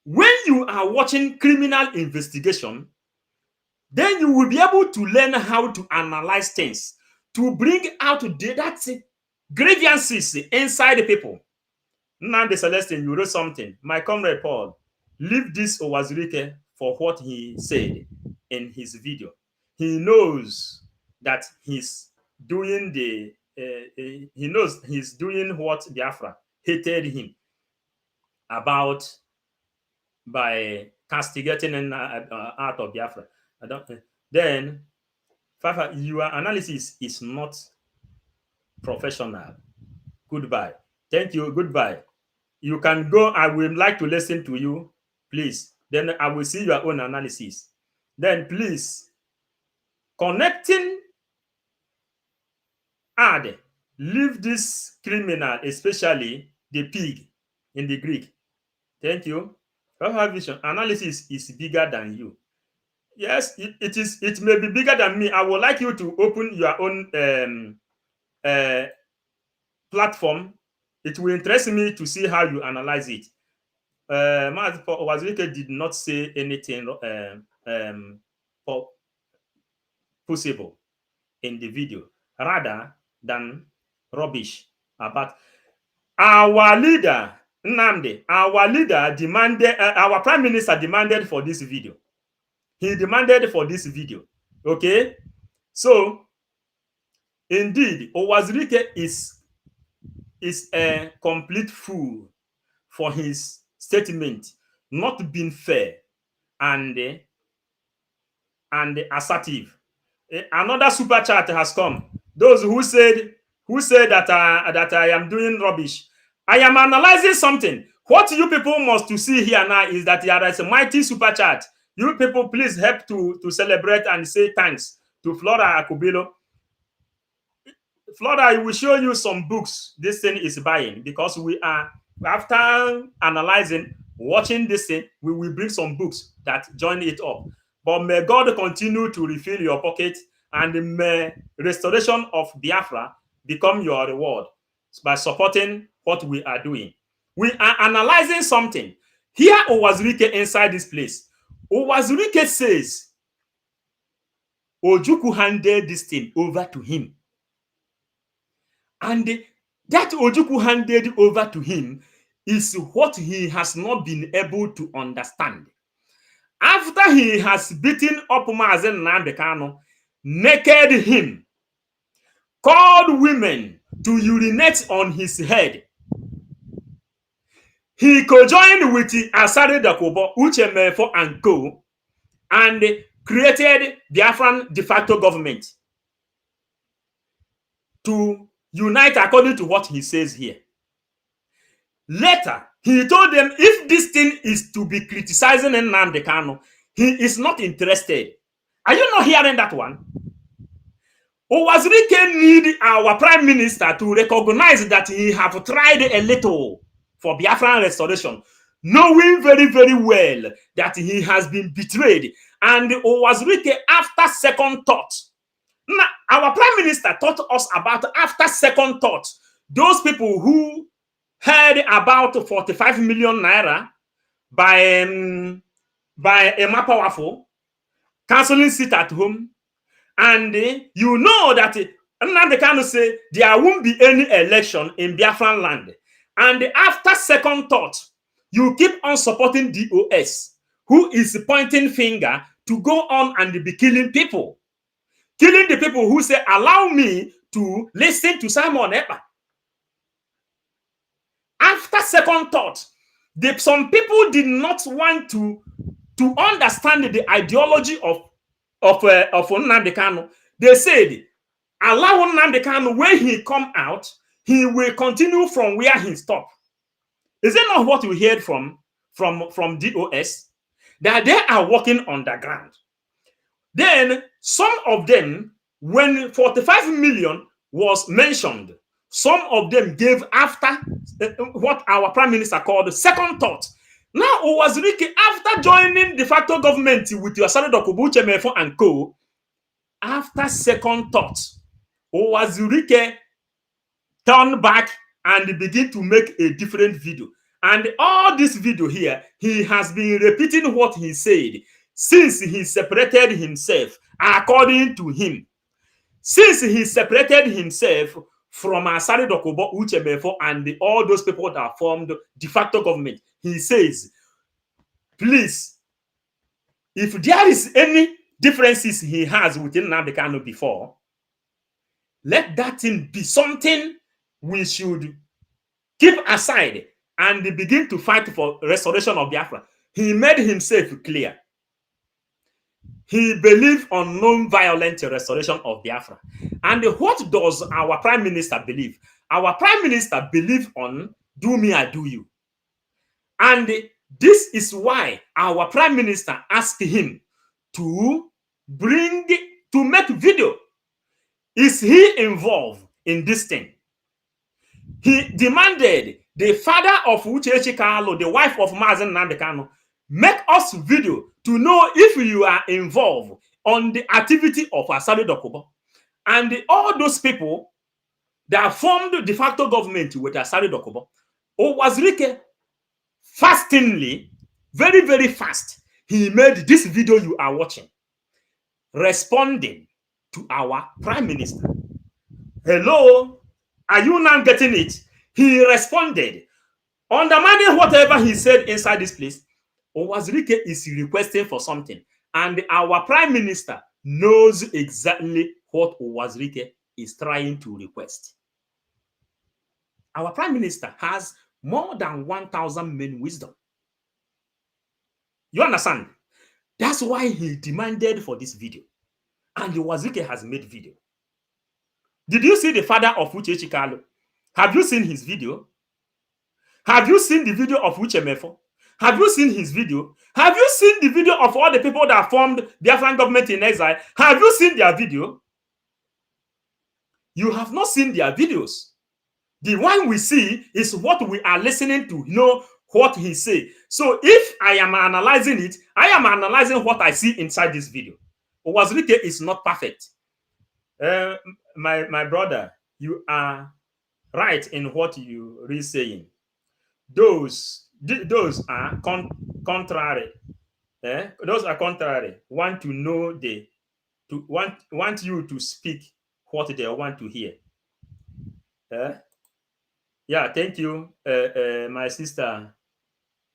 when you are watching criminal investigation, then you will be able to learn how to analyze things, to bring out that grievances inside the people. Nnamdi Celestine, you wrote something. My comrade Paul, leave this Uwazurike for what he said in his video. He knows that he's doing what Biafra hated him about by castigating and out of Biafra. I don't. Then, Fafa, your analysis is not professional. Goodbye. Thank you. Goodbye. You can go. I would like to listen to you, please. Then I will see your own analysis. Then please, connecting, add, leave this criminal, especially the pig in the Greek. Thank you. Your vision analysis is bigger than you. Yes, it is. It may be bigger than me. I would like you to open your own platform. It will interest me to see how you analyze it. Uwazurike did not say anything possible in the video, rather than rubbish about our leader Nnamdi. Our leader demanded, our prime minister demanded for this video. He demanded for this video. Okay, so indeed, Uwazurike is a complete fool for his statement not being fair and assertive. Another super chat has come. Those who said that I am doing rubbish. I am analyzing something. What you people must to see here now is that there is a mighty super chat. You people, please help to celebrate and say thanks to Flora Akubilo. Flora, I will show you some books this thing is buying, because we are, after analyzing, watching this thing, we will bring some books that join it up. But may God continue to refill your pocket, and may restoration of Biafra become your reward by supporting what we are doing. We are analyzing something. Here Uwazurike inside this place. Uwazurike says Ojukwu handed this thing over to him. And that Ojukwu handed over to him is what he has not been able to understand. After he has beaten up Mazen Nnamdi Kanu, naked him, called women to urinate on his head, he co-joined with Asare Dakobo, Uchemefo and Co. and created Biafran de facto government to unite according to what he says here. Later, he told them if this thing is to be criticizing Nnamdi Kanu, he is not interested. Are you not hearing that one? Uwazurike need our prime minister to recognize that he have tried a little for Biafran restoration, knowing very, very well that he has been betrayed. And Uwazurike, after second thought, now, our prime minister taught us about after second thought, those people who heard about 45 million naira by Emma Powerful canceling seat at home, and you know that Nnamdi Kanu say there won't be any election in Biafran land. And after second thought, you keep on supporting DOS, who is pointing finger to go on and be killing people. Killing the people who say, allow me to listen to Simon Ekpa. After second thought, some people did not want to understand the ideology of Nnamdi Kanu. They said, allow Nnamdi Kanu, when he come out, he will continue from where he stopped. Is it not what we heard from DOS? That they are working on the ground. Then some of them, when 45 million was mentioned, some of them gave after what our prime minister called second thought. Now Uwazurike, after joining de facto government with Asare Dokubu, Uchemefo and Co., after second thought, Uwazurike turned back and begin to make a different video. And all this video here, he has been repeating what he said since he separated himself, according to him. Since he separated himself from Asare Dokubo, Uchemefo, and all those people that formed de facto government, he says, please, if there is any differences he has within Nnamdi Kanu before, let that thing be something we should keep aside and begin to fight for restoration of Biafra. he made himself clear. He believed on non-violent restoration of Biafra. And what does our prime minister believe? Our prime minister believes on do me, I do you. And this is why our prime minister asked him to make video. Is he involved in this thing? He demanded the father of Uchechi Kalu, the wife of Mazen Nnamdi Kanu, make us video to know if you are involved on the activity of Asari Dokubo. And all those people that formed the de facto government with Asari Dokubo, Uwazurike fastingly, very, very fast, he made this video you are watching, responding to our prime minister. Hello, are you now getting it? He responded, undermining whatever he said inside this place. Uwazurike is requesting for something, and our prime minister knows exactly what Uwazurike is trying to request. Our prime minister has more than 1,000 men wisdom. You understand? That's why he demanded for this video. And Uwazurike has made video. Did you see the father of Uchechi Kalu? Have you seen his video? Have you seen the video of Uchemefo? Have you seen his video? Have you seen the video of all the people that formed the Biafran government in exile? Have you seen their video? You have not seen their videos. The one we see is what we are listening to, what he say. So if I am analyzing it, I am analyzing what I see inside this video. Uwazurike is not perfect. My brother, you are right in what you are saying. Those are contrary. Those are contrary. Want to know want you to speak what they want to hear. Yeah, thank you, my sister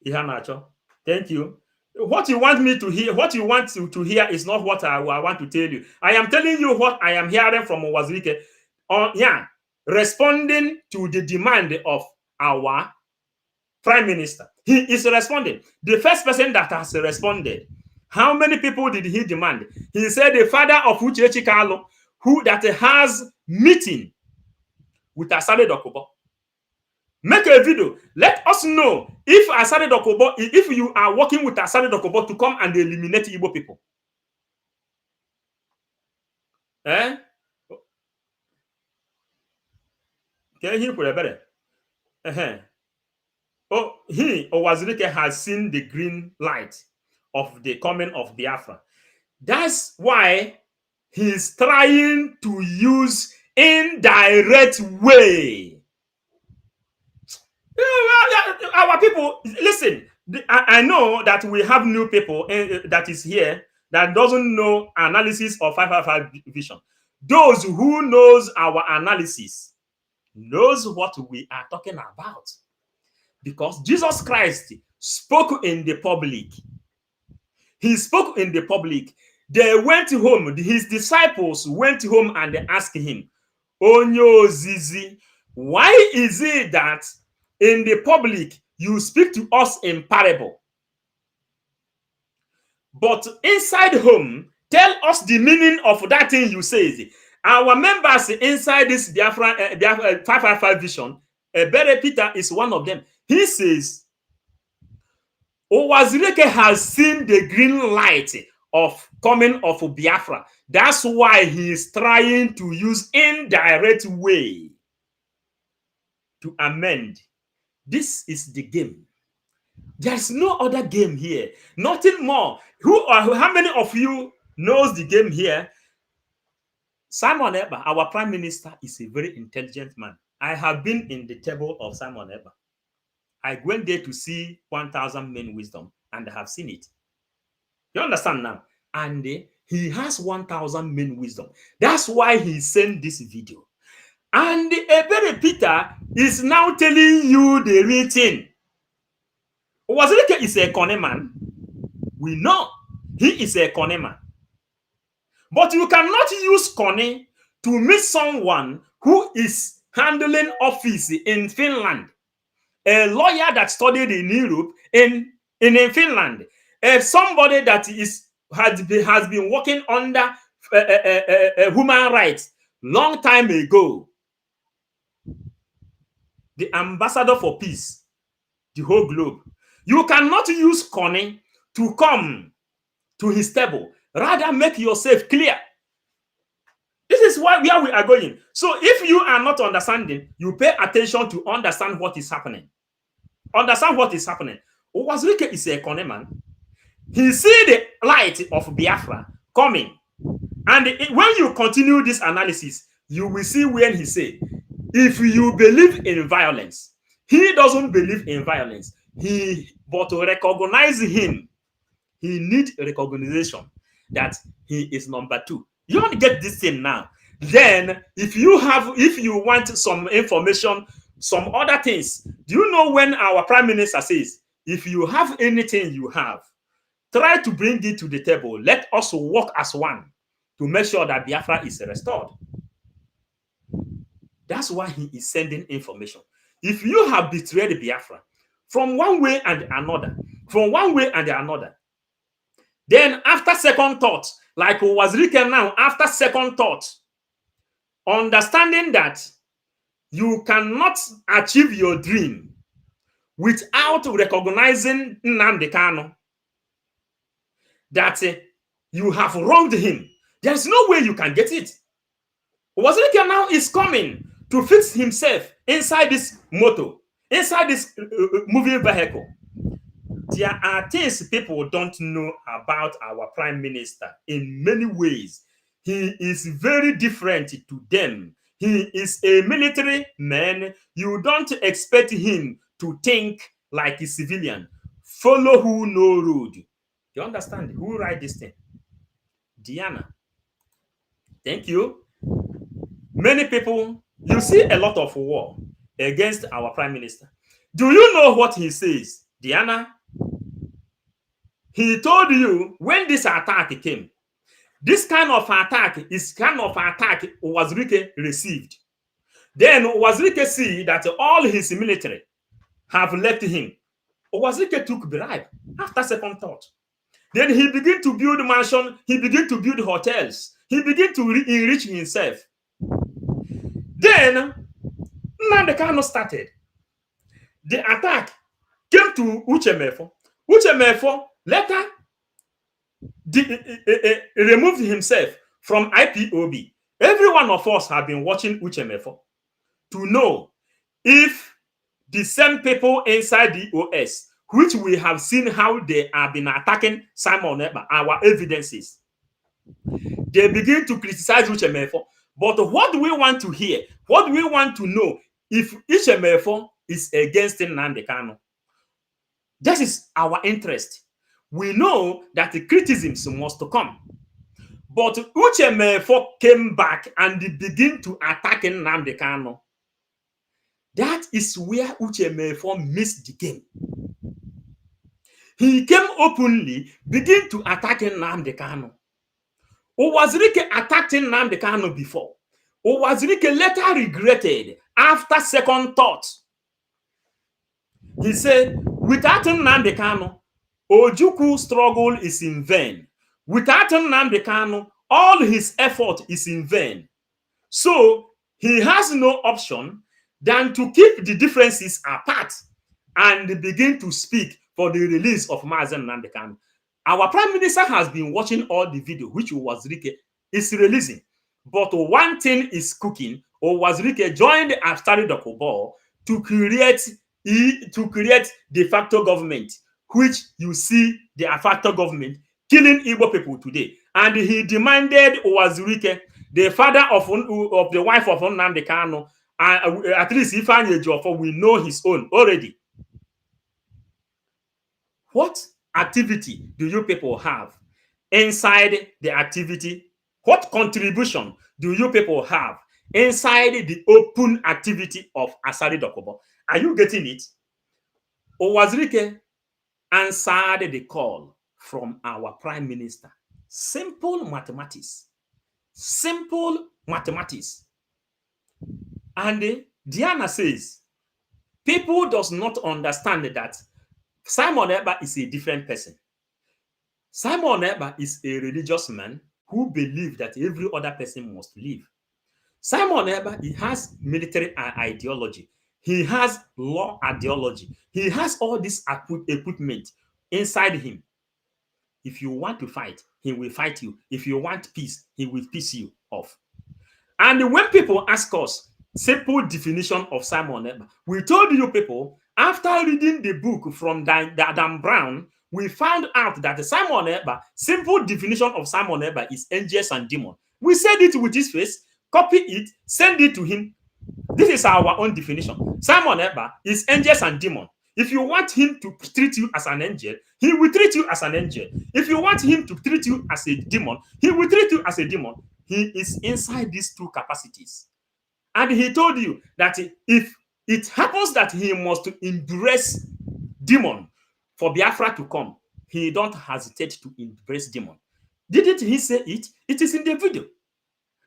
Ihanacho. Thank you. What you want me to hear, what you want to hear is not what I want to tell you. I am telling you what I am hearing from Uwazurike. Responding to the demand of our prime minister. He is responding. The first person that has responded, how many people did he demand? He said the father of Uchechi Kalu, who that has meeting with Asari Dokubo. Make a video. Let us know if Asari Dokubo, if you are working with Asari Dokubo to come and eliminate Igbo people. Can you hear better? Uwazurike has seen the green light of the coming of Biafra. That's why he's trying to use indirect way. Our people, listen, I know that we have new people that is here that doesn't know analysis of 555 vision. Those who knows our analysis knows what we are talking about. Because Jesus Christ spoke in the public. He spoke in the public. They went home. His disciples went home and they asked him, Onyo Zizi, why is it that in the public you speak to us in parable, but inside home, tell us the meaning of that thing you say? Our members inside this Biafran 555 vision, Bere Peter is one of them. He says, Uwazurike has seen the green light of coming of Biafra. That's why he is trying to use indirect way to amend. This is the game. There's no other game here. Nothing more. How many of you knows the game here? Simon Ekpa, our prime minister, is a very intelligent man. I have been in the table of Simon Ekpa. I went there to see 1,000 men wisdom, and I have seen it. You understand now? And he has 1,000 men wisdom. That's why he sent this video. And Ebere Peter is now telling you the real thing. Uwazurike is a corner man. We know he is a corner man. But you cannot use corner to meet someone who is handling office in Finland. A lawyer that studied in Europe, in in Finland, if somebody that has been working under human rights long time ago, the ambassador for peace, the whole globe, you cannot use Connie to come to his table. Rather, make yourself clear. This is where we are going. So if you are not understanding, you pay attention to understand what is happening. Understand what is happening. Uwazurike is a Connie man. He see the light of Biafra coming. And when you continue this analysis, you will see when he said, if you believe in violence, he doesn't believe in violence. But to recognize him, he needs recognition that he is number two. You want to get this thing now. Then, if you want some information, some other things, do you know when our prime minister says, if you have anything you have, try to bring it to the table. Let us work as one to make sure that Biafra is restored. That's why he is sending information. If you have betrayed Biafra from one way and another, then after second thought, like Uwazurike now, after second thought, understanding that you cannot achieve your dream without recognizing Nnamdi Kanu, that you have wronged him. There's no way you can get it. Uwazurike now is coming to fix himself inside this motor, inside this moving vehicle. There are things people don't know about our prime minister in many ways. He is very different to them. He is a military man. You don't expect him to think like a civilian. Follow who know road. You understand? Who write this thing? Diana. Thank you. Many people, you see a lot of war against our prime minister. Do you know what he says, Diana? He told you when this attack came, this kind of attack is kind of attack Uwazurike received. Then Uwazurike see that all his military have left him. Uwazurike took bribe after second thought. Then he began to build mansion, he began to build hotels, he began to enrich himself. Then Nnamdi Kanu started. The attack came to Uchemefo. Uchemefo later removed himself from IPOB. Every one of us have been watching Uchemefo to know if the same people inside the OS, which we have seen how they have been attacking Simon Ekpa, our evidences, they begin to criticize Uchemefo. But what do we want to hear? What do we want to know? If Uchemefo is against Nnamdi Kanu, that is our interest. We know that the criticisms must come. But Uchemefo came back and began to attack Nnamdi Kanu. That is where Uchemefo missed the game. He came openly, began to attack Nnamdi Kanu. Uwazurike attacked Nnamdi Kanu before. Uwazurike later regretted after second thought. He said, without Nnamdi Kanu, Ojukwu struggle is in vain. Without Nnamdi Kanu, all his effort is in vain. So he has no option than to keep the differences apart and begin to speak for the release of Mazen Nnamdi Kanu. Our prime minister has been watching all the video which Uwazurike is releasing. But one thing is cooking. Uwazurike joined Asari Dokubo to create de facto government, which you see the de facto government killing Igbo people today. And he demanded Uwazurike, the father of the wife of Nnamdi Kanu, at least if we know his own already. What activity do you people have inside the activity? What contribution do you people have inside the open activity of Asari Dokubo? Are you getting it? Uwazurike answered the call from our prime minister. Simple mathematics. Simple mathematics. And Diana says, people does not understand that Simon Ekpa is a different person. Simon Ekpa is a religious man who believes that every other person must live. Simon Ekpa, he has military ideology. He has law ideology. He has all this equipment inside him. If you want to fight, he will fight you. If you want peace, he will peace you off. And when people ask us simple definition of Simon Ekpa, we told you people, after reading the book from Dan Brown, we found out that the Simon Ekpa, simple definition of Simon Ekpa is angels and demons. We said it with his face, copy it, send it to him. This is our own definition. Simon Ekpa is angels and demons. If you want him to treat you as an angel, he will treat you as an angel. If you want him to treat you as a demon, he will treat you as a demon. He is inside these two capacities. And he told you that if it happens that he must embrace demon for Biafra to come, he don't hesitate to embrace demon. Didn't he say it? It is in the video.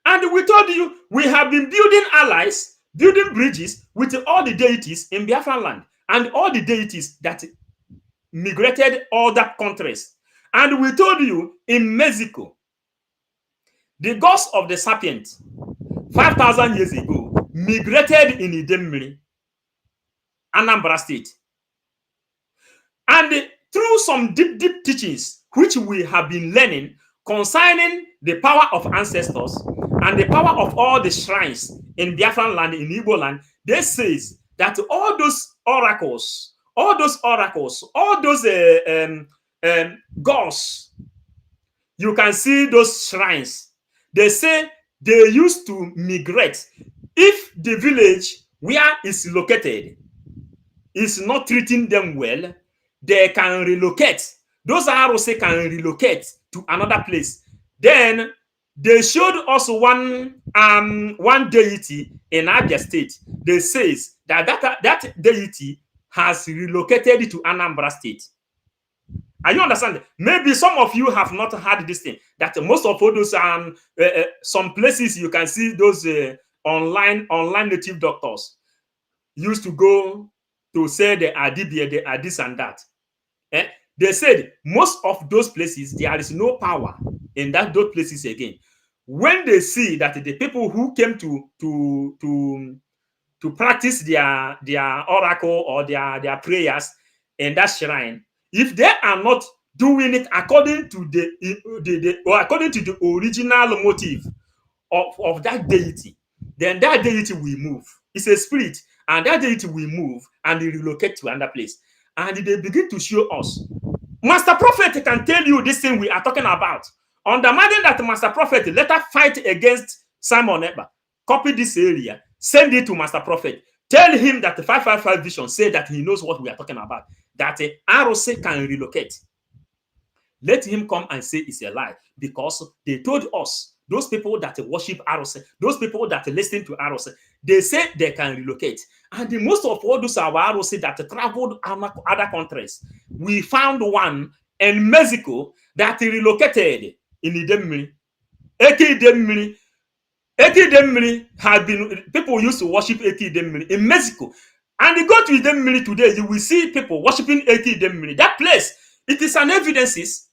And we told you we have been building allies, building bridges with all the deities in Biafran land and all the deities that migrated all that countries. And we told you in Mexico, the gods of the serpent 5,000 years ago migrated in Nnmdi, Anambra State. And through some deep teachings which we have been learning concerning the power of ancestors and the power of all the shrines in Biafran land, in Igbo land, they says that all those oracles, all those gods, you can see those shrines. They say they used to migrate. If the village where it's located is not treating them well, they can relocate. Those Arose can relocate to another place. Then they showed us one deity in Abia State. They says that deity has relocated to Anambra State. Are you understand? Maybe some of you have not heard this thing. That most of all those some places you can see those online native doctors used to go to say they are DBA, they are this and that. They said most of those places there is no power in those places again. When they see that the people who came to practice their oracle or their prayers in that shrine, if they are not doing it according to the original motive of that deity, then that deity will move. It's a spirit, and that deity will move and relocate to another place. And they begin to show us. Master Prophet can tell you this thing we are talking about. Undermining that Master Prophet later fight against Simon Ekpa. Copy this area, send it to Master Prophet. Tell him that the 555 vision said that he knows what we are talking about. That ROC can relocate. Let him come and say it's a lie, because they told us, those people that worship ROC, those people that listen to ROC, they say they can relocate. And most of all those are ROC that traveled other countries. We found one in Mexico that relocated in Nnmdi. Nnmdi had been, people used to worship Nnmdi in Mexico. And you go to Nnmdi today, you will see people worshiping Nnmdi. That place, it is an evidences.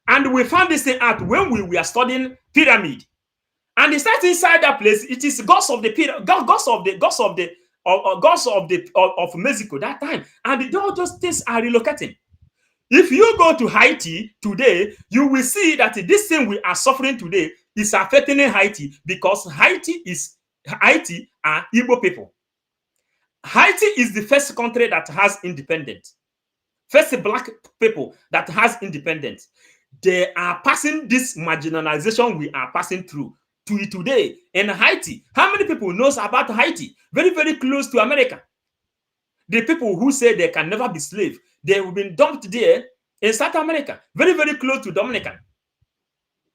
And we found this thing out when we were studying pyramid. And it starts inside that place. It is gods of the of Mexico that time. And all those things are relocating. If you go to Haiti today, you will see that this thing we are suffering today is affecting Haiti, because Haiti are Igbo people. Haiti is the first country that has independence. First black people that has independence. They are passing this marginalization we are passing through to today in Haiti. How many people knows about Haiti? Very, very close to America. The people who say they can never be slaves, they have been dumped there in South America, very, very close to Dominican.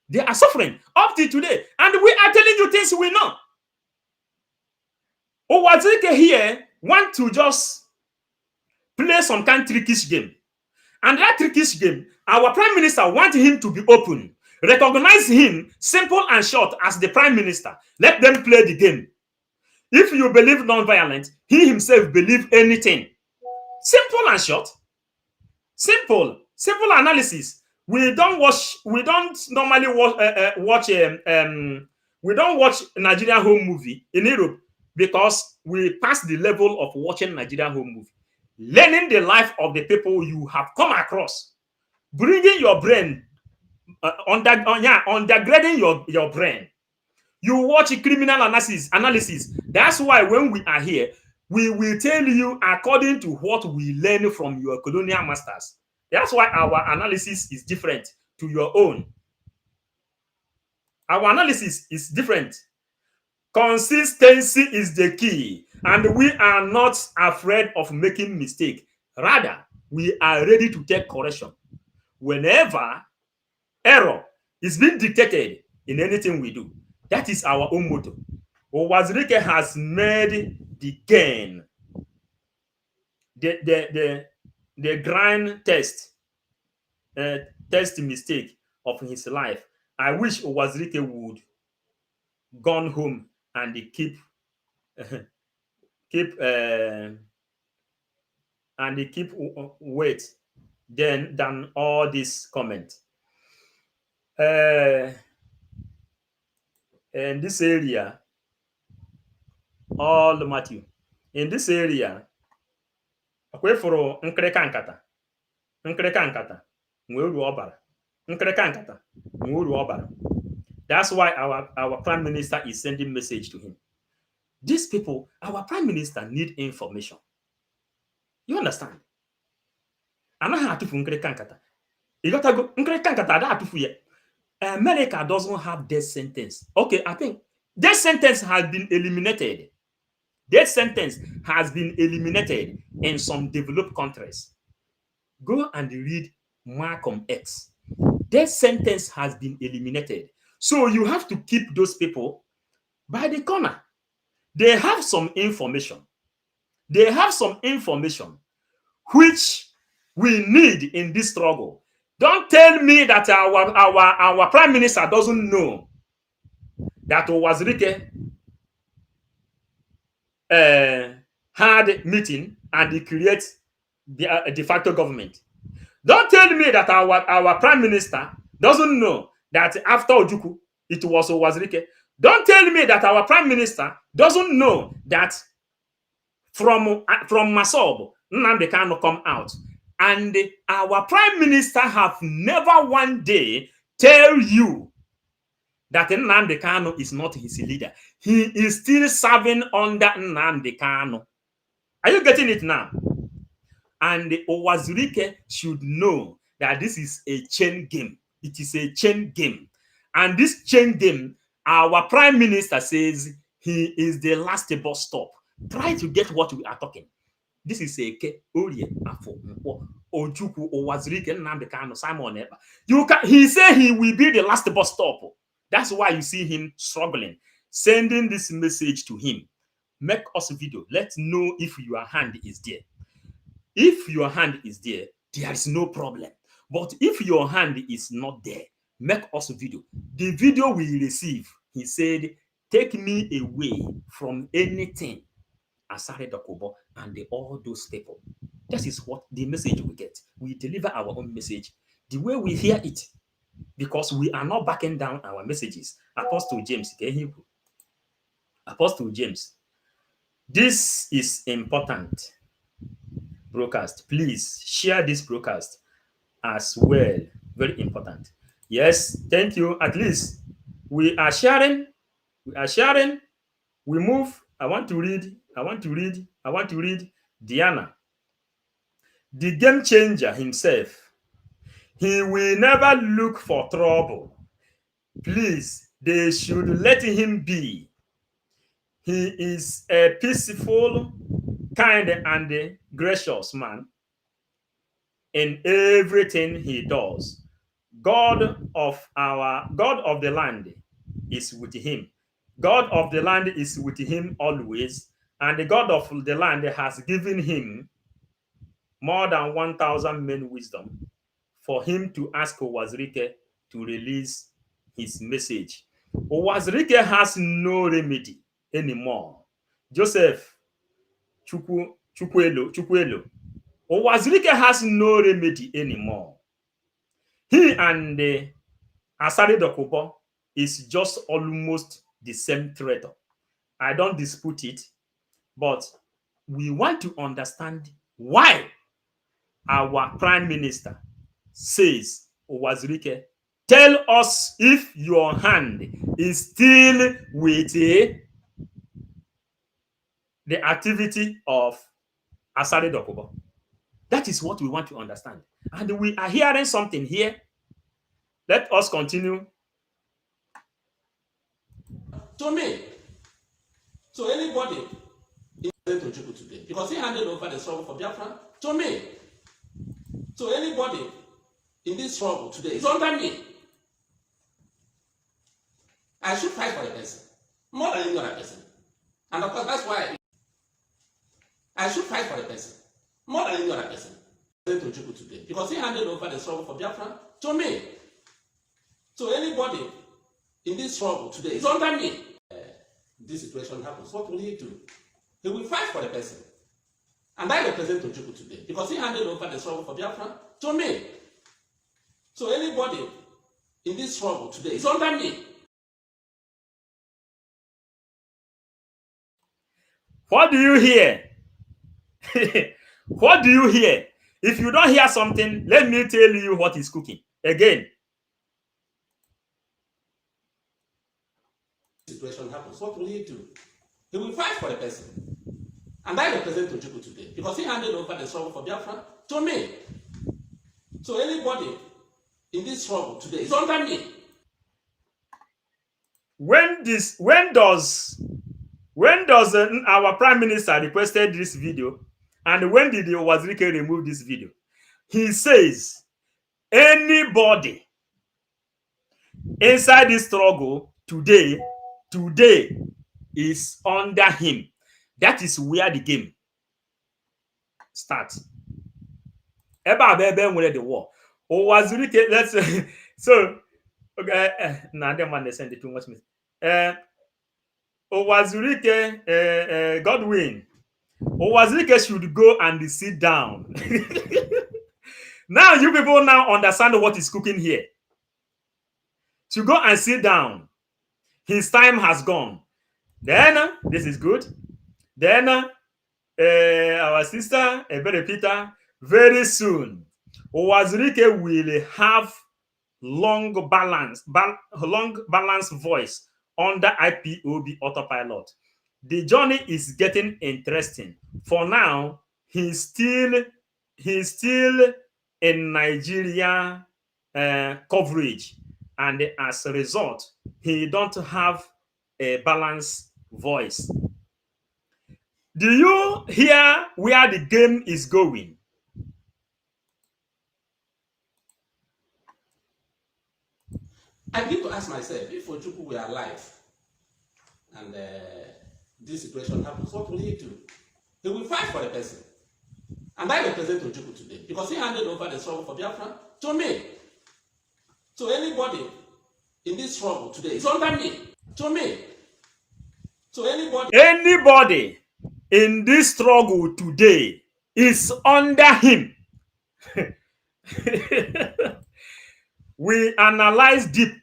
They are suffering up to today. And we are telling you things we know. Uwazurike here want to just play some kind of trickish game. And that trickish game, our prime minister wants him to be open. Recognize him, simple and short, as the prime minister. Let them play the game. If you believe non-violent, he himself believe anything. Simple and short. Simple analysis. We don't normally watch we don't watch Nigerian home movie in Europe because we passed the level of watching Nigerian home movie. Learning the life of the people you have come across, bringing your brain undergrading your brain. You watch criminal analysis. That's why when we are here, we will tell you according to what we learn from your colonial masters. That's why our analysis is different to your own. Our analysis is different. Consistency is the key, and we are not afraid of making mistake. Rather, we are ready to take correction whenever error is being detected in anything we do. That is our own motto. Uwazurike has made the gain, the grand test mistake of his life. I wish Uwazurike would gone home and keep weight than all this comment. In this area, all Matthew, in this area, akwe foro nkreka nkata nwuru obara nkreka nkata nwuru obara. That's why our prime minister is sending message to him. These people, our prime minister need information. You understand? Anaghị atụfu nkreka nkata. Ịghọtago nkreka nkata ada atụfu ya. America doesn't have death sentence. Okay, I think death sentence has been eliminated. Death sentence has been eliminated in some developed countries. Go and read Malcolm X. Death sentence has been eliminated. So you have to keep those people by the corner. They have some information. They have some information which we need in this struggle. Don't tell me that our prime minister doesn't know that Uwazurike had meeting and he creates the de facto government. Don't tell me that our prime minister doesn't know that after Ojukwu, it was Uwazurike. Don't tell me that our prime minister doesn't know that from Masob, Nnamdi Kanu come out. And our prime minister have never one day tell you that Nnamdi Kanu is not his leader. He is still serving under Nnamdi Kanu. Are you getting it now? And Uwazurike should know that this is a chain game. It is a chain game. And this chain game, our prime minister says he is the last bus stop. Try to get what we are talking. This is Eke, Orie, Afo, Ojukwu, Uwazurike Nnmdi Kanu, Simon Ekpa. He said he will be the last bus stop. That's why you see him struggling. Sending this message to him. Make us a video. Let's know if your hand is there. If your hand is there, there is no problem. But if your hand is not there, make us a video. The video we receive, he said, take me away from anything Asare Dokubo and all those people. That is what the message we get. We deliver our own message the way we hear it, because we are not backing down our messages. Apostle James, Apostle James, this is important broadcast. Please share this broadcast as well. Very important. Yes, thank you. At least we are sharing. We are sharing. We move. I want to read Diana. The game changer himself. He will never look for trouble. Please, they should let him be. He is a peaceful, kind, and gracious man in everything he does. God of the land is with him. God of the land is with him always, and the God of the land has given him more than 1,000 men wisdom for him to ask Uwazurike to release his message. Uwazurike has no remedy anymore. Joseph Chukwuelo, Uwazurike has no remedy anymore. He and Asari Dokubo is just almost the same threat. I don't dispute it, but we want to understand why our prime minister says, Uwazurike, tell us if your hand is still with the activity of Asari Dokubo. That is what we want to understand. And we are hearing something here. Let us continue. To me, to anybody in Ojukwu today, because he handed over the struggle for Biafran, to me, to anybody in this struggle today, it's under me. I should fight for the person more than any other person. And of course, that's why I should fight for the person more than any other person. Ojukwu today, because he handed over the struggle for Biafran, to me, to anybody in this struggle today, it's under me. This situation happens, what will he do? He will fight for the person. And I represent Ojukwu today because he handed over the struggle for Biafran to me. So anybody in this struggle today is under me. What do you hear? What do you hear? If you don't hear something, let me tell you what is cooking. Again. Situation happens, what will he do? He will fight for the person. And I represent Ojukwu today because he handed over the struggle for Biafran to me. So anybody in this struggle today is under me. When does our prime minister requested this video, and when did Uwazurike remove this video? He says anybody inside this struggle today is under him. That is where the game starts. Eba the war. Uwazurike, let's so okay. Nah, that man they send it too much. Uwazurike, Godwin. Uwazurike should go and sit down. Now you people now understand what is cooking here. To go and sit down. His time has gone. Then this is good. Then our sister Ebere Peter, very soon Uwazurike will have long balance voice under IPOB autopilot. The journey is getting interesting. For now, he's still in Nigeria coverage, and as a result, he don't have a balanced voice. Do you hear where the game is going? I begin to ask myself, if Ojukwu were alive and this situation happens, what will he do? He will fight for the person. And I represent Ojukwu today because he handed over the struggle for Biafran to me. So anybody in this struggle today is under me. To me. So anybody in this struggle today is under him. We analyze deep.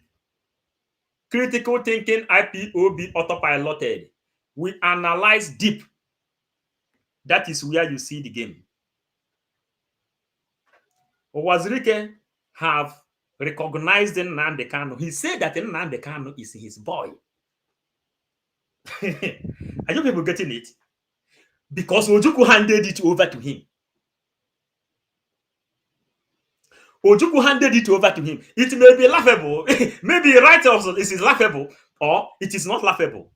Critical thinking IPOB autopiloted. We analyze deep. That is where you see the game. Uwazurike have recognized Nnamdi Kanu. He said that Nnamdi Kanu is his boy. Are you people getting it? Because Ojukwu handed it over to him. Ojukwu handed it over to him. It may be laughable. Maybe right also it is laughable, or it is not laughable.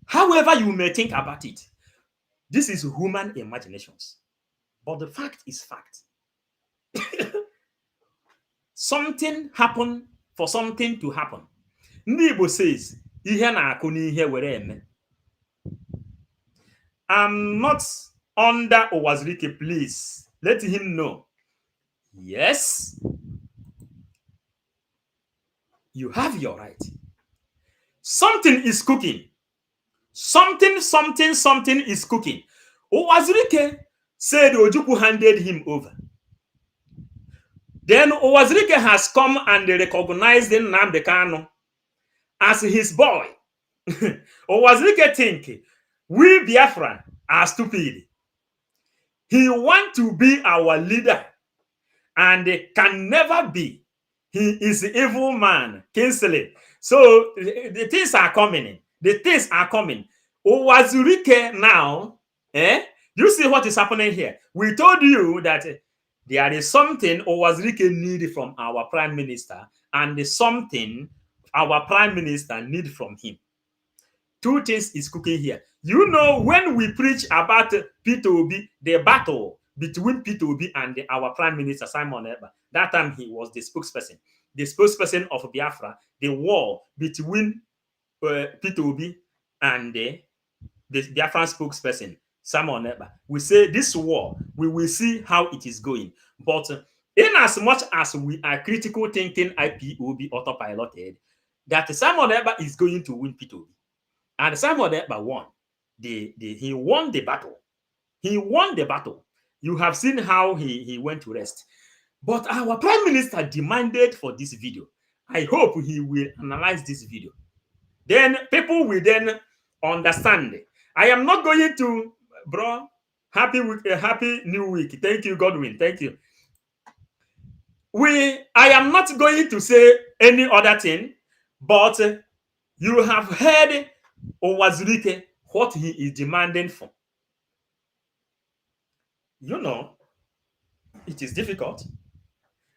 However you may think about it, this is human imaginations. But the fact is fact. Something happened for something to happen. Ndibo says, ihe na-akụ n'ihe were eme. I'm not under Uwazurike, please. Let him know. Yes, you have your right. Something is cooking. Something is cooking. Uwazurike said Ojukwu handed him over. Then Uwazurike has come and recognized Nnamdi Kanu as his boy. Uwazurike think we Biafran are stupid. He want to be our leader and can never be. He is an evil man, Kingsley. So the things are coming. The things are coming. Uwazurike now, you see what is happening here? We told you that there is something Uwazurike need from our prime minister and something our prime minister need from him. Two things is cooking here. You know, when we preach about Peter Obi, the battle between Peter Obi and our prime minister, Simon Ekpa, that time he was the spokesperson of Biafra, the war between Peter Obi and the Biafran spokesperson, Simon Ekpa. We say this war, we will see how it is going. But in as much as we are critical thinking IPOB autopiloted, that Simon Ekpa is going to win Peter Obi. And Simon Ekpa won. He won the battle. He won the battle. You have seen how he went to rest. But our prime minister demanded for this video. I hope he will analyze this video. Then people will then understand. I am not going to, bro, happy new week. Thank you, Godwin. Thank you. I am not going to say any other thing, but you have heard Uwazurike, what he is demanding for. You know, it is difficult.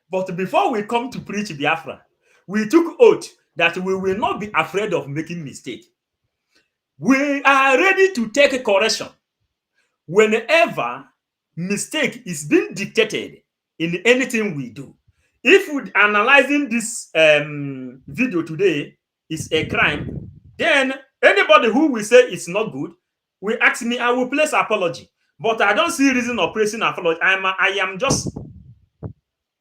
But before we come to preach Biafra, we took oath that we will not be afraid of making mistake. We are ready to take correction whenever mistake is being dictated in anything we do. If we analyzing this video today is a crime, then anybody who will say it's not good will ask me, I will place apology. But I don't see reason of placing apology. I am just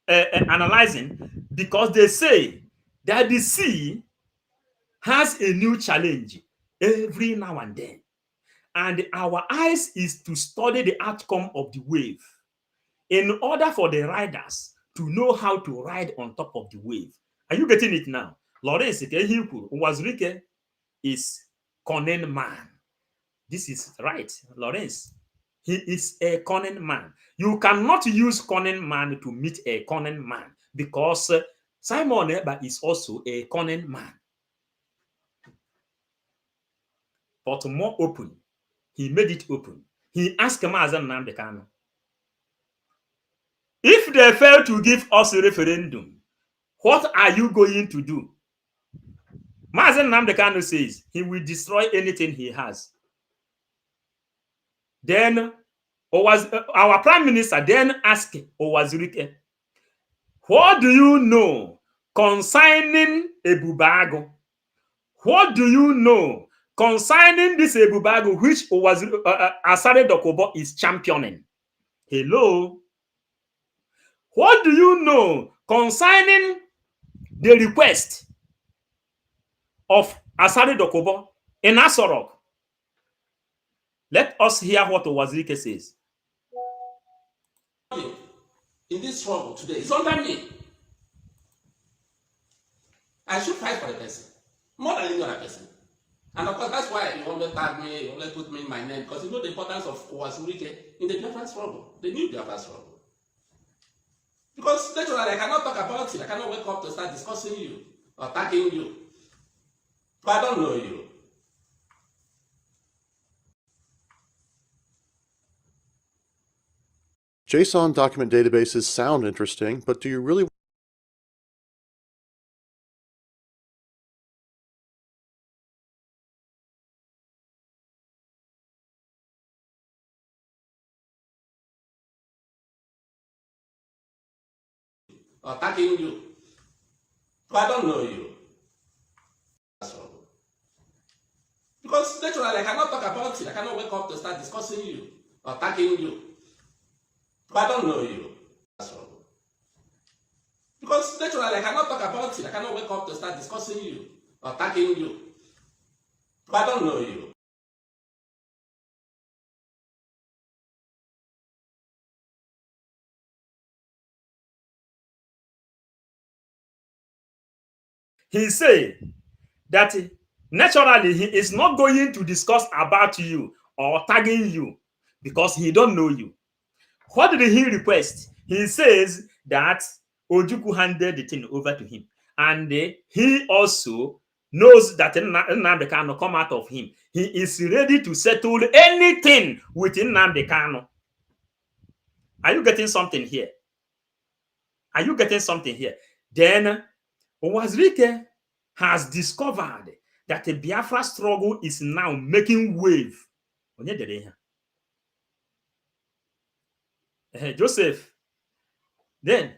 analyzing, because they say that the sea has a new challenge every now and then. And our eyes is to study the outcome of the wave in order for the riders to know how to ride on top of the wave. Are you getting it now? Lawrence Uwazurike is cunning man. This is right, Lawrence. He is a cunning man. You cannot use cunning man to meet a cunning man, because Simon Ekpa is also a cunning man. But more open. He made it open. He asked Mazen Nnamdi Kanu, if they fail to give us a referendum, what are you going to do? Mazen Nnamdi Kanu says he will destroy anything he has. Then our prime minister then asked Uwazurike, what do you know concerning Ebubago? What do you know concerning this Ebubago which Asare Dokubo is championing? Hello? What do you know concerning the request of Asare Dokubo in Asorok? Let us hear what Uwazurike says. In this struggle today, it's under me. I should fight for the person more than any other person. And of course, that's why you want to tag me, you want to put me in my name, because you know the importance of Uwazurike in the Biafran struggle, the new Biafran struggle. Because naturally, I cannot talk about it. I cannot wake up to start discussing you or attacking you. But I don't know you. JSON document databases sound interesting, but do you really or attacking you? But I don't know you. Because naturally, I cannot talk about it. I cannot wake up to start discussing you or attacking you. But I don't know you. Because naturally, I cannot talk about it. I cannot wake up to start discussing you or attacking you. But I don't know you. he said that naturally he is not going to discuss about you or tagging you because he don't know you. What did he request? He says that Ojukwu handed the thing over to him, and he also knows that Nnamdi Kanu come out of him. He is ready to settle anything with Nnamdi Kanu. Are you getting something here? Are you getting something here? Then Uwazurike has discovered that the Biafra struggle is now making wave. Joseph. Then,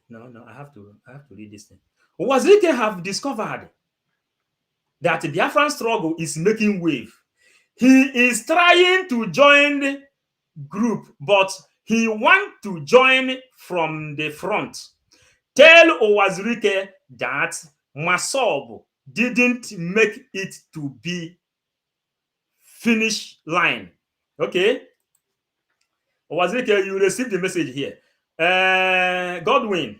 no, I have to read this thing. Uwazurike have discovered that the Biafran struggle is making wave. He is trying to join the group, but he wants to join from the front. Tell Uwazurike that Masob didn't make it to be finish line. Okay? Uwazurike, you received the message here. Godwin,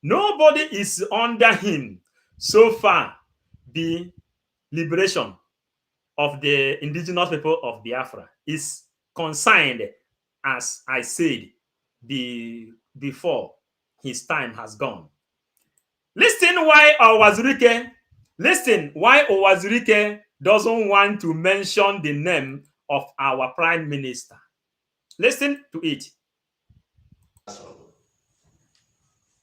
nobody is under him so far. The liberation of the indigenous people of Biafra is consigned, as I said before his time has gone. Listen why Uwazurike doesn't want to mention the name of our prime minister. Listen to it.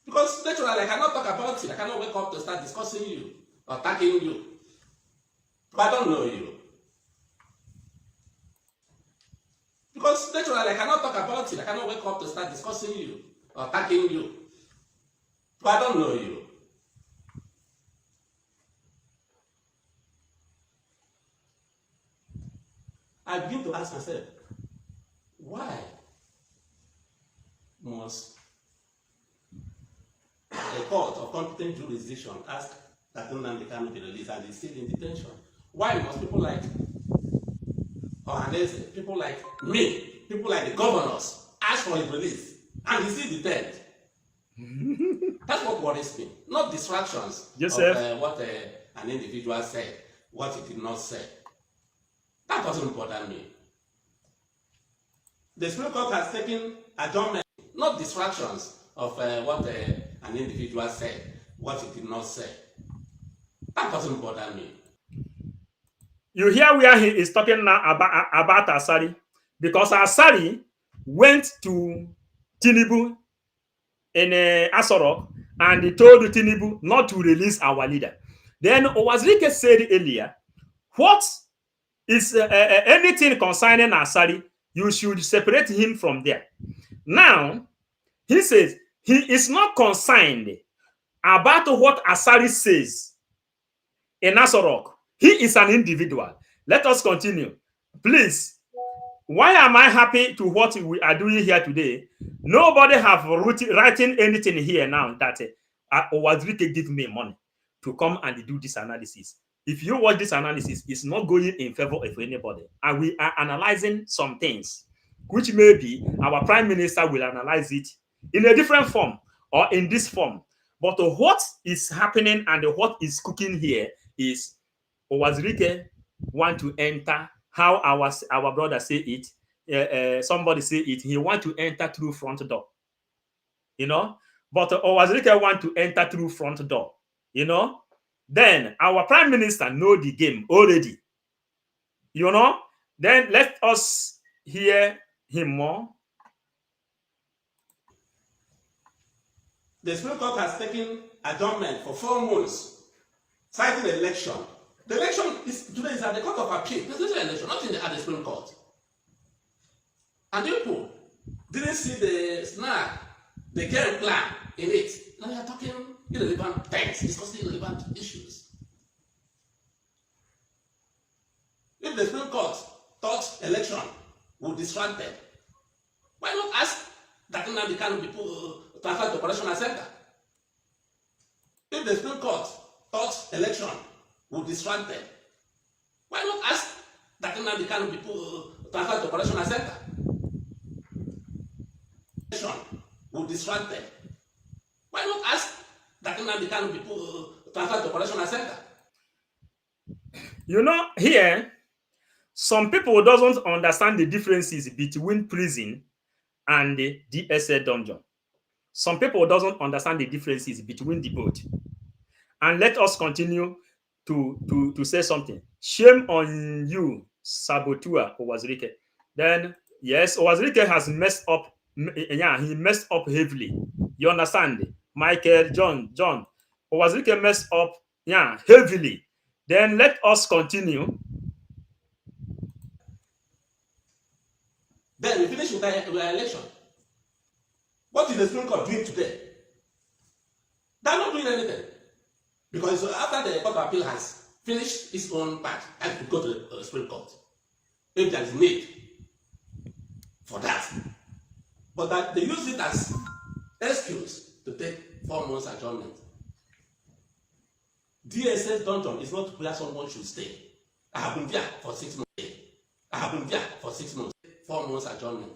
Because naturally, I cannot talk about it. I cannot wake up to start discussing you or attacking you. But I don't know you. Because naturally, I cannot talk about it. I cannot wake up to start discussing you or attacking you. But I don't know you. I begin to ask myself, why must a court of competent jurisdiction ask that Nnamdi Kanu be released and he's still in detention? Why must people like Ohanese, people like me, people like the governors ask for his release and he's still detained? That's what worries me, not distractions of what an individual said, what he did not say. That doesn't bother me. The Supreme Court has taken adjournment, not distractions of what an individual said, what he did not say. That doesn't bother me. You hear where he is talking now about Asari? Because Asari went to Tinubu in Asorok and he told Tinubu not to release our leader. Then Uwazurike said earlier, what is anything concerning Asari, you should separate him from there. Now, he says he is not concerned about what Asari says in Asorok. He is an individual. Let us continue. Please, why am I happy to what we are doing here today? Nobody have written anything here now that Uwazurike give me money to come and do this analysis. If you watch this analysis, it's not going in favor of anybody. And we are analyzing some things, which maybe our prime minister will analyze it in a different form or in this form. But what is happening and what is cooking here is Uwazurike want to enter, how our brother say it, somebody say it, he want to enter through front door. You know? But Uwazurike want to enter through front door. You know? Then our prime minister know the game already. You know? Then let us hear him more. The Supreme Court has taken adjournment for 4 months, citing the election. The election today is at the Court of Appeal. There's no election, not at the Supreme Court. And people didn't see the snag, the game plan in it. Now they are talking irrelevant things, discussing irrelevant issues. If the Supreme Court thought election would distract them, why not ask that Nnamdi Kanu be transferred to operational center? If the Supreme Court thought election would distract them, why not ask that Nnamdi Kanu be transferred to operational center? Election would distract them. Why not ask that Nnamdi Kanu be transferred to correctional center. You know, here, some people doesn't understand the differences between prison and the DSS dungeon. Some people doesn't understand the differences between the both. And let us continue to say something. Shame on you, saboteur Uwazurike. Then, yes, Uwazurike has messed up. Yeah, he messed up heavily. You understand? Michael, John. Uwazurike messed up, yeah, heavily. Then let us continue. Then we finish with the election. What is the Supreme Court doing today? They're not doing anything. Because after the Court of Appeal has finished its own part, and to go to the Supreme Court, if there is need for that. But that they use it as excuse to take 4 months adjournment. DSS dungeon is not where someone should stay. I have been there for 6 months. I have been there for 6 months. 4 months adjournment.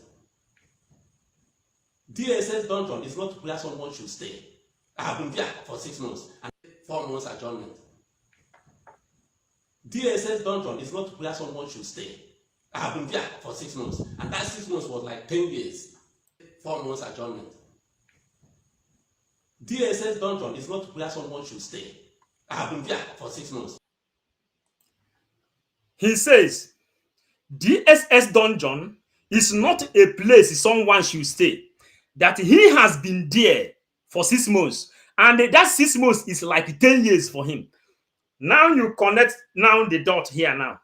DSS dungeon is not where someone should stay. I have been there for 6 months and 4 months adjournment. DSS dungeon is not where someone should stay. I have been there for 6 months, and that 6 months was like 10 years. 4 months adjournment. DSS dungeon is not where someone should stay. I have been there for 6 months. He says, DSS dungeon is not a place someone should stay. That he has been there for 6 months, and that 6 months is like 10 years for him. Now you connect now the dot here now.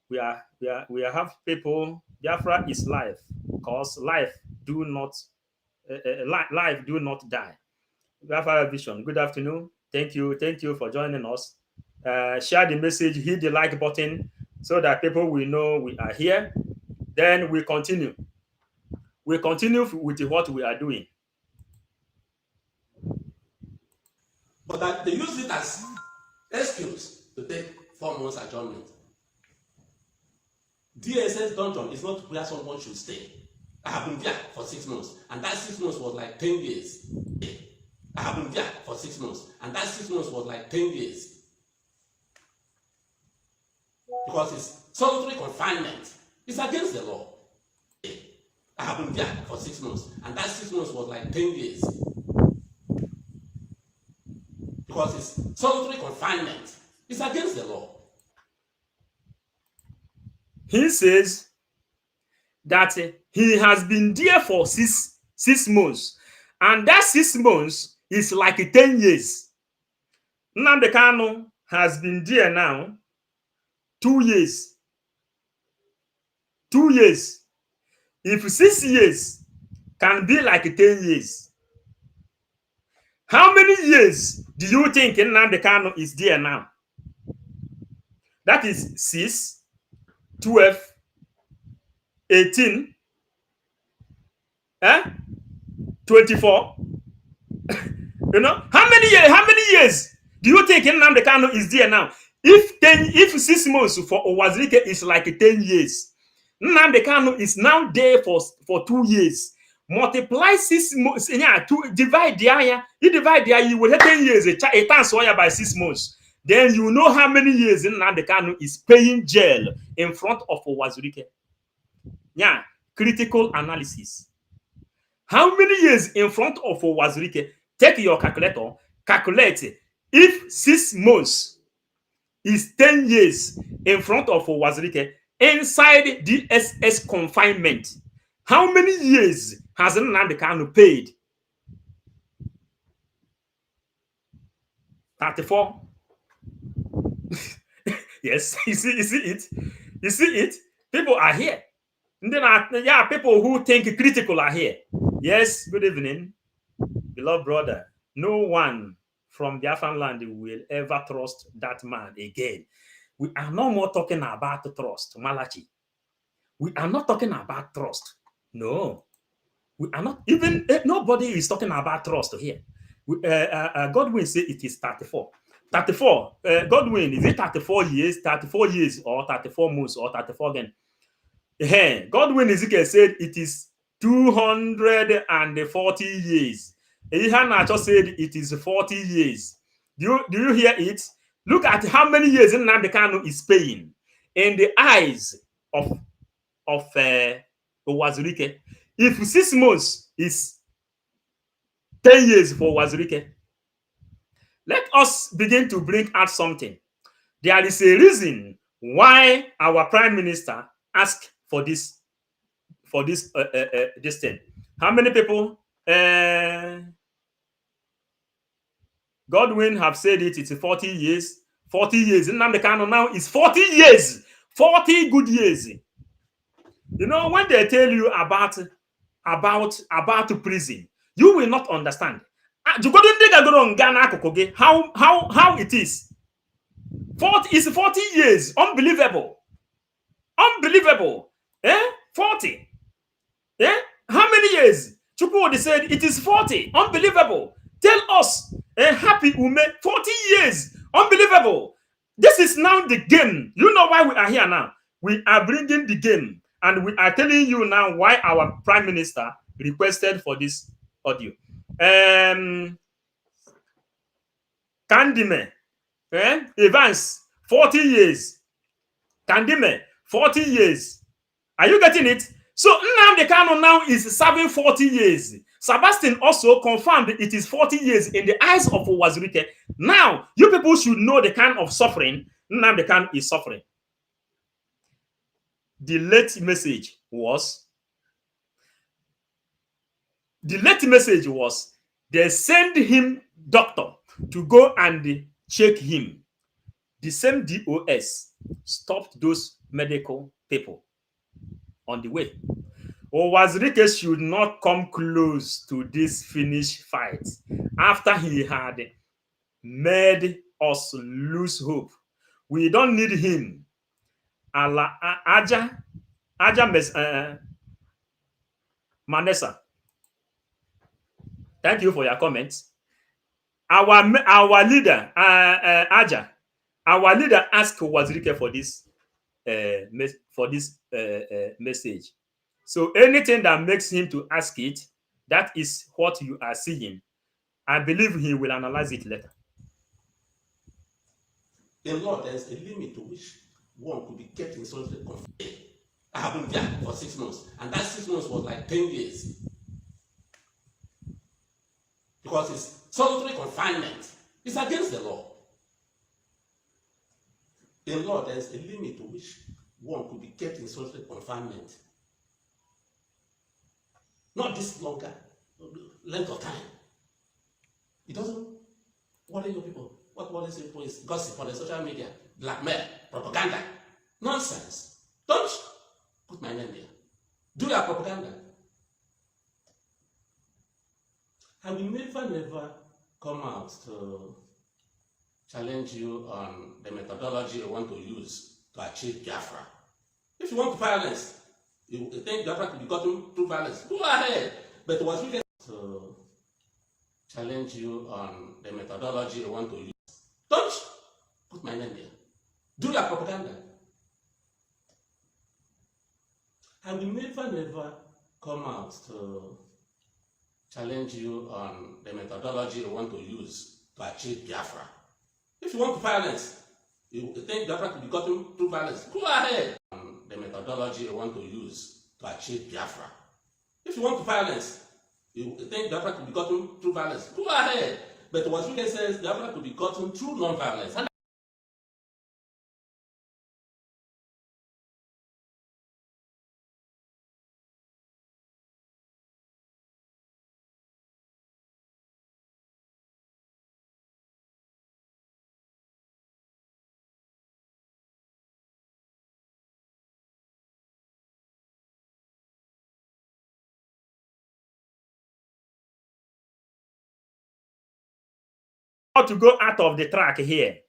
We have people. Biafran is life, because life do not die. Biafran Vision. Good afternoon. Thank you for joining us. Share the message, hit the like button so that people will know we are here. Then we continue. We continue with what we are doing. But that they use it as excuse to take 4 months adjournment. DSS dungeon is not where someone should stay. I have been there for 6 months, and that 6 months was like 10 years. I have been there for 6 months, and that 6 months was like 10 years. Because it's solitary confinement. It's against the law. I have been there for 6 months, and that 6 months was like 10 years. Because it's solitary confinement. It's against the law. He says that he has been there for six months, and that 6 months is like 10 years. Nnamdi Kanu has been there now 2 years. 2 years. If 6 years can be like 10 years, how many years do you think Nnamdi Kanu is there now? That is 6, 12, 18, 24. You know, how many years do you think Nnamdi Kanu is there now? If 6 months for Uwazurike is like 10 years, Nnamdi Kanu is now there for 2 years. Multiply 6 months, divide the area. You divide the area, you will have 10 years. A times by 6 months. Then you know how many years Nnamdi Kanu is paying jail in front of Uwazurike. Yeah, critical analysis. How many years in front of Uwazurike? Take your calculator, calculate if 6 months is 10 years in front of Uwazurike inside DSS confinement. How many years has Nnamdi Kanu paid? 34. Yes, you see it. You see it. People are here. And then people who think critical are here. Yes, good evening, beloved brother. No one from Biafran land will ever trust that man again. We are no more talking about trust, Malachi. We are not talking about trust. No, we are not. Even nobody is talking about trust here. Godwin say it is 34. 34. Godwin, is it 34 years, 34 years, or 34 months, or 34 again? Godwin Ezekiel said it is 240 years. Ihanacho said it is 40 years. Do you hear it? Look at how many years Nnamdi Kanu is paying in the eyes of Uwazurike. If 6 months is 10 years for Uwazurike, let us begin to bring out something. There is a reason why our prime minister asked for this this thing. How many people? Godwin have said it. It's 40 years. 40 years. Nnamdi Kanu now is 40 years. 40 good years. You know, when they tell you about prison, you will not understand. How it is. 40 is 40 years. Unbelievable. Unbelievable. 40. How many years? Chukwu said it is 40. Unbelievable. Tell us, happy Ume, 40 years. Unbelievable. This is now the game. You know why we are here now? We are bringing the game. And we are telling you now why our prime minister requested for this audio. Kandime, Evans, 40 years. Kandime, 40 years. Are you getting it? So Nnamdi Kanu now is serving 40 years. Sebastian also confirmed it is 40 years in the eyes of Uwazurike. Now, you people should know the kind of suffering Nnamdi Kanu is suffering. The late message was they send him doctor to go and check him. The same DOS stopped those medical people on the way. Uwazurike should not come close to this finished fight after he had made us lose hope. We don't need him. Manessa, thank you for your comments. Our leader, Aja, our leader asked Uwazurike for this message. So anything that makes him to ask it, that is what you are seeing. I believe he will analyze it later. In law, there's a limit to which one could be kept in solitary confinement. I have been there for 6 months, and that 6 months was like 10 years. Because it's solitary confinement. It's against the law. In law, there's a limit to which one could be kept in solitary confinement. Not this longer length of time. It doesn't worry your people. What worries people is gossip on the social media, blackmail, propaganda. Nonsense. Don't put my name there. Do your propaganda. I will never come out to challenge you on the methodology you want to use to achieve Biafra. If you want violence, you think Biafra can be gotten through violence, go ahead. But what we can to challenge you on the methodology you want to use, don't put my name there. Do your propaganda. I will never come out to challenge you on the methodology you want to use to achieve Biafra. If you want violence, you think Biafra can be gotten through violence, go ahead. The methodology you want to use to achieve Biafra. If you want violence, you think Biafra can be gotten through violence, go ahead. But what we can say is Biafra could be gotten through non-violence. To go out of the track here.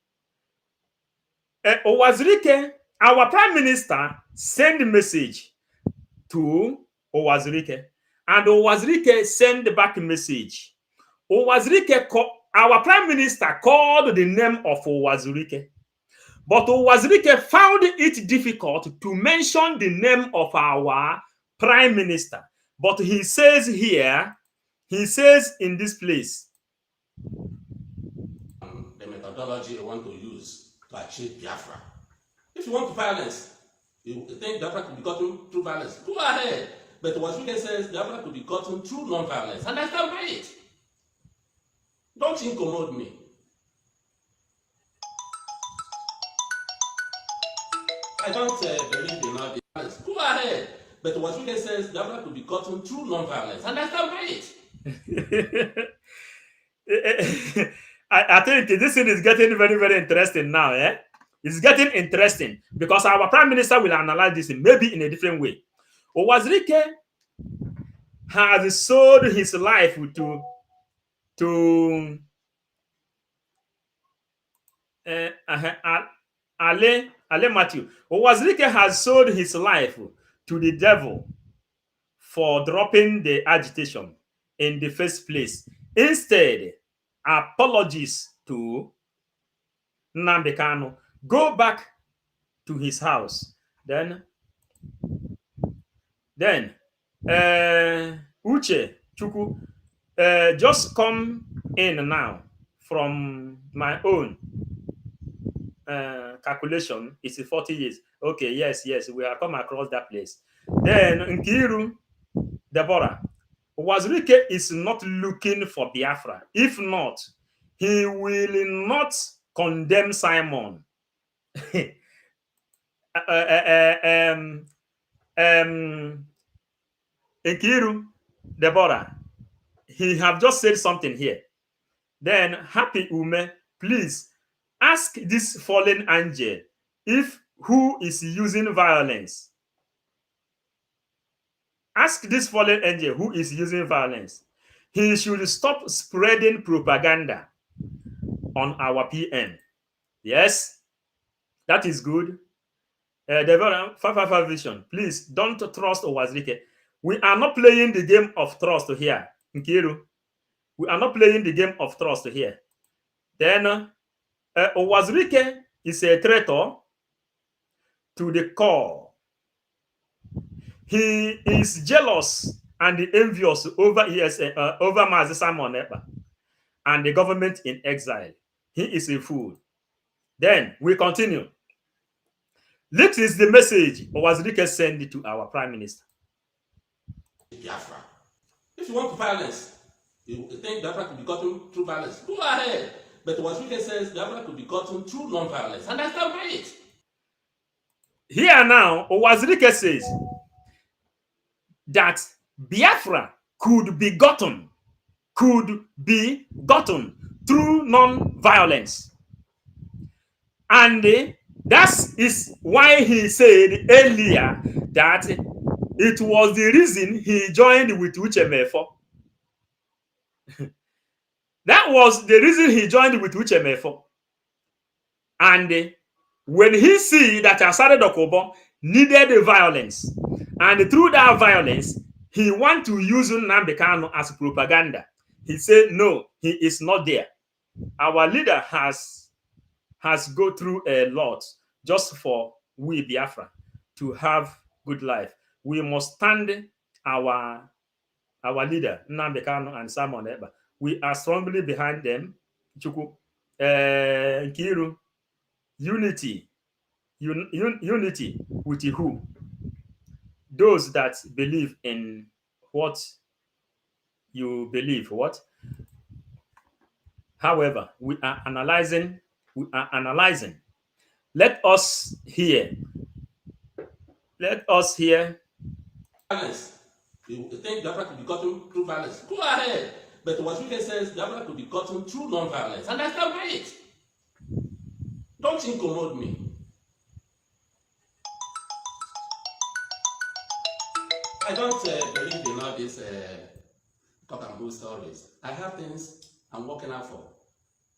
Uwazurike, our prime minister, send a message to Uwazurike, and Uwazurike send back a message. Uwazurike, our prime minister called the name of Uwazurike, but Uwazurike found it difficult to mention the name of our prime minister. But he says here, he says in this place, the methodology you want to use to achieve Biafra. If you want violence, you think Biafra could be gotten through violence, go ahead. But Uwazurike says Biafra could be gotten through non-violence, and I stand by it. Don't incommode me. I don't believe in all this violence. Go ahead. But Uwazurike says Biafra could be gotten through non-violence, and I stand by it. I think this thing is getting very, very interesting now. It's getting interesting because our prime minister will analyze this maybe in a different way. Uwazurike has sold his life to Ale Matthew. Uwazurike has sold his life to the devil for dropping the agitation in the first place. Instead, apologies to Nnamdi Kanu. Go back to his house. Then Ojukwu, just come in now. From my own calculation, it's 40 years. Okay, yes, we have come across that place. Then Nkiru, Deborah, Uwazurike is not looking for Biafra. If not, he will not condemn Simon. Nkiru, Deborah, he have just said something here. Then Happy Ume, please ask this fallen angel if who is using violence. Ask this fallen angel who is using violence. He should stop spreading propaganda on our PM. Yes, that is good. Deborah, 555 Vision, please don't trust Uwazurike. We are not playing the game of trust here. Nkiru, we are not playing the game of trust here. Then Uwazurike is a traitor to the core. He is jealous and envious over Mazi Simon Ekpa and the government in exile. He is a fool. Then we continue. This is the message Uwazurike sent to our prime minister. Biafra. If you want violence, you think Biafra could be gotten through violence, go ahead. But Uwazurike says Biafra could be gotten through non-violence, and I stand by it. Here now, Uwazurike says that Biafra could be gotten through non-violence. And that is why he said earlier that it was the reason he joined with Uchemefo. That was the reason he joined with Uchemefo. And when he see that Asare Dokubo needed the violence, and through that violence, he want to use Nnamdi Kanu as propaganda. He said, no, he is not there. Our leader has go through a lot just for we Biafra to have good life. We must stand our leader, Nnamdi Kanu and Simon Ekpa. We are strongly behind them. Ojukwu, Nkiru, unity with who? Those that believe in what you believe. What? However, we are analyzing. Let us hear. Violence. You think Biafra could be gotten through violence, go ahead. But Uwazurike says Biafra could be gotten through non-violence, and I stand by it. Don't incommode me. I don't believe in all these talk and bull stories. I have things I'm working out for.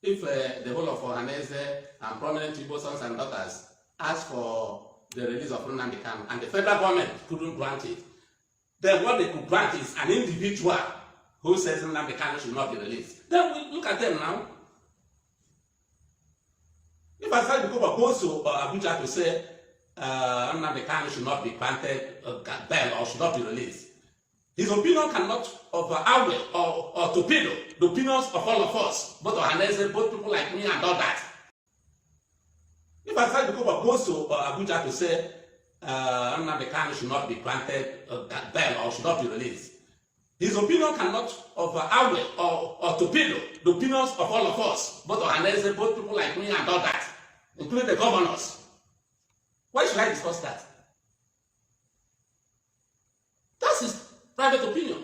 If the whole of Ohanese and prominent Igbo sons and daughters ask for the release of Nnamdi Kanu and the federal government couldn't grant it, then what they could grant is an individual who says Nnamdi Kanu should not be released. Then we look at them now. If I decide to go to Abuja to say Nnamdi Kanu should not be granted bail or should not be released, His opinion cannot outweigh or torpedo the opinions of all of us, both Ohanese, both people like me and all that. If I decide to goes to Abuja to say Nnamdi Kanu should not be granted bail or should not be released, his opinion cannot outweigh or torpedo the opinions of all of us, both Ohanese, both people like me and all that, including the governors. Why should I discuss that? That's his private opinion.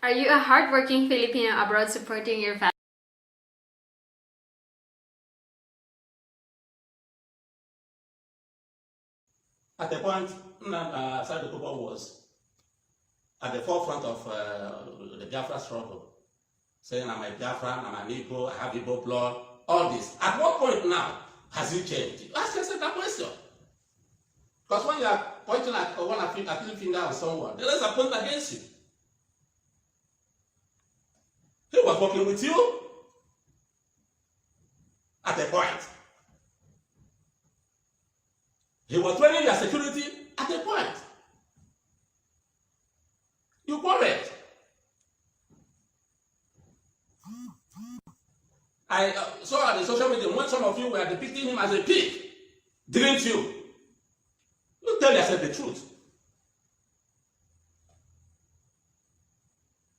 Are you a hardworking Filipino abroad supporting your family? At the point, Sadiq was at the forefront of the Biafran struggle, saying, I'm a Biafran, I'm an Igbo, I have Igbo blood, all this. At what point now has it changed? Ask yourself that question. Because when you are pointing at one appealing finger on someone, there is a point against you. He was working with you at a point. He was training your security at a point. You quarreled. I saw on the social media when some of you were depicting him as a pig, didn't you? You tell yourself the truth.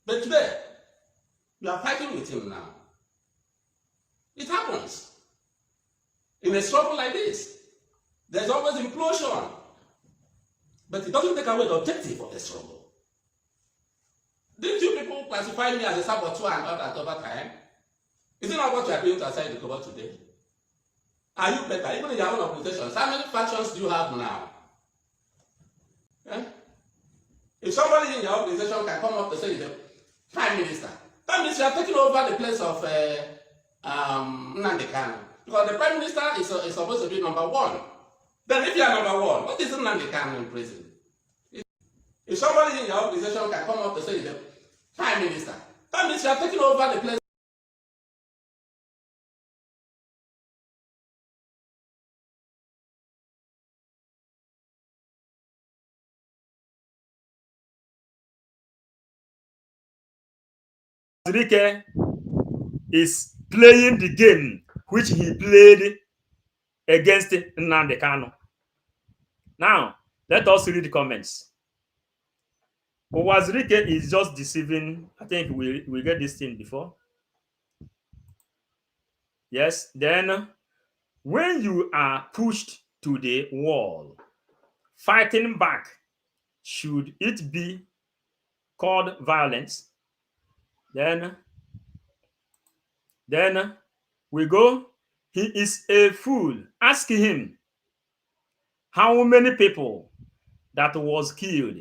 But today, you are fighting with him now. It happens. In a struggle like this, there's always implosion. But it doesn't take away the objective of the struggle. Didn't you people classify me as a saboteur and all that over time? Is it not what you are doing to aside the cover today? Are you better? Even in your own organizations, how many factions do you have now? Eh? If somebody in your organization can come up to say the Prime Minister, that means you are taking over the place of Nnamdi Kanu. Because the Prime Minister is supposed to be number one. Then if you are number one, what is Nnamdi Kanu in prison? If somebody in your organization can come up to say the Prime Minister, that means you are taking over the place. Uwazurike is playing the game which he played against Nnamdi Kanu. Now, let us read the comments. Uwazurike is just deceiving. I think we get this thing before. Yes, then when you are pushed to the wall, fighting back, should it be called violence? Then we go, he is a fool. Ask him how many people that was killed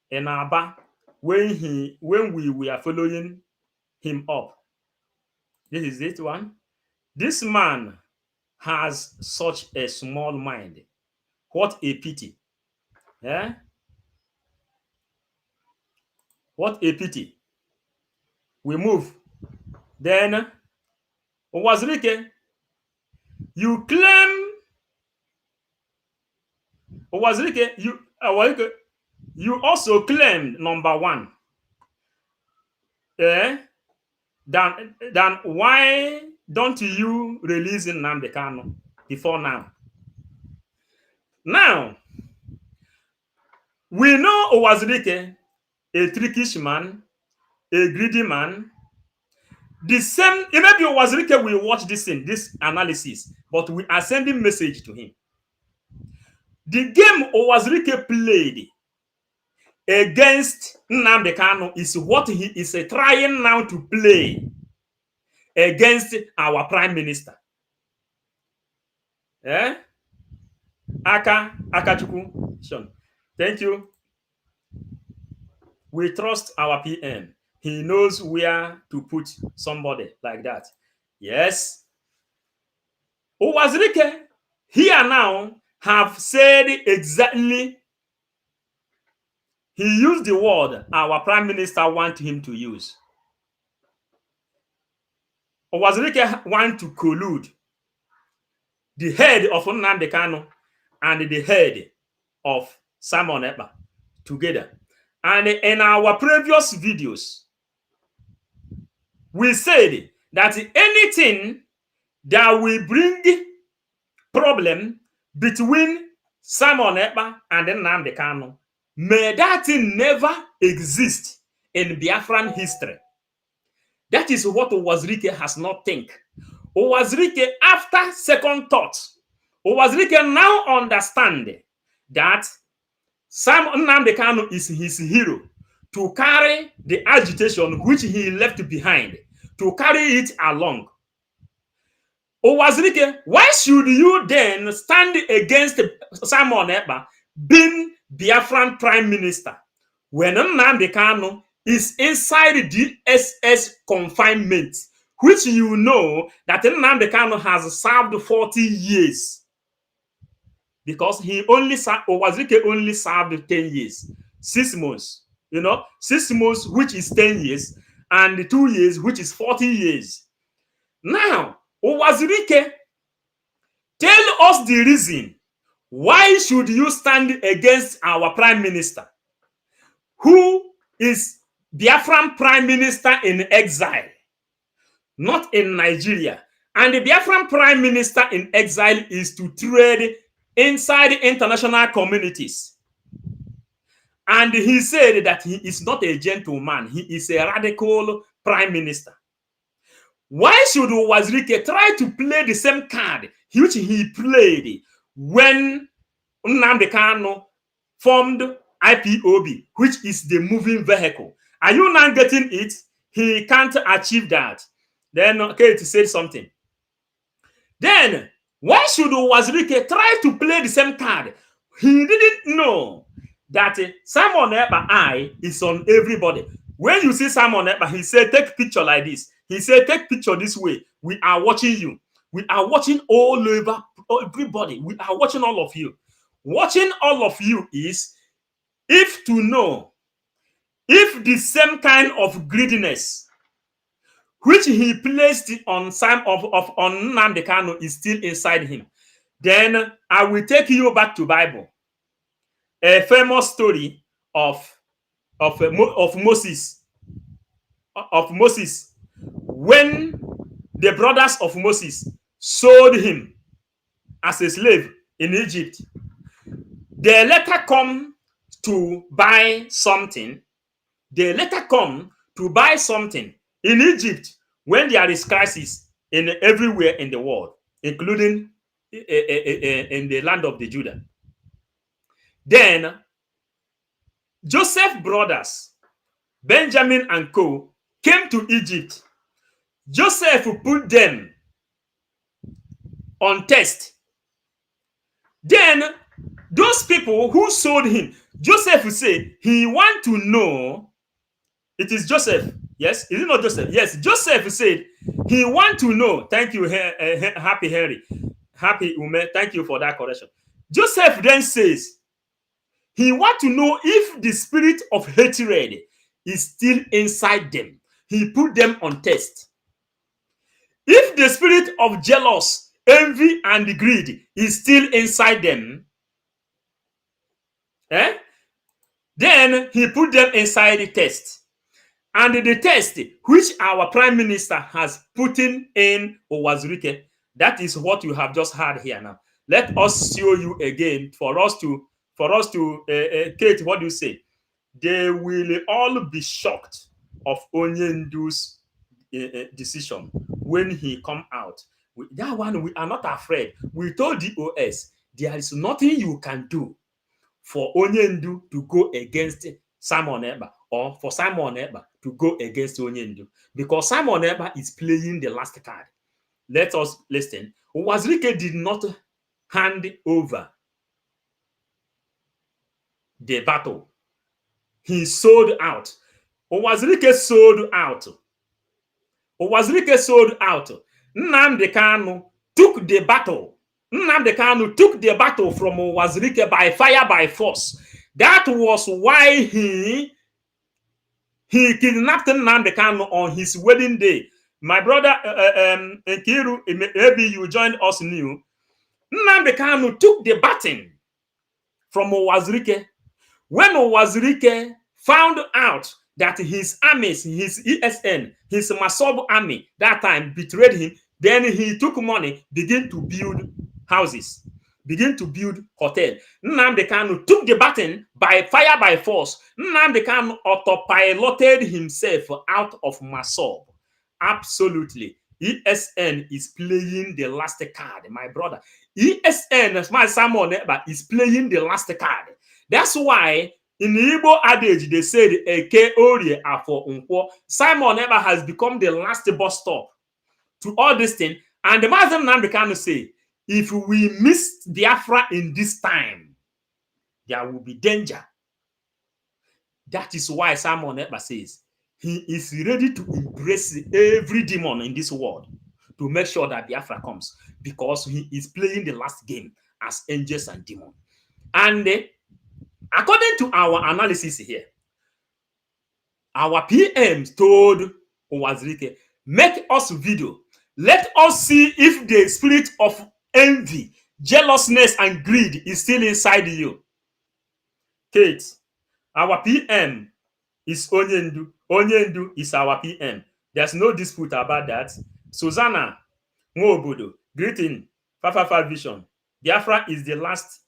in Aba when we were following him up. This is it one. This man has such a small mind. What a pity. Yeah? What a pity. We move. Then Uwazurike, you claim Uwazurike, you also claimed number one. Then why don't you release Nnamdi Kanu before now? Now, we know Uwazurike, a trickish man, a greedy man. The same, maybe Uwazurike will watch this analysis, but we are sending message to him. The game Uwazurike played against Nnamdi Kanu is what he is trying now to play against our Prime Minister. Eh? Akachukwu. Thank you. We trust our PM. He knows where to put somebody like that. Yes. Uwazurike here now have said exactly. He used the word our Prime Minister want him to use. Uwazurike want to collude the head of Nnamdi Kanu and the head of Simon Ekpa together. And in our previous videos, we said that anything that will bring problem between Simon Ekpa and Nnamdi Kanu, may that thing never exist in Biafran history. That is what Uwazurike has not think. Uwazurike, after second thought, Uwazurike now understand that Nnamdi Kanu is his hero to carry the agitation which he left behind, to carry it along. Uwazurike, why should you then stand against Simon Ekpa being Biafran Prime Minister when Nnamdi Kanu is inside the SS confinement, which you know that Nnamdi Kanu has served 40 years? Because he only served, Uwazurike only served 10 years, 6 months. 6 months, which is 10 years, and 2 years, which is 40 years. Now, Uwazurike, tell us the reason why should you stand against our Prime Minister, who is Biafran Prime Minister in exile, not in Nigeria. And the Biafran Prime Minister in exile is to trade inside international communities. And he said that he is not a gentleman. He is a radical Prime Minister. Why should Uwazurike try to play the same card which he played when Nnamdi Kanu formed IPOB, which is the moving vehicle? Are you not getting it? He can't achieve that. Then Kate said something. Then why should Uwazurike try to play the same card? He didn't know that Simon Ekpa eye is on everybody. When you see Simon Ekpa, he said, take picture like this. He said, take picture this way. We are watching you. We are watching all over, everybody. We are watching all of you. Watching all of you is if to know if the same kind of greediness which he placed on Nnamdi Kanu is still inside him. Then I will take you back to Bible. A famous story of Moses. When the brothers of Moses sold him as a slave in Egypt, they later come to buy something. They later come to buy something in Egypt when there is crisis in everywhere in the world, including in the land of the Judah. Then Joseph's brothers, Benjamin and co, came to Egypt. Joseph put them on test. Then those people who sold him, Joseph said he want to know. It is Joseph. Yes, is it not Joseph? Yes, Joseph said he want to know. Thank you, Happy Henry. Happy Ume. Thank you for that correction. Joseph then says he want to know if the spirit of hatred is still inside them. He put them on test. If the spirit of jealous, envy, and greed is still inside them, then he put them inside the test. And the test which our Prime Minister has put in Uwazurike, that is what you have just heard here now. Let us show you again for us to Kate, what do you say? They will all be shocked of Onyendu's decision when he come out. That one, we are not afraid. We told the OS there is nothing you can do for Onyendu to go against Simon Ekpa, or for Simon Ekpa to go against Onyendu, because Simon Ekpa is playing the last card. Let us listen. Uwazurike did not hand over the battle. He sold out. Uwazurike sold out. Uwazurike sold out. Nnamdi Kanu took the battle. Nnamdi Kanu took the battle from Uwazurike by fire, by force. That was why he kidnapped Nnamdi Kanu on his wedding day. My brother Nkiru, maybe you joined us new. Nnamdi Kanu took the baton from Uwazurike When Uwazurike found out that his armies, his ESN, his Masob army, that time betrayed him, then he took money, began to build houses, begin to build hotel. Nnamdi Kanu took the baton by fire by force. Nnamdi Kanu autopiloted himself out of Masob. Absolutely. ESN is playing the last card, my brother. ESN, my Simon Ekpa, is playing the last card. That's why in the Igbo adage, they said, Eke Orie Afo Unkwo. Simon Ekpa has become the last bus stop to all this thing. And the Master Nnamdi Kanu say, if we miss Biafra in this time, there will be danger. That is why Simon Ekpa says he is ready to embrace every demon in this world to make sure that Biafra comes, because he is playing the last game as angels and demons. And according to our analysis here, our PMs told Uwazurike, make us video. Let us see if the spirit of envy, jealousness, and greed is still inside you. Kate, our PM is Onyendu. Onyendu is our PM. There's no dispute about that. Susanna Nwobodo, greeting. 555 Vision. Biafra is the last,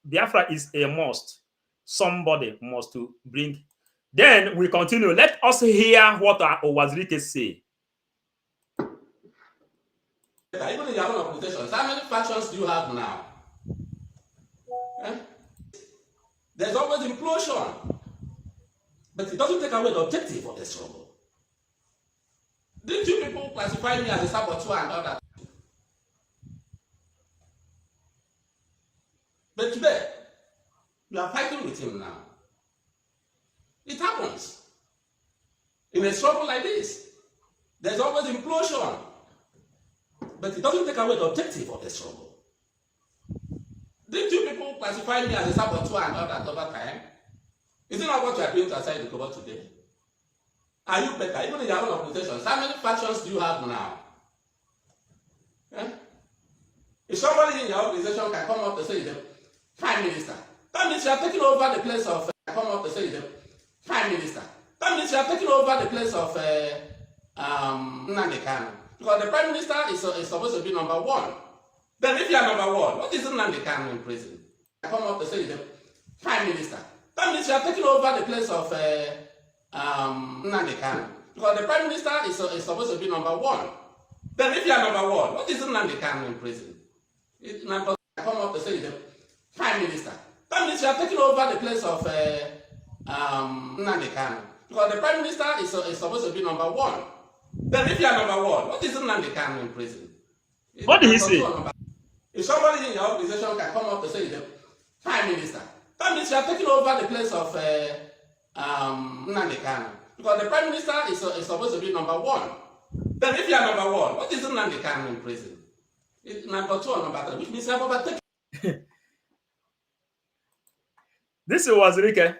Biafra is a must. Somebody must to bring. Then we continue. Let us hear what Uwazurike say. Even in your own organizations, how many factions do you have now? Eh? There's always implosion. But it doesn't take away the objective of the struggle. Didn't you people classify me as a saboteur and all that? But today, you are fighting with him now. It happens. In a struggle like this, there's always implosion. But it doesn't take away the objective of the struggle. Didn't you people classify me as a saboteur and all that over time? Is it not what you are doing to aside the cover today? Are you better? Even in your own organizations, how many factions do you have now? Eh? If somebody in your organization can come up to say the Prime Minister, that means you are taking over the place of come up to say the Prime Minister. That means you are taking over the place of Nnamdi Kanu. Because the Prime Minister is supposed to be number one. Then if you are number one, what is Nnamdi Kanu in prison? Come up to say the Prime Minister. That means you are taking over the place of Nnamdi Kanu. Because the Prime Minister is supposed to be number one. Then if you are number one, what is Nnamdi Kanu in prison? Number come up to say the Prime Minister. That means you are taking over the place of Nnamdi Kanu. Because the Prime Minister is supposed to be number one. Then if you are number one, what is Nnamdi Kanu in prison? What did he say? If somebody in your organization can come up to say the Prime Minister, that means you are taking over the place of Nnamdi Kanu. Because the Prime Minister is supposed to be number one. Then if you are number one, what is Nnamdi Kanu in prison? Number two or number three, which means you have overtaken. This was Uwazurike.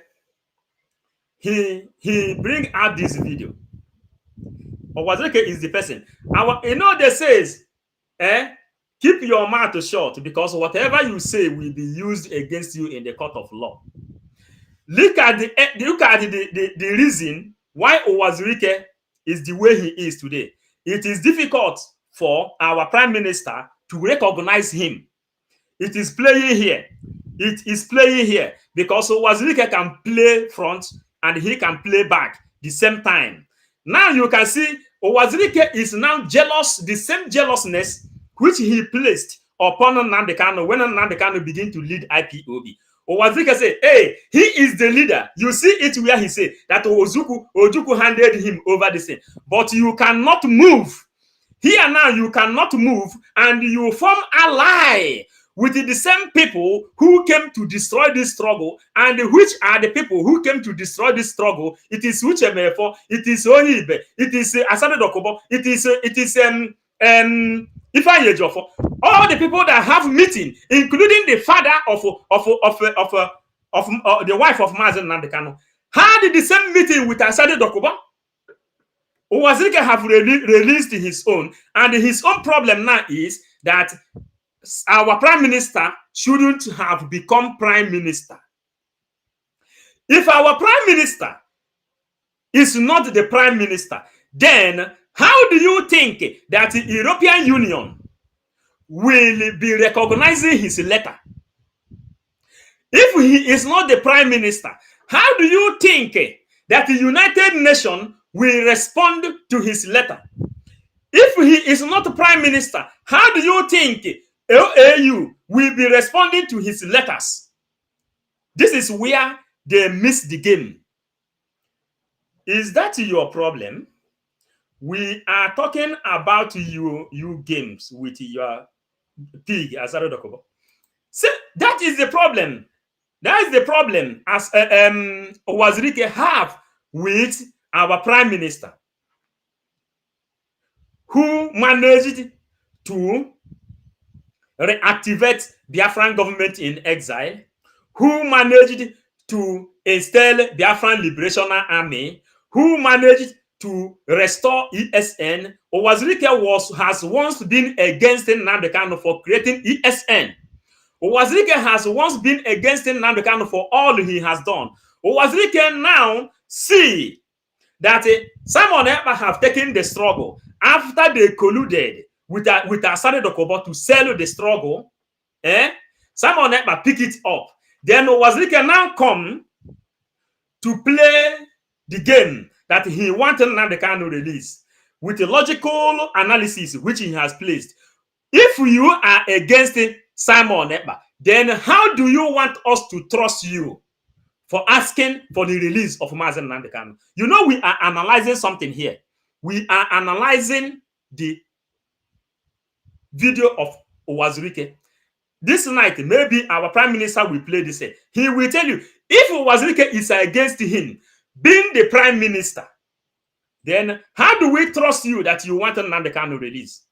He bring out this video. Uwazurike is the person. They says, keep your mouth shut, because whatever you say will be used against you in the court of law. Look at the reason why Uwazurike is the way he is today. It is difficult for our Prime Minister to recognize him. It is playing here. It is playing here because Uwazurike can play front and he can play back the same time. Now you can see Uwazurike is now jealous, the same jealousness which he placed upon Nnamdi Kanu when Nnamdi Kanu began to lead IPOB. Uwazurike say, hey, he is the leader. You see it where he say that Ojukwu handed him over the thing. But you cannot move. Here now you cannot move, and you form ally with the same people who came to destroy this struggle, and which are the people who came to destroy this struggle. It is Uchemefo, it is Onibe, it is Asade Dokubo, it is Ifeanyi Ejiofor. All the people that have meeting, including the father of the wife of Mazen Nnamdi Kanu, had the same meeting with Asade Dokubo. Uwazurike have released his own, and his own problem now is that our Prime Minister shouldn't have become Prime Minister. If our prime minister is not the prime minister, then how do you think that the European Union will be recognizing his letter? If he is not the prime minister, how do you think that the United Nations will respond to his letter? If he is not the prime minister, how do you think OAU will be responding to his letters? This is where they miss the game. Is that your problem? We are talking about you games with your pig, Azaro Dokobo. So that is the problem. That is the problem as Uwazurike have with our prime minister, who managed to reactivate Biafran government in exile, who managed to install Biafran Liberation Army, who managed to restore ESN. Uwazurike has once been against Nnamdi Kanu for creating ESN. Uwazurike has once been against Nnamdi Kanu for all he has done. Uwazurike now see that Simon Ekpa have taken the struggle after they colluded with Asare Dokobo to sell the struggle. Simon Ekpa pick it up. Then Uwazurike now come to play the game that he wanted Nnamdi Kanu release with a logical analysis which he has placed. If you are against Simon Ekpa, then how do you want us to trust you for asking for the release of Mazen Nnamdi Kanu? You know, we are analyzing something here. We are analyzing the video of Uwazurike. This night, maybe our prime minister will play this. He will tell you, if Uwazurike is against him being the prime minister, then how do we trust you that you want Nnamdi Kanu release?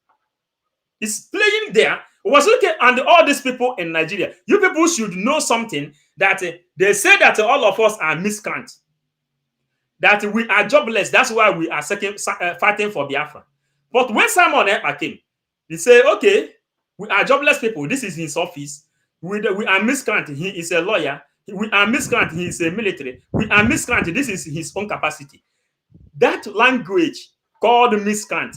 It's playing there. Uwazurike and all these people in Nigeria, you people should know something, that they say that all of us are miscreants, that we are jobless. That's why we are fighting for Biafra. But when Simon Ekpa came, he said, okay, we are jobless people. This is his office. We are miscreant. He is a lawyer. We are miscreant. He is a military. We are miscreant. This is his own capacity. That language called miscreant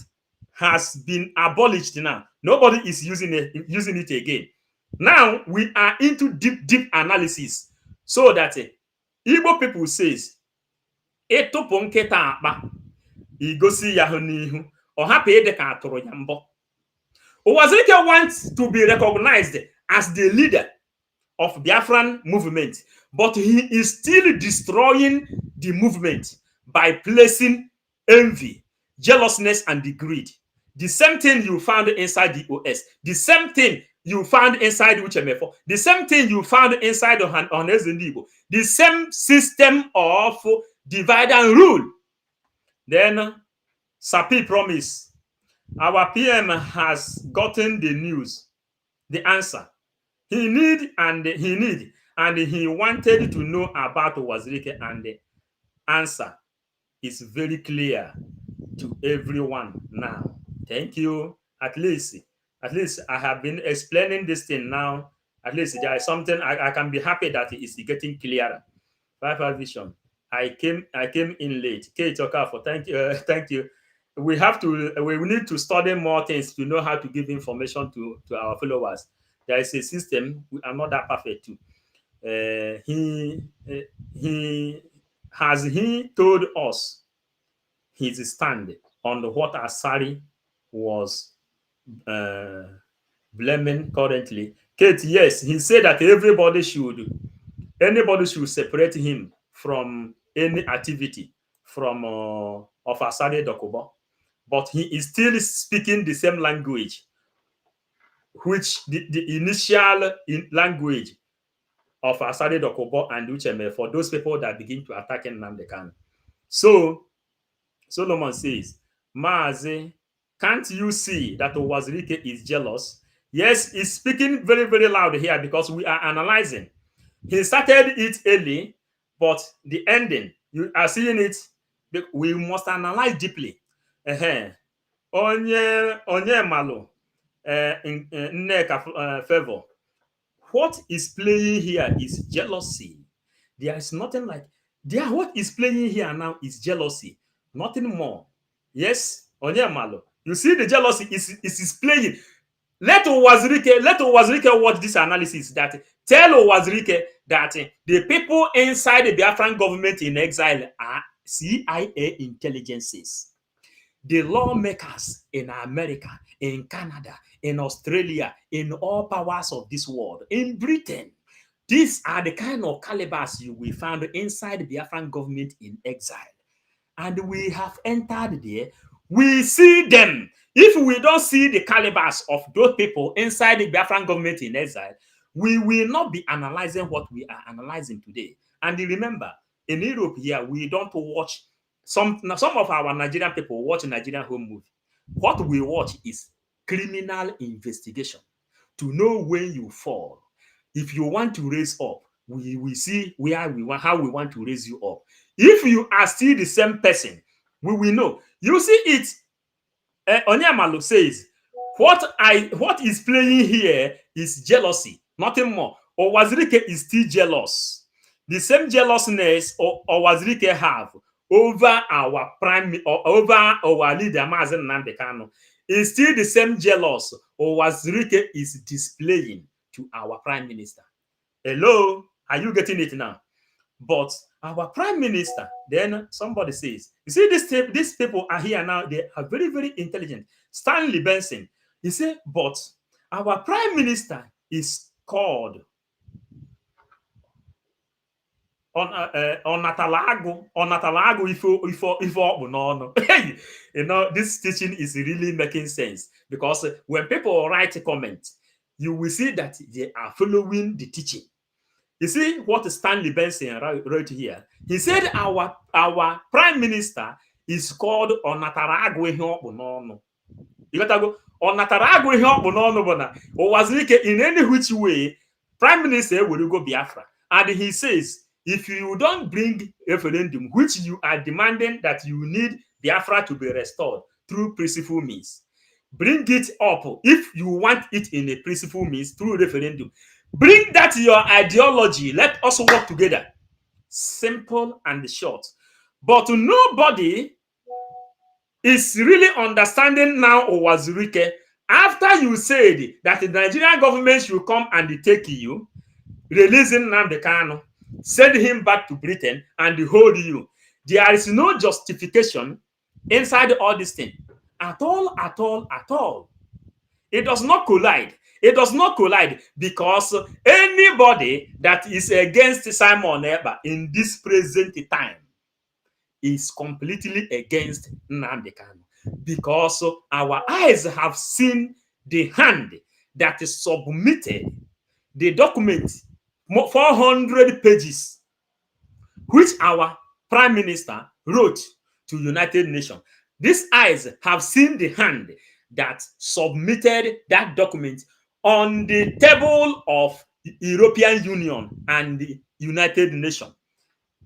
has been abolished now. Nobody is using it again. Now we are into deep analysis, so that Igbo people says, "Etopo nketa akpa, igosi ya n'ihu, o hape ede ka atụrụ ya mbọ." Uwazurike wants to be recognized as the leader of Biafran movement, but he is still destroying the movement by placing envy, jealousness, and greed. The same thing you found inside the OS, the same thing you found inside Uchemefo, the same thing you found inside Ohanezendibo, the same system of divide and rule. Then Sapi promise, our PM has gotten the news, the answer. He wanted to know about Uwazurike, and the answer is very clear to everyone now. Thank you. At least I have been explaining this thing now. At least there is something I can be happy that it is getting clearer. Biafra Vision. I came in late. Kate Okafor, thank you. We need to study more things to know how to give information to our followers. There is a system. We are not that perfect too. He told us his stand on what Asari was blaming currently. Kate, yes, he said that anybody should separate him from any activity from of Asari Dokubo, but he is still speaking the same language, which the initial language of Asari Dokubo and Ucheme for those people that begin to attack Nnamdi Kanu. So Solomon says, Maazi, can't you see that Uwazurike is jealous? Yes, he's speaking very, very loud here because we are analyzing. He started it early, but the ending, you are seeing it. We must analyze deeply. Onye malo nneka favor. What is playing here is jealousy. There is nothing like What is playing here now is jealousy, nothing more. Yes, Onyemalo. You see the jealousy is playing. Let Uwazurike watch this analysis that tell Uwazurike that the people inside the Biafran government in exile are CIA intelligences. The lawmakers in America, in Canada, in Australia, in all powers of this world, in Britain, these are the kind of calibers you will find inside the Biafran government in exile. And we have entered there. We see them. If we don't see the calibers of those people inside the Biafran government in exile, we will not be analyzing what we are analyzing today. And remember, in Europe here, we don't watch some of our Nigerian people watch Nigerian home movie. What we watch is criminal investigation to know when you fall. If you want to raise up, we see where we want, how we want to raise you up. If you are still the same person, we will know. You see it. Onyemalo says, what is playing here is jealousy, nothing more. Uwazurike is still jealous. The same jealousness Uwazurike have over our over our leader Mazi Nnamdi Kanu is still the same jealous Uwazurike is displaying to our prime minister. Hello, are you getting it now? But our prime minister, then somebody says, you see, these people are here now, they are very, very intelligent. Stanley Benson, he said, but our prime minister is called on Natalago if you know, this teaching is really making sense, because when people write a comment, you will see that they are following the teaching. You see what Stanley Benson wrote here? He said our prime minister is called Onatarago ihe okpunono. You got to go Onatarago ihe okpunono bona. Uwazurike in any which way, prime minister will go Biafra. And he says, if you don't bring referendum, which you are demanding that you need Biafra to be restored through peaceful means, bring it up. If you want it in a peaceful means through referendum, bring that your ideology. Let us work together. Simple and short. But nobody is really understanding now Uwazurike. After you said that the Nigerian government should come and take you, releasing Nnamdi Kanu, send him back to Britain and hold you, there is no justification inside all this thing. At all, at all, at all. It does not collide. It does not collide, because anybody that is against Simon Ekpa in this present time is completely against Nnamdi Kanu, because our eyes have seen the hand that is submitted the document, 400 pages, which our prime minister wrote to United Nations. These eyes have seen the hand that submitted that document on the table of the European Union and the United Nations.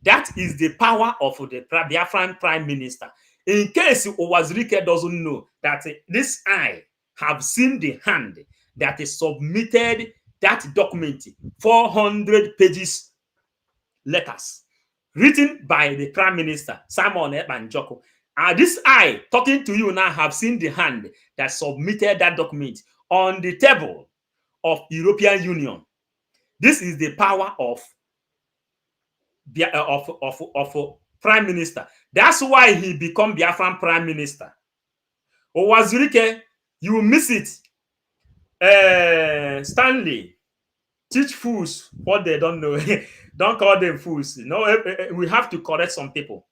That is the power of the Biafran prime minister. In case Uwazurike doesn't know that this eye have seen the hand that is submitted that document, 400 pages letters written by the prime minister, Simon Ekpa Njoko. And this eye talking to you now have seen the hand that submitted that document on the table of European Union. This is the power of prime minister. That's why he become Biafran prime minister. Uwazurike, you miss it. Stanley, teach fools what they don't know. Don't call them fools. No, we have to correct some people.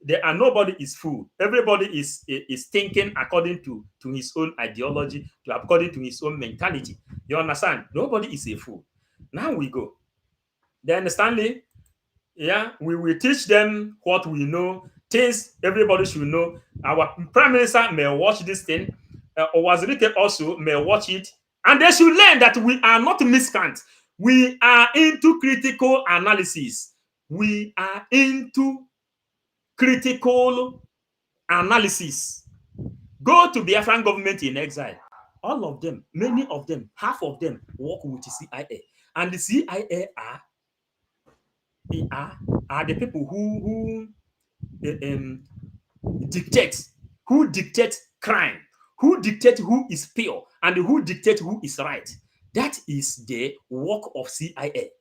Nobody is fool. Everybody is thinking according to his own ideology, according to his own mentality. You understand? Nobody is a fool. Now we go. Then Stanley, yeah, we will teach them what we know, things everybody should know. Our prime minister may watch this thing. Uwazurike also may watch it, and they should learn that we are not miscreants. We are into critical analysis. We are into critical analysis. Go to Biafran government in exile. All of them, many of them, half of them work with the CIA. And the CIA are are the people who dictate crime, who dictate who is pure, and who dictate who is right. That is the work of CIA,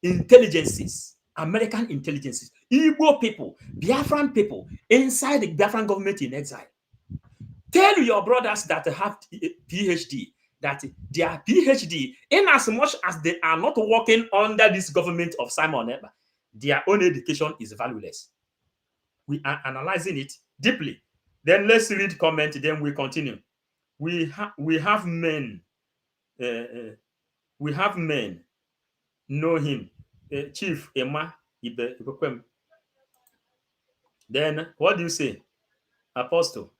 intelligences, American intelligences, Igbo people, Biafran people inside the Biafran government in exile. Tell your brothers that have PhD that their PhD, in as much as they are not working under this government of Simon Ekpa, their own education is valueless. We are analyzing it deeply. Then let's read comment. Then we continue. We have men. We have men. Know him, Chief Emma Ibekwem. Then what do you say, Apostle?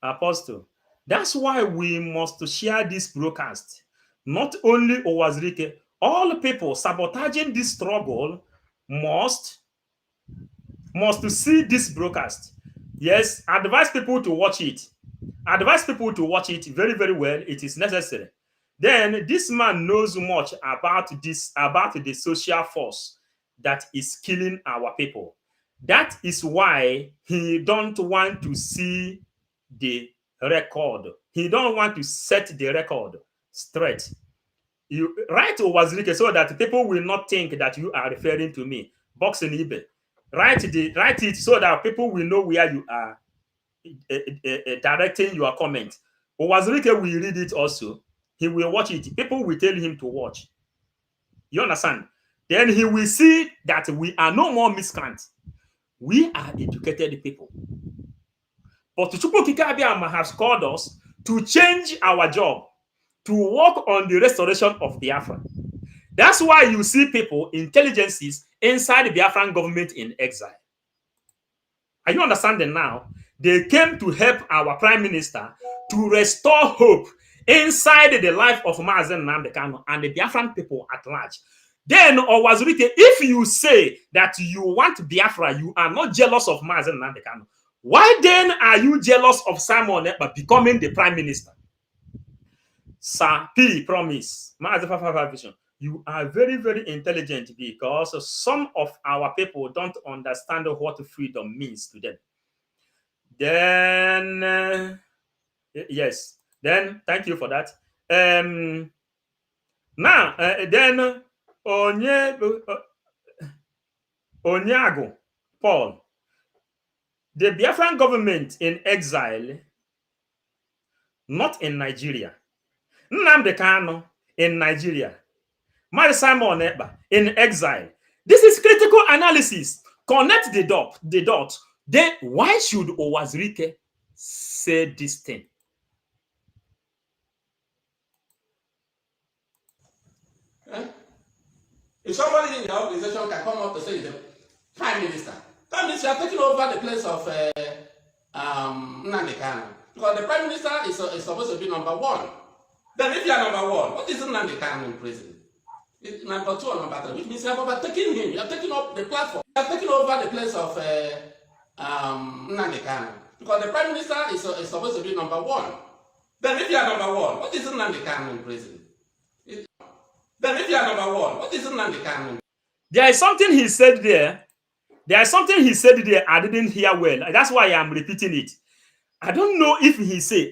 Apostle. That's why we must share this broadcast. Not only Uwazurike, all people sabotaging this struggle must see this broadcast. Yes, advise people to watch it. Advise people to watch it very, very well. It is necessary. Then this man knows much about the social force that is killing our people. That is why he don't want to see the record. He don't want to set the record straight. You write Uwazurike so that people will not think that you are referring to me. Box in eBay. Write it so that people will know where you are directing your comment. Uwazurike will read it also. He will watch it. People will tell him to watch. You understand? Then he will see that we are no more miscreants. We are educated people. But Ojukwu Abiyama has called us to change our job, to work on the restoration of Biafra. That's why you see people, intelligences inside the Biafran government in exile. Are you understanding now? They came to help our prime minister to restore hope inside the life of Mazen Nnamdi Kanu and the Biafran people at large. Then, Uwazurike, if you say that you want Biafra, you are not jealous of Mazen Nnamdi Kanu, why then are you jealous of Simon Ekpa becoming the prime minister? Sir P promise, vision. You are very, very intelligent because some of our people don't understand what freedom means to them. Then, yes. Then, thank you for that. Now, then, Onyago, Paul, the Biafran government in exile, not in Nigeria. Nnamdi Kanu in Nigeria. My Simon Ekpa in exile. This is critical analysis. Connect the dot. Then, why should Uwazurike say this thing? If somebody in your organization can come up to say the prime minister, that means you are taking over the place of Nnamdi Kanu. Because the prime minister is supposed to be number one. Then if you are number one, what is Nnamdi Kanu in prison? Number two or number three, which means you have overtaken him. You are taking up the platform. You are taking over the place of Nnamdi Kanu. Because the prime minister is supposed to be number one. Then if you are number one, what is Nnamdi Kanu in prison? Then if you are number one, what is Nnamdi Kanu? There is something he said there. There is something he said there I didn't hear well. That's why I'm repeating it. I don't know if he say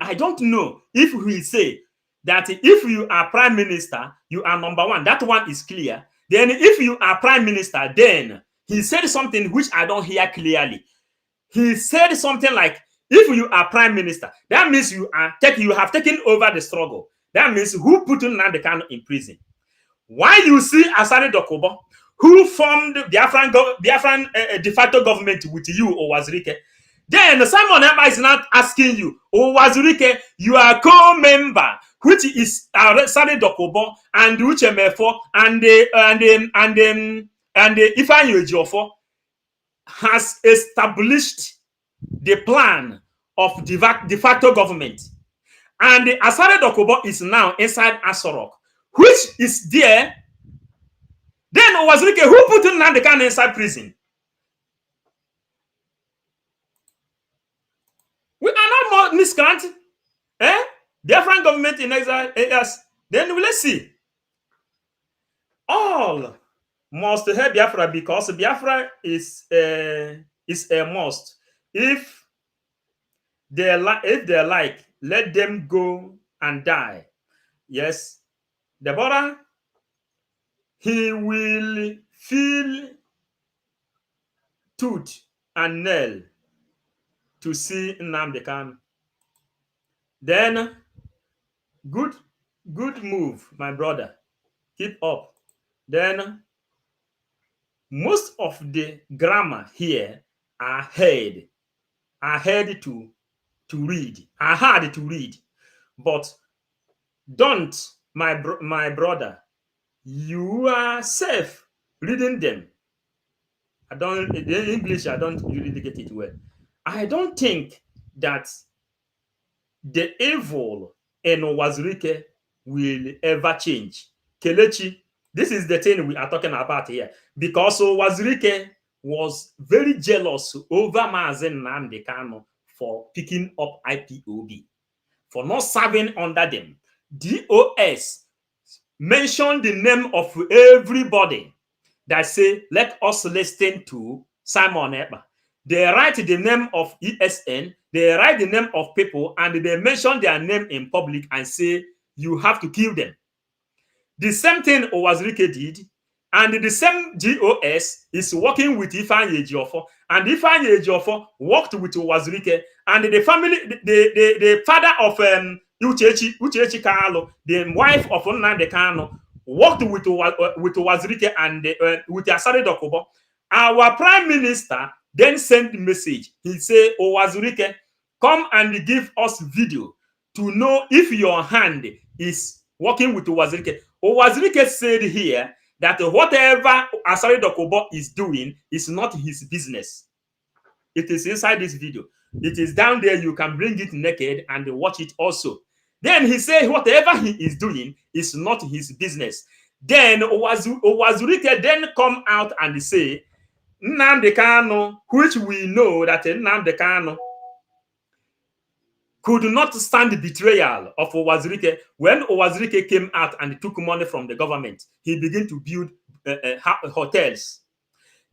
that if you are prime minister, you are number one. That one is clear. Then if you are prime minister, then he said something which I don't hear clearly. He said something like, if you are prime minister, that means you have taken over the struggle. That means who put Nnamdi Kanu in prison? Why you see Asari Dokubo, who formed Biafran de facto government with you, Uwazurike? Then Simon Ekpa is not asking you, Uwazurike, you are co-member, which is Asari Dokubo and Uchemefo and Ifeanyi Ejiofor has established the plan of de facto government. And the Asari Dokubo is now inside Asorok, which is there. Then Uwazurike, who put Nnamdi Kanu inside prison? We are not more miscreant. Different government in exile. Yes. Then let's see. All must help Biafra because Biafra is a must. If they like, let them go and die. Yes, Deborah, he will feel tooth and nail to see Nnamdi Kanu. Then, good move, my brother. Keep up. Then, most of the grammar here are hard to read. But don't, my brother, you are safe reading them. The English, I don't really get it well. I don't think that the evil in Uwazurike will ever change. Kelechi, this is the thing we are talking about here. Because Uwazurike was very jealous over Mazen Nnamdi Kanu for picking up IPOB, for not serving under them. DOS mentioned the name of everybody that say, let us listen to Simon Ekpa. They write the name of ESN, they write the name of people, and they mention their name in public and say, you have to kill them. The same thing Uwazurike did, and the same GOS is working with Ifeanyi Ejiofor, and Ifeanyi Ejiofor worked with Uwazurike, and the family, the father of Uchechi Kanu, the wife of Nnamdi Kanu, worked with Uwazurike and with Asari Dokubo. Our prime minister then sent the message. He said, Uwazurike, come and give us video to know if your hand is working with Uwazurike. Uwazurike said here that whatever Asari Dokubo is doing is not his business. It is inside this video. It is down there. You can bring it naked and watch it also. Then he said whatever he is doing is not his business. Then Uwazurike then come out and say, Nnamdi Kanu, which we know that Nnamdi Kanu could not stand the betrayal of Uwazurike. When Uwazurike came out and took money from the government, he began to build hotels.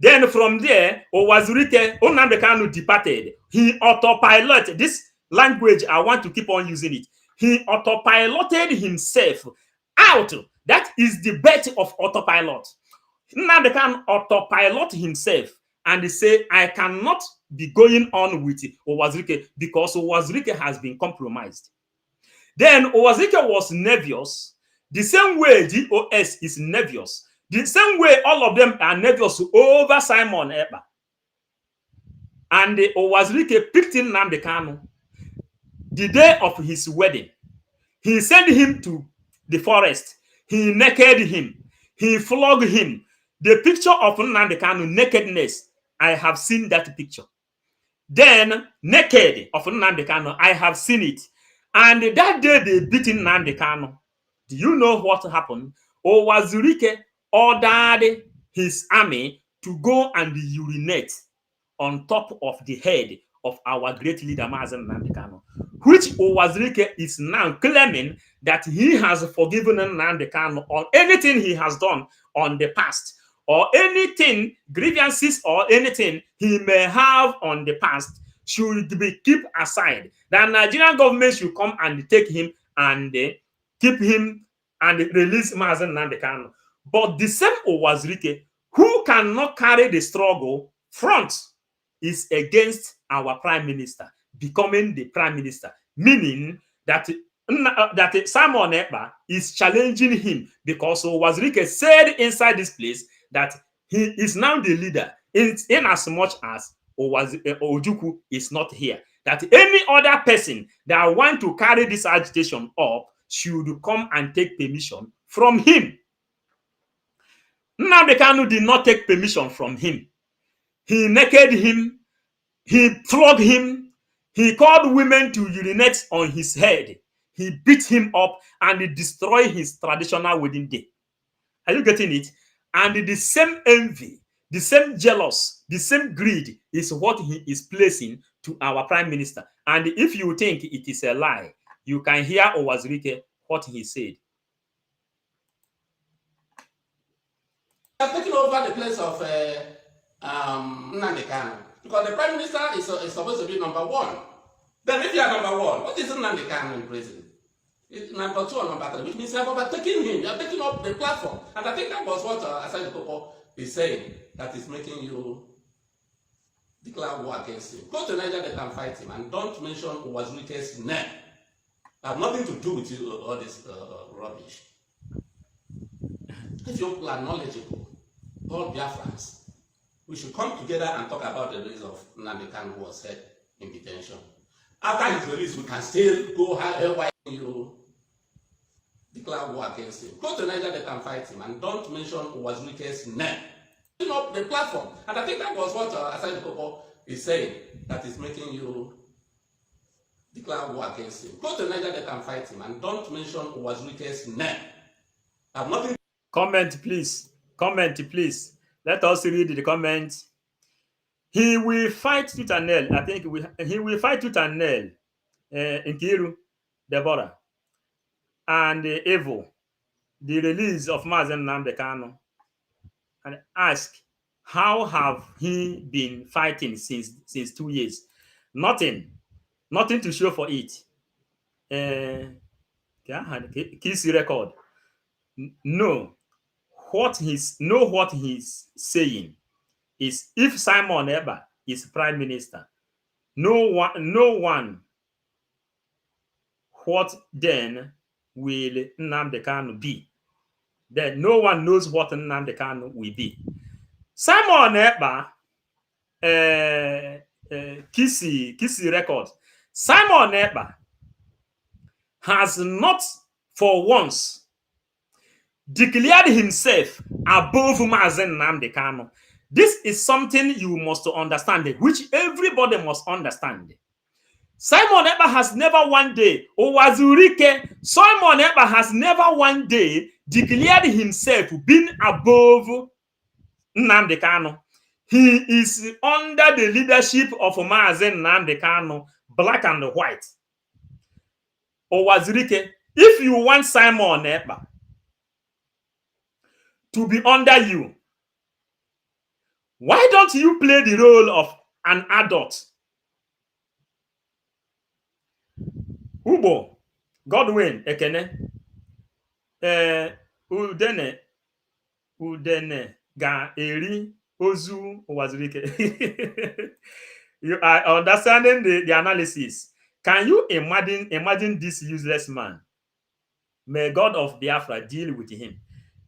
Then from there, Uwazurike, Nnamdi Kanu departed. He autopiloted. This language, I want to keep on using it. He autopiloted himself out. That is the bet of autopilot. Nnamdi Kanu autopilot himself and say, I cannot be going on with Uwazurike because Uwazurike has been compromised. Then Uwazurike was nervous, the same way DOS is nervous, the same way all of them are nervous over Simon Ekpa. And Uwazurike picked in Nnamdi Kanu the day of his wedding. He sent him to the forest. He naked him. He flogged him. The picture of Nnamdi Kanu nakedness, I have seen that picture. Then, naked of Nnamdi Kanu, I have seen it. And that day they beat Nnamdi Kanu. Do you know what happened? Uwazurike ordered his army to go and urinate on top of the head of our great leader, Mazen Nnamdi Kanu, which Uwazurike is now claiming that he has forgiven Nnamdi Kanu on anything he has done on the past, or anything, grievances or anything he may have on the past should be kept aside. The Nigerian government should come and take him and keep him and release Mazen Nnamdi Kanu. But the same Uwazurike, who cannot carry the struggle front, is against our prime minister becoming the prime minister, meaning that Simon Ekpa is challenging him because Uwazurike said inside this place that he is now the leader in as much as Ojukwu is not here. That any other person that want to carry this agitation up should come and take permission from him. Nnamdi Kanu did not take permission from him. He naked him. He flogged him. He called women to urinate on his head. He beat him up and he destroyed his traditional wedding day. Are you getting it? And the same envy, the same jealous, the same greed is what he is placing to our prime minister. And if you think it is a lie, you can hear Uwazurike what he said. are taking over the place of Nnamdi Kanu, because the prime minister is supposed to be number one. Then if you are number one, what is Nnamdi Kanu in prison? It's number two or number three, which means you have overtaken him. You are taking up the platform. And I think that was what Asante Koko is saying, that is making you declare war against him. Go to Niger Delta and fight him, and don't mention Uwazurike's name. I have nothing to do with you, all this rubbish. If you are knowledgeable, all Biafrans, we should come together and talk about the release of Nnamdi Kanu, who was held in detention. After his release, we can still go why you declare war against him. Go to Niger Delta and fight him, and don't mention Uwazurike's name. Up the platform. And I think that was what Asante Koko is saying, that is making you declare war against him. Go to Niger Delta and fight him, and don't mention Uwazurike's name. I have nothing. Comment, please. Comment, please. Let us read the comment. He will fight tooth and nail. I think he will fight tooth and nail. Nkiru, Deborah, and Evo, the release of Mazen Nnamdi Kanu, and ask, how have he been fighting since 2 years? Nothing to show for it. Kiss record. No, what he's saying is, if Simon Ekpa is prime minister, no one, what then will Nnamdi Kanu be? Then no one knows what Nnamdi Kanu will be. Simon Ekpa, Kissy record. Simon Ekpa has not for once declared himself above Mazen Nnamdi Kanu. This is something you must understand, which everybody must understand. Simon Ekpa has never one day, Uwazurike, Simon Ekpa has never one day declared himself being above Nnamdi Kanu. He is under the leadership of Mazen Nnamdi Kanu, black and white. Uwazurike, if you want Simon Ekpa to be under you, why don't you play the role of an adult? Ubo, Godwin, Ekene, Udene, Ga, Eri, Ozu, Uwazurike. You are understanding the analysis. Can you imagine this useless man? May God of Biafra deal with him.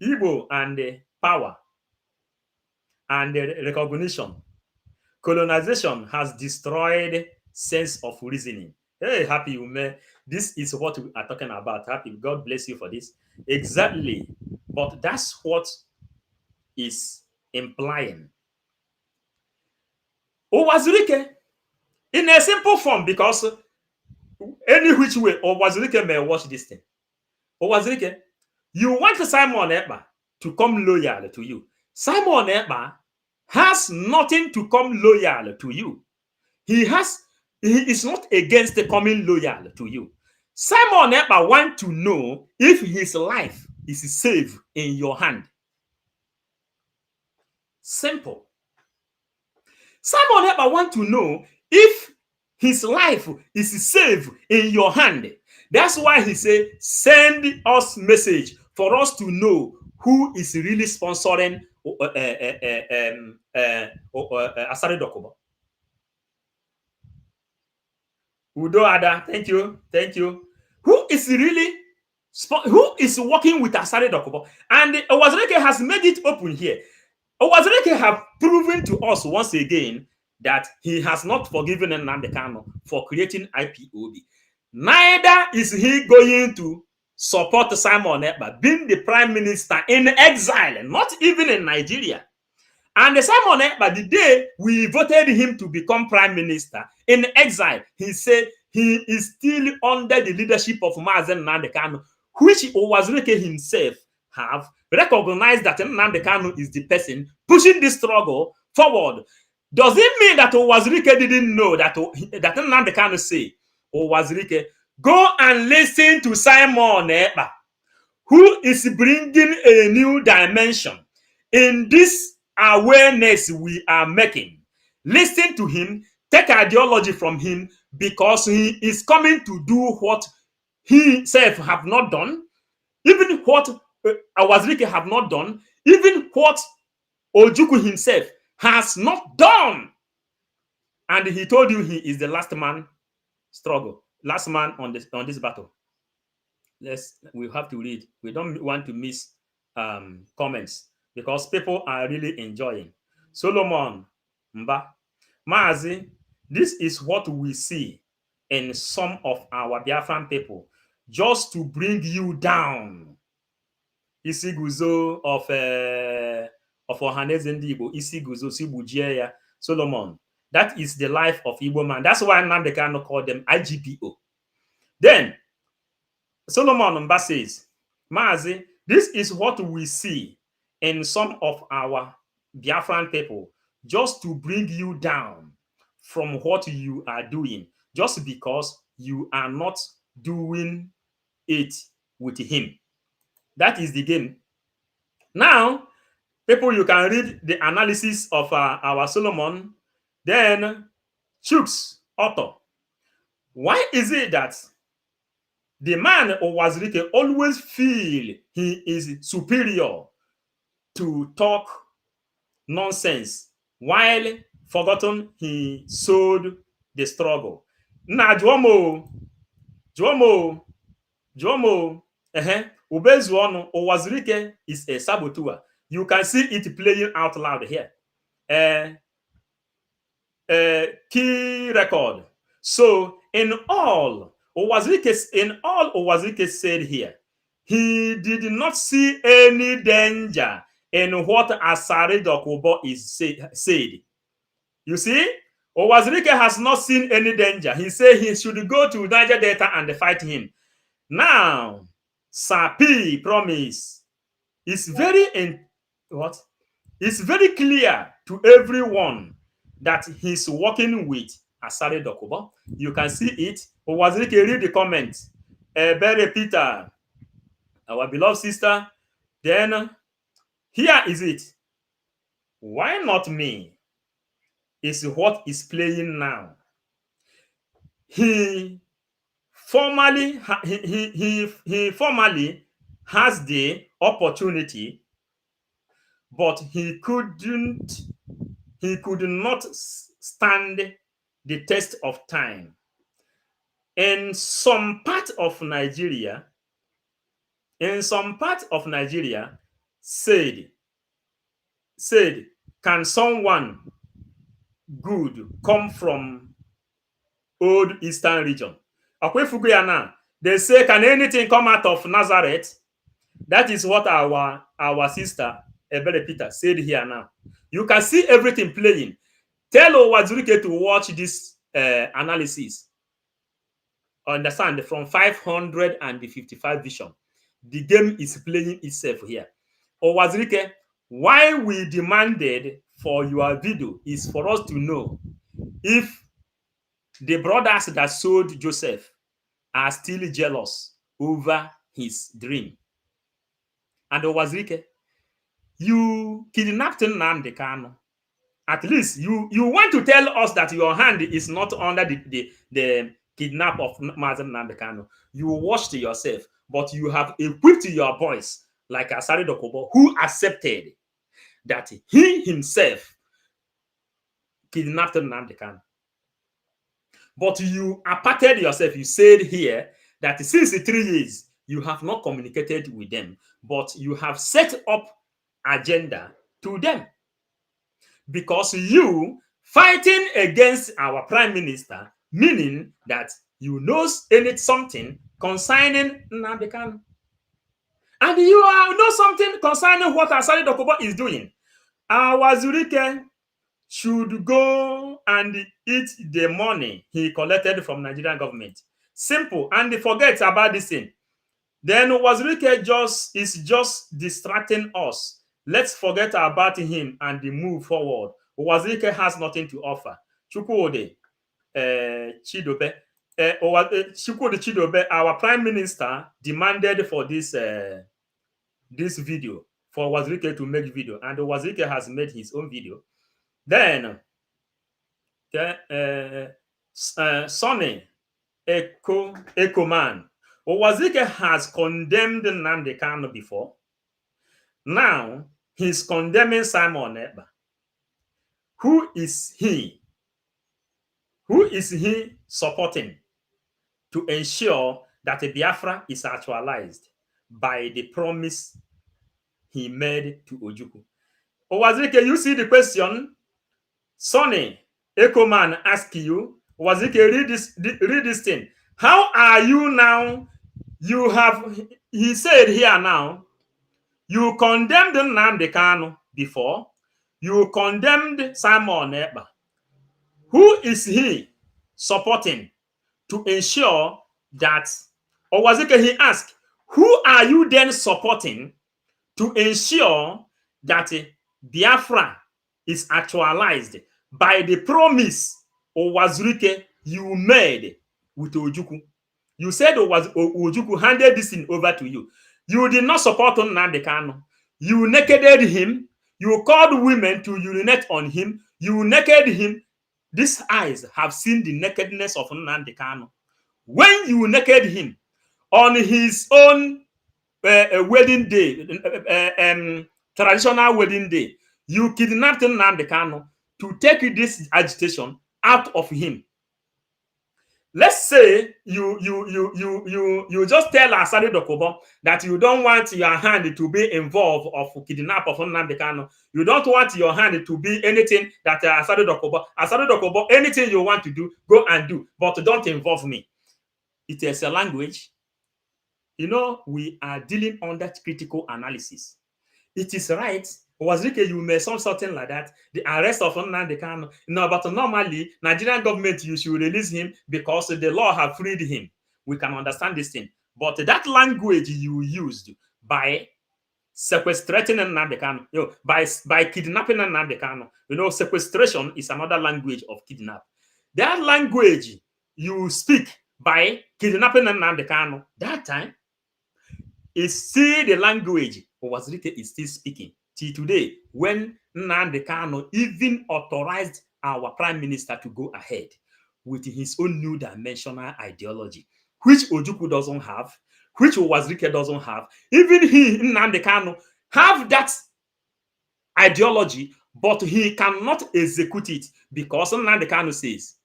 Igbo and power and recognition. Colonization has destroyed sense of reasoning. Hey, Happy Ume, this is what we are talking about. Happy, God bless you for this. Exactly. But that's what is implying. Uwazurike, in a simple form, because any which way Uwazurike may watch this thing. Uwazurike, you want Simon Ekpa to come loyal to you. Simon Ekpa has nothing to come loyal to you. He is not against coming loyal to you. Simon Ekpa wants to know if his life is safe in your hand. Simple. Simon Ekpa wants to know if his life is safe in your hand. That's why he said, send us message for us to know who is really sponsoring Asari Dokubo. Udo Ada, thank you. Who is working with Asari Dokubo? And Uwazurike has made it open here. Uwazurike have proven to us once again that he has not forgiven Nnamdi Kanu for creating IPOB. Neither is he going to support Simon Ekpa being the prime minister in exile, not even in Nigeria. And Simon Ekpa, the day we voted him to become prime minister in exile, he said he is still under the leadership of Mazen Nnamdi Kanu, which Uwazurike himself have recognized that Nnamdi Kanu is the person pushing this struggle forward. Does it mean that Uwazurike didn't know that Nnamdi Kanu say, Uwazurike, go and listen to Simon Ekpa, who is bringing a new dimension, in this awareness we are making. Listen to him, take ideology from him, because he is coming to do what he himself have not done, even what Uwazurike have not done, even what Ojukwu himself has not done. And he told you he is the last man struggle, last man on this battle. We have to read. We don't want to miss comments because people are really enjoying. Solomon Mba, Maazi, this is what we see in some of our Biafran people, just to bring you down. Isi guzo of Ohaneze Ndi Igbo, isi guzo si bujie ya. Solomon, that is the life of Igbo man. That's why Nnamdi Kanu call them IGPO. Then Solomon Mba says, Maazi, this is what we see in some of our Biafran people, just to bring you down from what you are doing, just because you are not doing it with him. That is the game. Now, people, you can read the analysis of our Solomon. Then, Chuks, author. Why is it that the man Uwazurike always feel he is superior to talk nonsense, while forgotten he sowed the struggle? Na Jomo, Ubezuonu, Uwazurike is a saboteur. You can see it playing out loud here. Key record. So in all Uwazurike said here, he did not see any danger in what Asari Dokubo is said. You see, Uwazurike has not seen any danger. He said he should go to Niger Delta and fight him. Now, Sapi promise is it's very clear to everyone that he's working with Asari Dokubo. You can see it. Uwazurike, read the comments. Bere Peter, our beloved sister. Then, here is it. Why not me? Is what is playing now. He formally has the opportunity, but he could not stand the test of time. In some part of Nigeria, said, can someone good come from old eastern region? They say, can anything come out of Nazareth? That is what our sister Ebere Peter said here now. You can see everything playing. Tell Uwazurike to watch this analysis. Understand, from 555 vision. The game is playing itself here. Uwazurike, why we demanded for your video is for us to know if the brothers that sold Joseph are still jealous over his dream. And Uwazurike, you kidnapped Nnamdi Kanu. At least you want to tell us that your hand is not under the kidnap of Nnamdi Kanu. You washed yourself, but you have equipped your boys like Asari Dokubo, who accepted that he himself kidnapped Nnamdi Kanu. But you aparted yourself. You said here that since 3 years, you have not communicated with them, but you have set up agenda to them. Because you fighting against our prime minister, meaning that you know something concerning Nnamdi Kanu. And you know something concerning what Asari Dokubo is doing. Uwazurike should go and eat the money he collected from Nigerian government. Simple. And forget about this thing. Then Uwazurike is just distracting us. Let's forget about him and move forward. Uwazurike has nothing to offer. Chukwudi Chidobe, our prime minister demanded for this video. for Uwazurike to make video, and Uwazurike has made his own video. Then Sonny Echo Man, Uwazurike has condemned Nnamdi Kanu before. Now he's condemning Simon Ekpa. Who is he? Who is he supporting to ensure that Biafra is actualized by the promise he made to Ojukwu? Uwazurike, you see the question Sonny Echoman ask you. Uwazurike, read this thing. How are you now? He said here now, you condemned Nnamdi Kanu before. You condemned Simon Ekpa. Who is he supporting to ensure that, or Uwazurike, he asked, who are you then supporting to ensure that Biafra is actualized by the promise, Uwazurike, you made with Ojukwu? You said Ojukwu handed this thing over to you. You did not support Nnamdi Kanu. You nakeded him. You called women to urinate on him. You naked him. These eyes have seen the nakedness of Nnamdi Kanu. When you naked him on his own wedding day, traditional wedding day, you kidnapped Nnamdi Kanu to take this agitation out of him. Let's say you just tell Asari Dokubo that you don't want your hand to be involved of kidnap of Nnamdi Kanu. You don't want your hand to be anything that Asari Dokubo, anything you want to do, go and do, but don't involve me. It is a language. You know, we are dealing under critical analysis. It is right. Uwazurike, you may something like that. The arrest of Nnamdi Kanu. No, but normally, Nigerian government, you should release him because the law have freed him. We can understand this thing. But that language you used by sequestrating Nnamdi Kanu, by kidnapping Nnamdi Kanu, sequestration is another language of kidnap. That language you speak by kidnapping Nnamdi Kanu, that time, is still the language Uwazurike is still speaking till today, when Nnamdi Kanu even authorized our prime minister to go ahead with his own new dimensional ideology, which Ojukwu doesn't have, which Uwazurike doesn't have. Even he, Nnamdi Kanu, have that ideology, but he cannot execute it because Nnamdi Kanu says,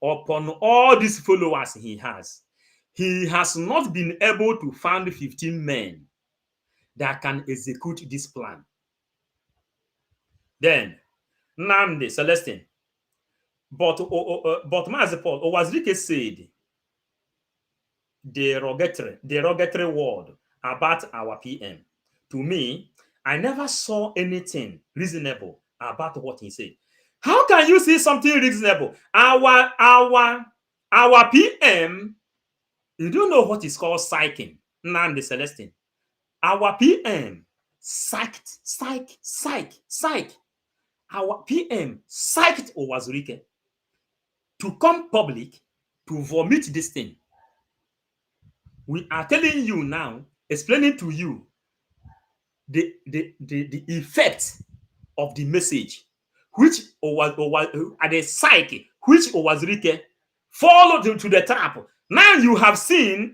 upon all these followers he has not been able to find 15 men that can execute this plan. Then, Nnamdi Celestine, but Mazi Paul, Uwazurike said derogatory word about our PM. To me, I never saw anything reasonable about what he said. How can you see something reasonable? Our PM, you don't know what is called psyching, Nnamdi Celestine. Our PM psych. Our PM psyched Uwazurike to come public to vomit this thing. We are telling you now, explaining to you the effect of the message, which at the psyche, which Uwazurike followed to the trap. Now you have said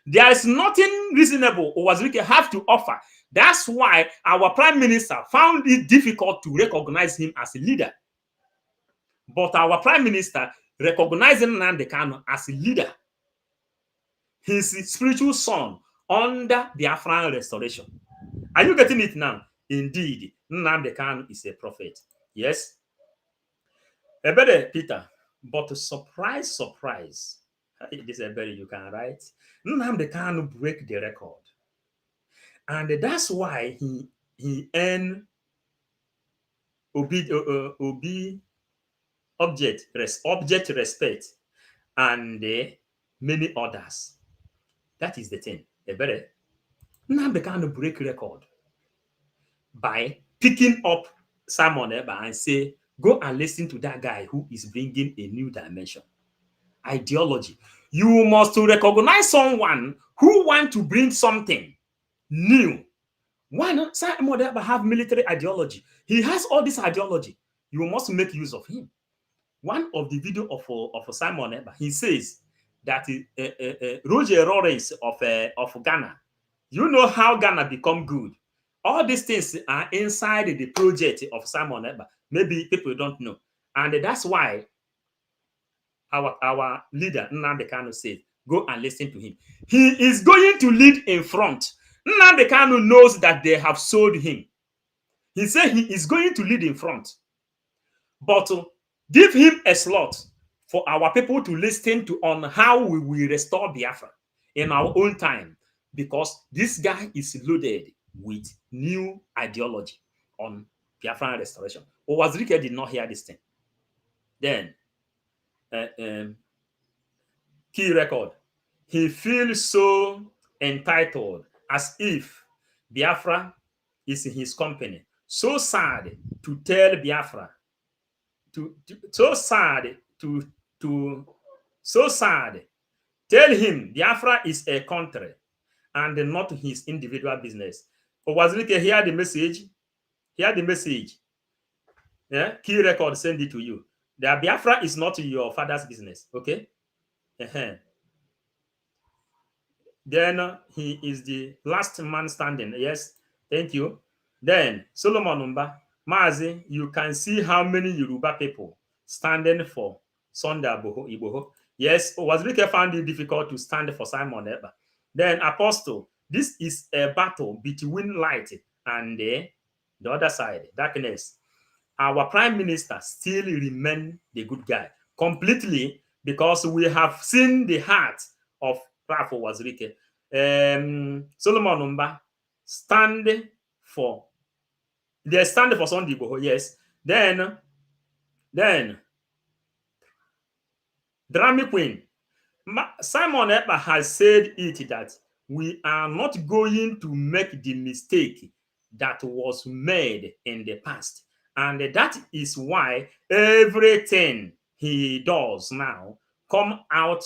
there is nothing reasonable Uwazurike have to offer. That's why our prime minister found it difficult to recognize him as a leader. But our prime minister recognizing Nnamdi Kanu as a leader, his spiritual son under Biafran restoration. Are you getting it now? Indeed, Nnamdi Kanu is a prophet. Yes. Ebere Peter, but surprise, this is Ebere you can write. Nnamdi Kanu break the record. And that's why he earned object respect and many others. That is the thing. Nnamdi Kanu break record by picking up Simon Ekpa and say, go and listen to that guy who is bringing a new dimension. Ideology. You must recognize someone who wants to bring something new Why not? Simon Ekpa have military ideology. He has all this ideology. You must make use of him. One of the video of Simon Ekpa, he says that Roger Lawrence of Ghana, you know how Ghana become good. All these things are inside the project of Simon Ekpa. Maybe people don't know. And that's why our leader, Nnamdi Kanu, said, go and listen to him. He is going to lead in front. Nnamdi Kanu knows that they have sold him. He said he is going to lead in front. But give him a slot for our people to listen to on how we will restore Biafra in our own time. Because this guy is loaded with new ideology on Biafran restoration. Uwazurike did not hear this thing. Then, key record. He feels so entitled as if Biafra is in his company. So sad to tell Biafra. So sad. Tell him Biafra is a country and not his individual business. Uwazurike, hear the message. Hear the message. Yeah? Key record, send it to you. The Biafra is not your father's business. Okay? Then he is the last man standing. Yes, thank you. Then Solomon Umba, Mazi, you can see how many Yoruba people standing for Sunday Igboho. Yes, Uwazurike found it difficult to stand for Simon Ekpa. Then Apostle, this is a battle between light and the other side, darkness. Our prime minister still remains the good guy completely because we have seen the heart of Raf Uwazurike. Solomon Umba stand for Sunday Igboho, yes. Then Drama Queen Simon Ekpa has said it that we are not going to make the mistake that was made in the past, and that is why everything he does now come out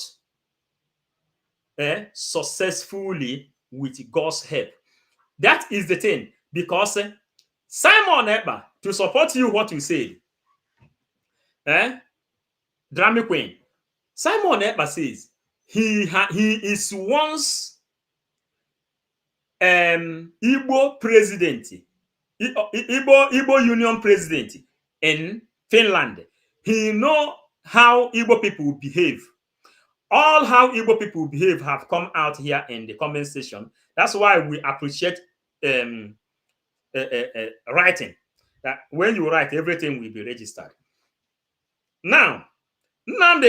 successfully with God's help. That is the thing, because Simon Ekpa, to support you what you said, Drama Queen, Simon Ekpa says he is once Igbo president, Igbo Union president in Finland. He know how Igbo people behave. All how Igbo people behave have come out here in the comment section. That's why we appreciate writing. That when you write, everything will be registered. Now, Simon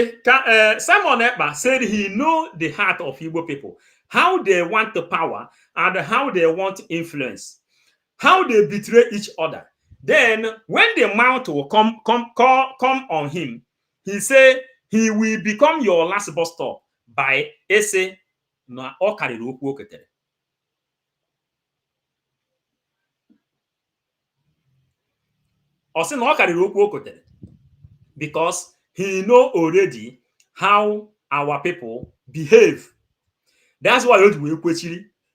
Ekpa said he know the heart of Igbo people, how they want the power and how they want influence, how they betray each other. Then, when the mount will come on him, he said he will become your last bus stop by ese na okari okwu oketere. Osi na okari okwu oketere, because he know already how our people behave. That's why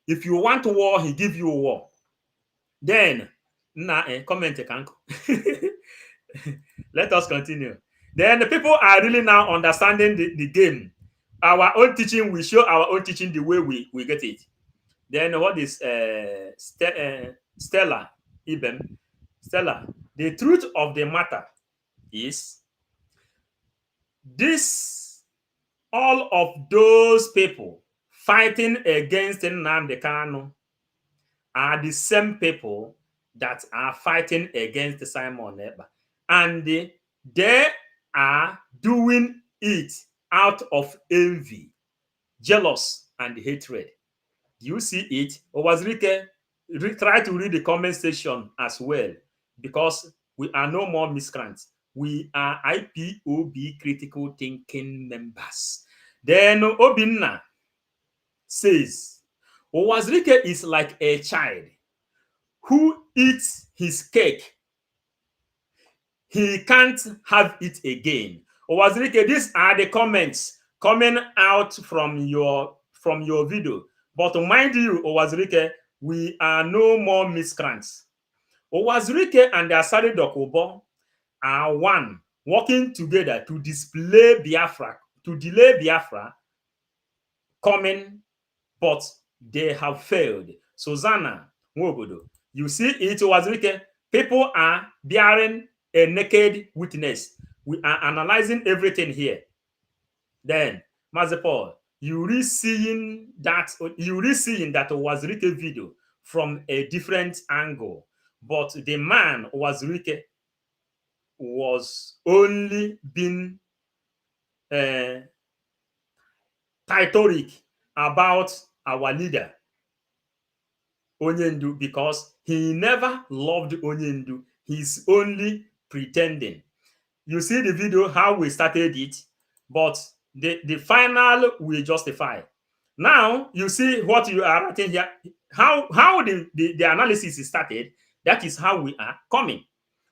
if you want war, he give you war. Then, comment. Let us continue. Then the people are really now understanding the game. Our own teaching, we show our own teaching the way we get it. Then what is Stella Ibem? Stella, the truth of the matter is this: all of those people fighting against Nnamdi Kanu are the same people that are fighting against Simon Ekpa, and they are doing it out of envy, jealous, and hatred. Do you see it? Uwazurike, try to read the comment section as well, because we are no more miscreants. We are IPOB critical thinking members. Then Obinna says, Uwazurike is like a child who eats his cake. He can't have it again. Uwazurike, these are the comments coming out from your video. But mind you, Uwazurike, We are no more miscreants. Uwazurike and Asari Dokubo are one, working together to delay Biafra coming, but they have failed. Susanna Nwobodo, you see it, Uwazurike, people are bearing a naked witness. We are analyzing everything here. Then, Mazepol, you re-seeing that Uwazurike video from a different angle, but the man Uwazurike was only being rhetoric about our leader Onyendu, because he never loved Onyendu. He's only pretending. You see the video, how we started it, but the final will justify. Now, you see what you are writing here, how the analysis is started. That is how we are coming.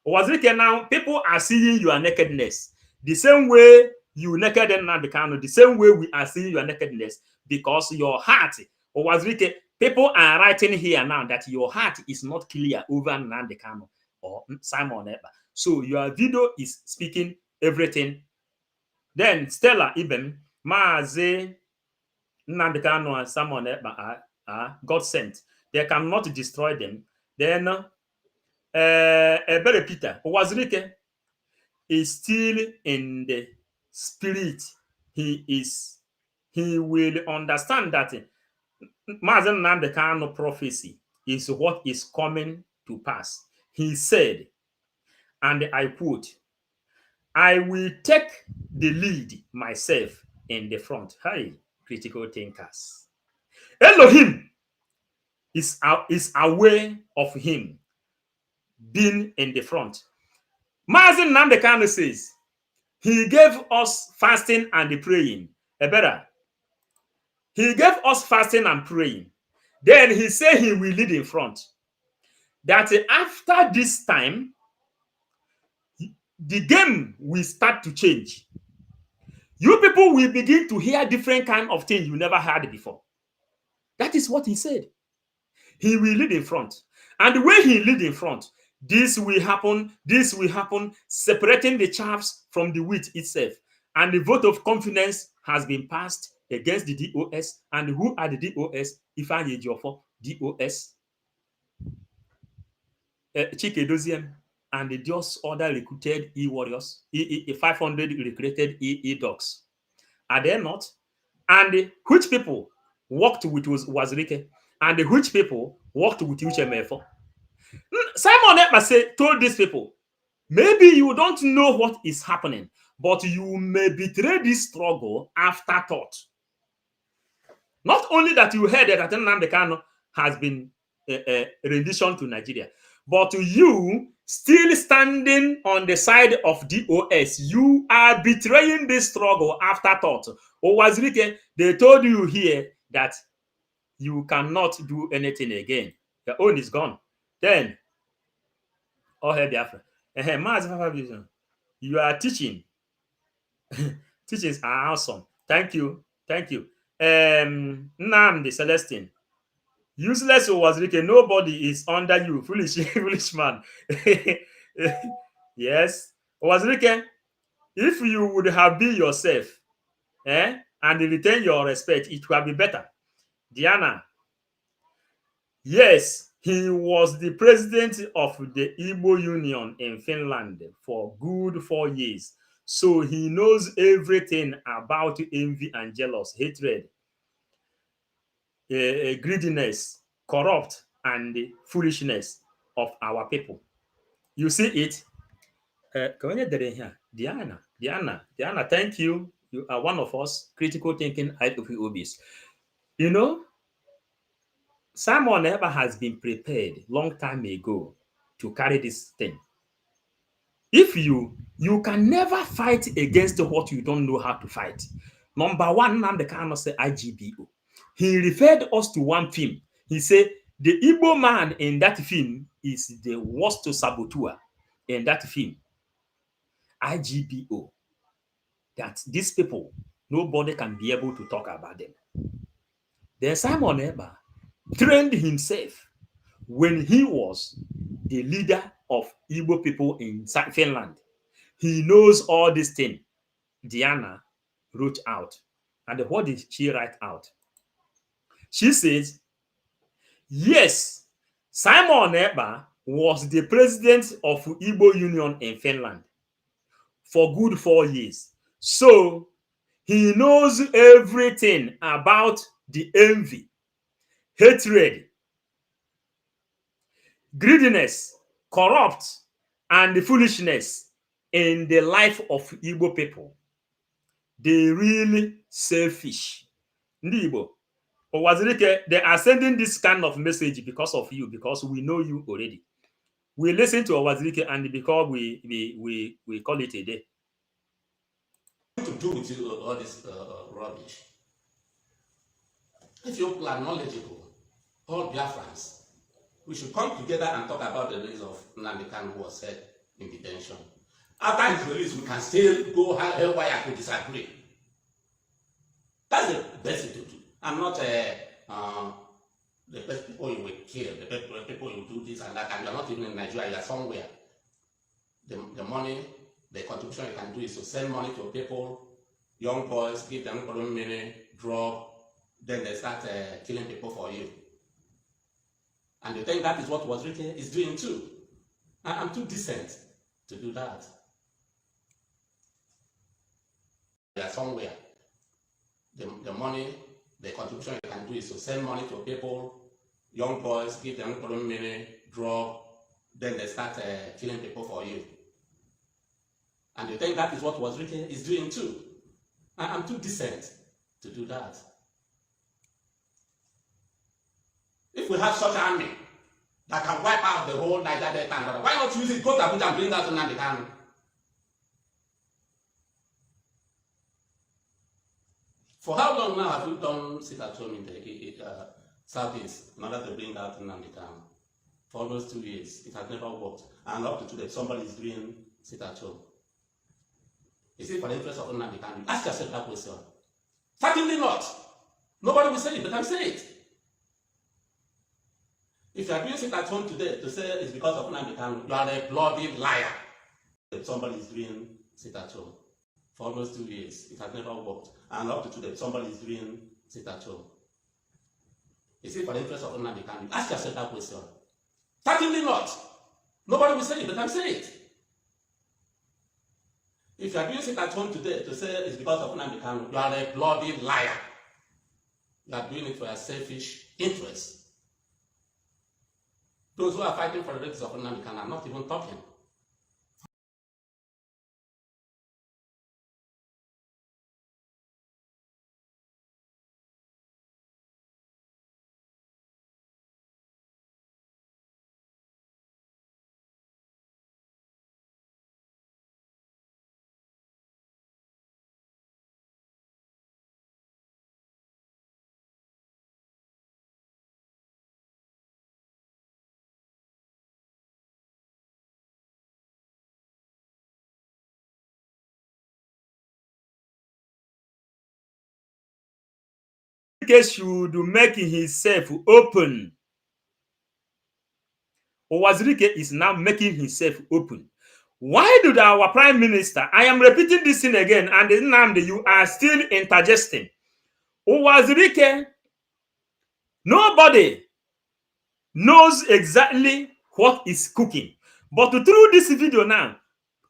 Uwazurike, now, people are seeing your nakedness. The same way you naked Nnamdi Kanu, the same way we are seeing your nakedness, because your heart, Uwazurike, people are writing here now that your heart is not clear over Nnamdi Kanu or Simon Ekpa. So your video is speaking everything. Then Stella Ibem, Maazi Nnamdi Kanu and Simon Ekpa are God sent. They cannot destroy them. Then Ebere Peter, Uwazurike is still in the spirit. He will understand that Maazi Nnamdi Kanu prophecy is what is coming to pass. He said, and I quote, "I will take the lead myself in the front." Hey, critical thinkers. Elohim is aware of him being in the front. Maazi Nnamdi Kanu says, he gave us fasting and praying. Ebera, he gave us fasting and praying. Then he said he will lead in front. That after this time, the game will start to change. You people will begin to hear different kind of things you never heard before. That is what he said. He will lead in front. And when he lead in front, this will happen, separating the chaffs from the wheat itself. And the vote of confidence has been passed against the DOS. And who are the DOS? Ifeanyi Ejiofor, DOS, Chike Doziem, and the just other recruited E-warriors, 500 recruited E-dogs. Are they not? And which people worked with Uwazurike, and which people worked with Uchemefo? Simon Ekpa told these people, maybe you don't know what is happening, but you may betray this struggle after thought. Not only that you heard that Nnamdi Kanu has been rendition to Nigeria, but you still standing on the side of DOS, you are betraying this struggle after thought. Uwazurike, they told you here that you cannot do anything again. Your own is gone. Then, Biafra, you are teaching. Teachings are awesome. Thank you. Nnamdi Celestine, useless Uwazurike, nobody is under you. Foolish man. Yes. Uwazurike, if you would have been yourself, and retain your respect, it will be better. Diana, yes, he was the president of the Igbo Union in Finland for good 4 years. So he knows everything about envy and jealous, hatred, greediness, corrupt, and the foolishness of our people. You see it? Diana, thank you. You are one of us, critical thinking IPOBs. You know, Simon Ekpa has been prepared long time ago to carry this thing. If you can never fight against what you don't know how to fight. Number one, Nnamdi Kanu say IGBO. He referred us to one film. He said the Igbo man in that film is the worst saboteur in that film. IGBO. That these people, nobody can be able to talk about them. Then Simon Ekpa, trained himself when he was the leader of Igbo people in Finland. He knows all these things. Diana wrote out. And what did she write out? She says, yes, Simon Ekpa was the president of Igbo Union in Finland for good 4 years. So he knows everything about the envy, hatred, greediness, corrupt, and the foolishness in the life of Igbo people. They really selfish. Ndị Igbo, Uwazurike, they are sending this kind of message because of you, because we know you already. We listen to Uwazurike and because we call it a day. To do with you all this rubbish. If you are knowledgeable, all Biafrans, we should come together and talk about the release of Nnamdi Kanu, who was held in detention. After his release, we can still go haywire to disagree. That's the best thing to do. I'm not the best people you will kill, the best people you do this and that, and you're not even in Nigeria, you're somewhere. The money, the contribution you can do is to send money to people, young boys, give them money, drug, then they start killing people for you. And you think that is what Uwazurike is doing too. I'm too decent to do that. They are somewhere. The money, the contribution you can do is to send money to people, young boys, give them money, drug, then they start killing people for you. And you think that is what Uwazurike is doing too. I'm too decent to do that. If we have such an army that can wipe out the whole Niger Delta, why not use it? Go to Abuja and bring that to Nnamdi Kanu. For how long now have you done sit at home in the Southeast in order to bring out Nnamdi Kanu? For almost 2 years. It has never worked. And up to today, somebody is doing sit at home. Is it for the interest of Nnamdi Kanu? Ask yourself that question. Certainly not. Nobody will say it, but I'm saying it. If you are doing sit at home today to say it's because of Nnamdi Kanu, you are a bloody liar. Somebody is doing sit at home. For almost 2 years. It has never worked. And up to today, somebody is doing sit at home. Is it for the interest of Nnamdi Kanu? Ask yourself that question. Certainly not. Nobody will say it, but I'm saying it. If you are doing sit at home today to say it's because of Nnamdi Kanu, you are a bloody liar. You are doing it for a selfish interest. Those who are fighting for the rights of Nnamdi Kanu are not even talking. Should make himself open. Uwazurike is now making himself open. Why did our prime minister, I am repeating this thing again, and Nnamdi, you are still intergesting. Uwazurike, nobody knows exactly what is cooking. But through this video now,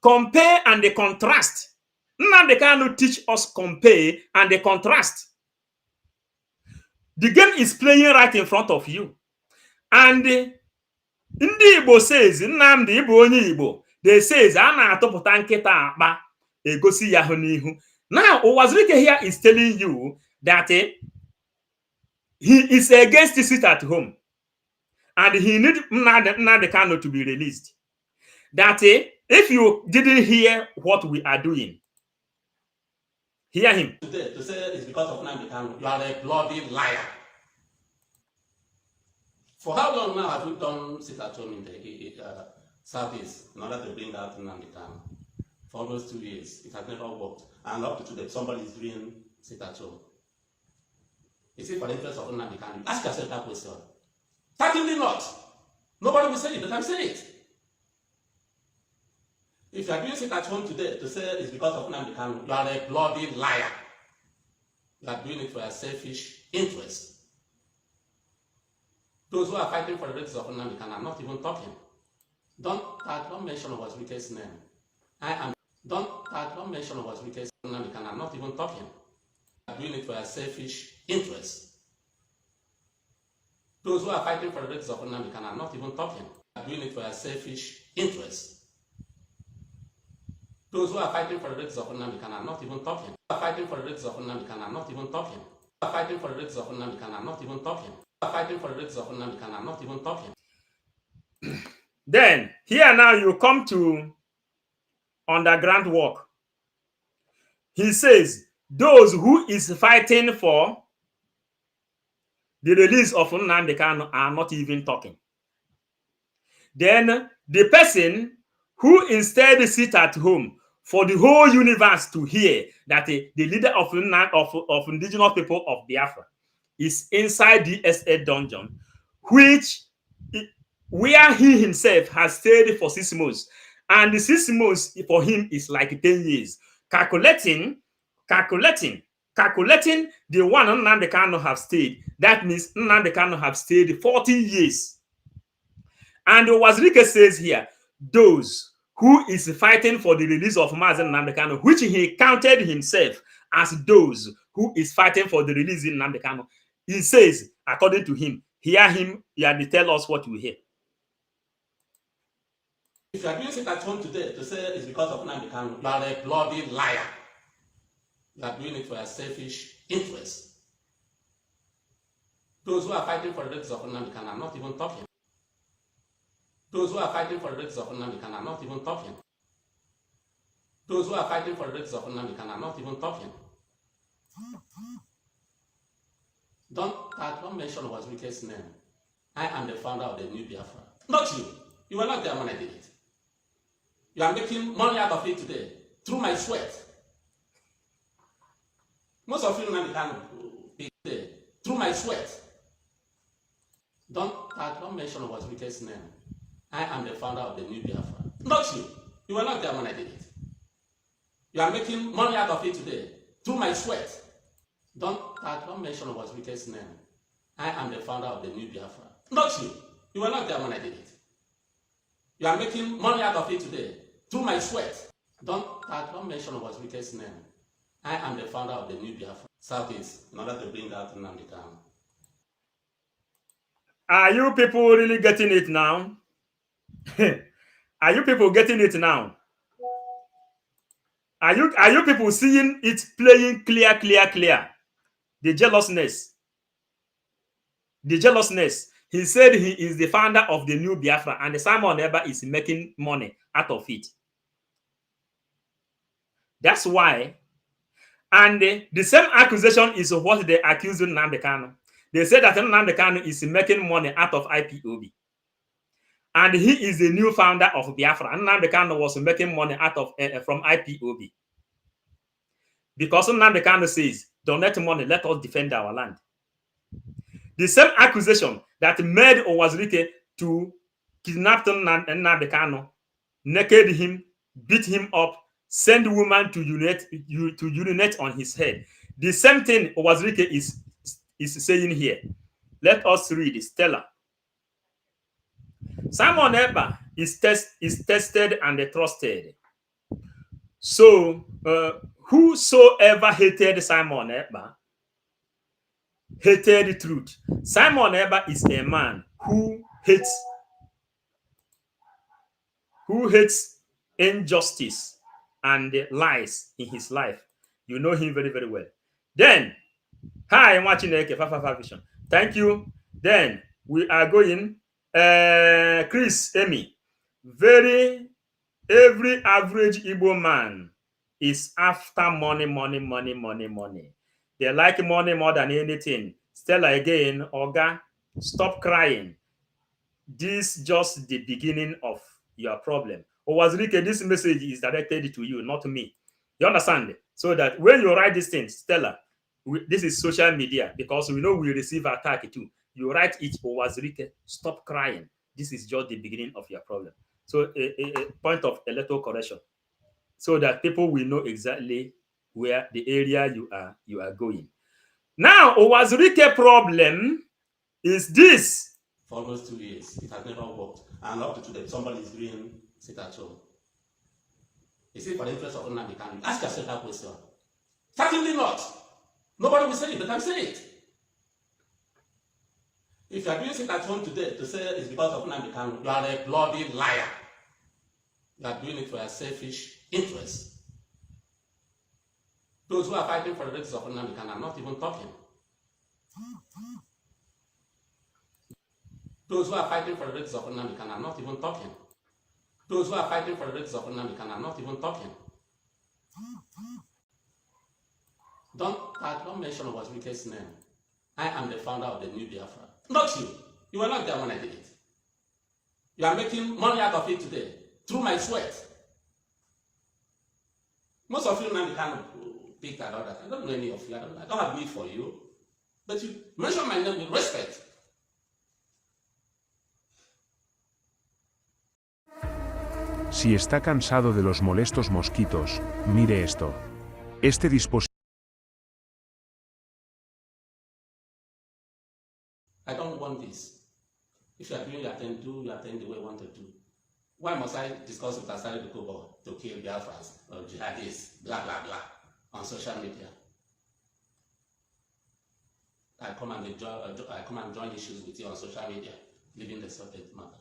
compare and the contrast. Nnamdi Kanu teach us compare and the contrast. The game is playing right in front of you. And Ndị Igbo says, Nnamdi Igbo onye Igbo, they says, a na-atụpụta nkịta akpa egosi ya hụ n'ihu. Now, Uwazurike here is telling you that he is against the sit at home. And he need Nnamdi Kanu to be released. That if you didn't hear what we are doing, hear him. Today, to say it's because of Nnamdi Kanu, you are a bloody liar. For how long now have you done sit at home in the Southeast in order to bring out Nnamdi Kanu? For almost 2 years. It has never worked. And up to today, somebody is doing sit at home. Is it for the interest of Nnamdi Kanu? Ask yourself that question. Certainly not. Nobody will say it, but I'm saying it. If you are doing it at home today to say it's because of Nnamdi Kanu, you are a bloody liar. You are doing it for a selfish interest. Those who are fighting for the rights of Nnamdi Kanu are not even talking. Don't mention Uwazurike's name. Don't mention Uwazurike's Nnamdi Kanu. I'm not even talking. You are doing it for a selfish interest. Those who are fighting for the rights of Nnamdi Kanu are not even talking. You are doing it for a selfish interest. Those who are fighting for the rights of Nnamdi Kanu are not even talking. Who are fighting for the rights of Nnamdi Kanu are not even talking. Who are fighting for the rights of Nnamdi Kanu are not even talking. Who are fighting for the rights of Nnamdi Kanu are not even talking. Then, here now you come to underground work. He says, those who is fighting for the release of Nnamdi Kanu are not even talking. Then, the person who instead sit at home for the whole universe to hear that the leader of indigenous people of Biafra is inside the SA dungeon, where he himself has stayed for 6 months. And the 6 months for him is like 10 years. Calculating the one Nnamdi Kanu have stayed, that means Nnamdi Kanu have stayed 40 years. And Uwazurike says here, those who is fighting for the release of Mazi Nnamdi Kanu, which he counted himself as those who is fighting for the release of Nnamdi Kanu. He says, according to him, hear him, he had to tell us what we hear. If you are doing it at home today to say it's because of Nnamdi Kanu, you are a bloody liar. You are doing it for a selfish interest. Those who are fighting for the rights of Nnamdi Kanu are not even talking. Those who are fighting for the rights of Nnamdi Kanu are not even talking. Those who are fighting for the rights of Nnamdi Kanu are not even talking. Don't mention Uwazurike's name. I am the founder of the new Biafran. Not you. You were not there when I did it. You are making money out of it today through my sweat. Most of you Nnamdi Kanu today through my sweat. Don't mention Uwazurike's name. I am the founder of the new Biafran. Not you. You were not there when I did it. You are making money out of it today through my sweat. Don't mention Uwazurike's name. I am the founder of the new Biafran. Not you. You were not there when I did it. You are making money out of it today through my sweat. Don't mention Uwazurike's name. I am the founder of the new Biafran. Southeast, in order to bring out Nnamdi Kanu. Are you people really getting it now? Are you people getting it now? Are you people seeing it playing clear? The jealousness. He said he is the founder of the new Biafra, and the Simon Ekpa is making money out of it. That's why. And the same accusation is what they accuse Nnamdi Kanu. They say that Nnamdi Kanu is making money out of IPOB. And he is the new founder of Biafra. And Nnamdi Kanu was making money out of from IPOB. Because Nnamdi Kanu says, donate money, let us defend our land. The same accusation that made Uwazurike to kidnap Nnamdi Kanu, naked him, beat him up, send women to urinate on his head. The same thing Uwazurike is saying here. Let us read Stella. Simon Ekpa is tested and trusted. So whosoever hated Simon Ekpa hated the truth. Simon Ekpa is a man who hates injustice and lies in his life. You know him very, very well. Then, hi, I'm watching Vision. Thank you. Then we are going. Chris, Amy, every average Igbo man is after money. They like money more than anything. Stella again, Oga, stop crying. This is just the beginning of your problem. Uwazurike, this message is directed to you, not to me. You understand? So that when you write these things, Stella, this is social media because we know we receive attack too. You write it, Uwazurike, stop crying. This is just the beginning of your problem. So a point of electoral correction, so that people will know exactly where the area you are going. Now, Uwazurike problem is this. For almost 2 years, it has never worked. And up to today, somebody is doing sit at home. Is it for the interest of Nnamdi Kanu? Ask yourself that question. Certainly not. Nobody will say it, but I'm saying it. If you are doing sit at home today to say it's because of Nnamdi Kanu, you are a bloody liar. You are doing it for a selfish interest. Those who are fighting for the rights of Nnamdi Kanu are not even talking. Those who are fighting for the rights of Nnamdi Kanu are not even talking. Those who are fighting for the rights of Nnamdi Kanu are not even talking. Don't mention Uwazurike's name. I am the founder of the new Biafran. Not you. You were not there when I did it. You are making money out of it today through my sweat. Most of you Nnamdi Kanu picked and all that. I don't know any of you. I don't have need for you. But you mention my name with respect. Si está cansado de los molestos mosquitos, mire esto. Este dispositivo. I don't want this. If you are doing your thing, do your thing the way you want to do. Why must I discuss with Asari Dukobo to kill Biafrans or jihadists, blah, blah, blah, on social media? I come and join issues with you on social media, leaving the subject matter.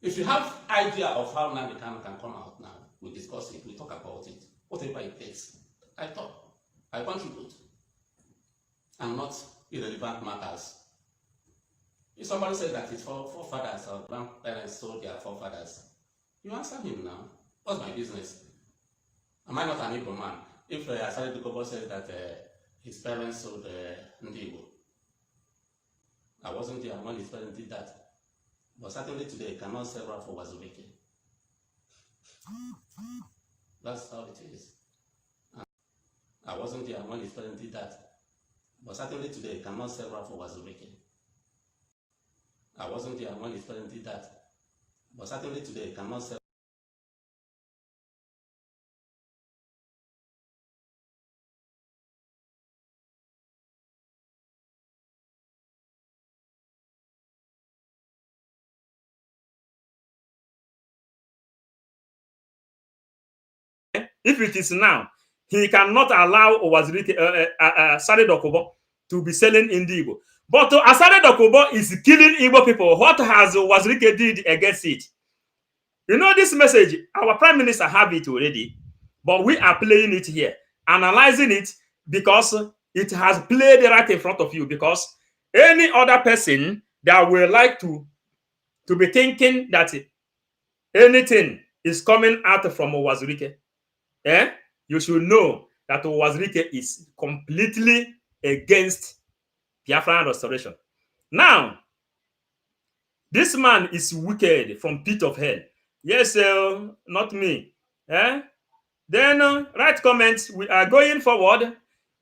If you have idea of how Nnamdi Kanu can come out now, we discuss it, we talk about it, whatever it takes. I talk, I contribute, and not irrelevant matters. If somebody says that his forefathers or grandparents sold their forefathers, you answer him now. What's my business? Am I not an Igbo man? If Asari Dukobo says that his parents sold Ndi Igbo, I wasn't there when his parents did that. But certainly today, it cannot sell out for Uwazurike. That's how it is. And I wasn't there when his parents did that. But certainly today, it cannot sell out for Uwazurike. I wasn't there when his parents did that. But certainly today, it cannot sell. If it is now, he cannot allow Uwazurike, Asari Dokubo to be selling Ndi Igbo. But Asari Dokubo is killing Igbo people. What has Uwazurike did against it? You know this message, our Prime Minister have it already, but we are playing it here, analyzing it because it has played right in front of you. Because any other person that will like to be thinking that anything is coming out from Uwazurike, you should know that Uwazurike is completely against Biafran restoration. Now, this man is wicked from pit of hell. Yes, not me. Then write comments. We are going forward.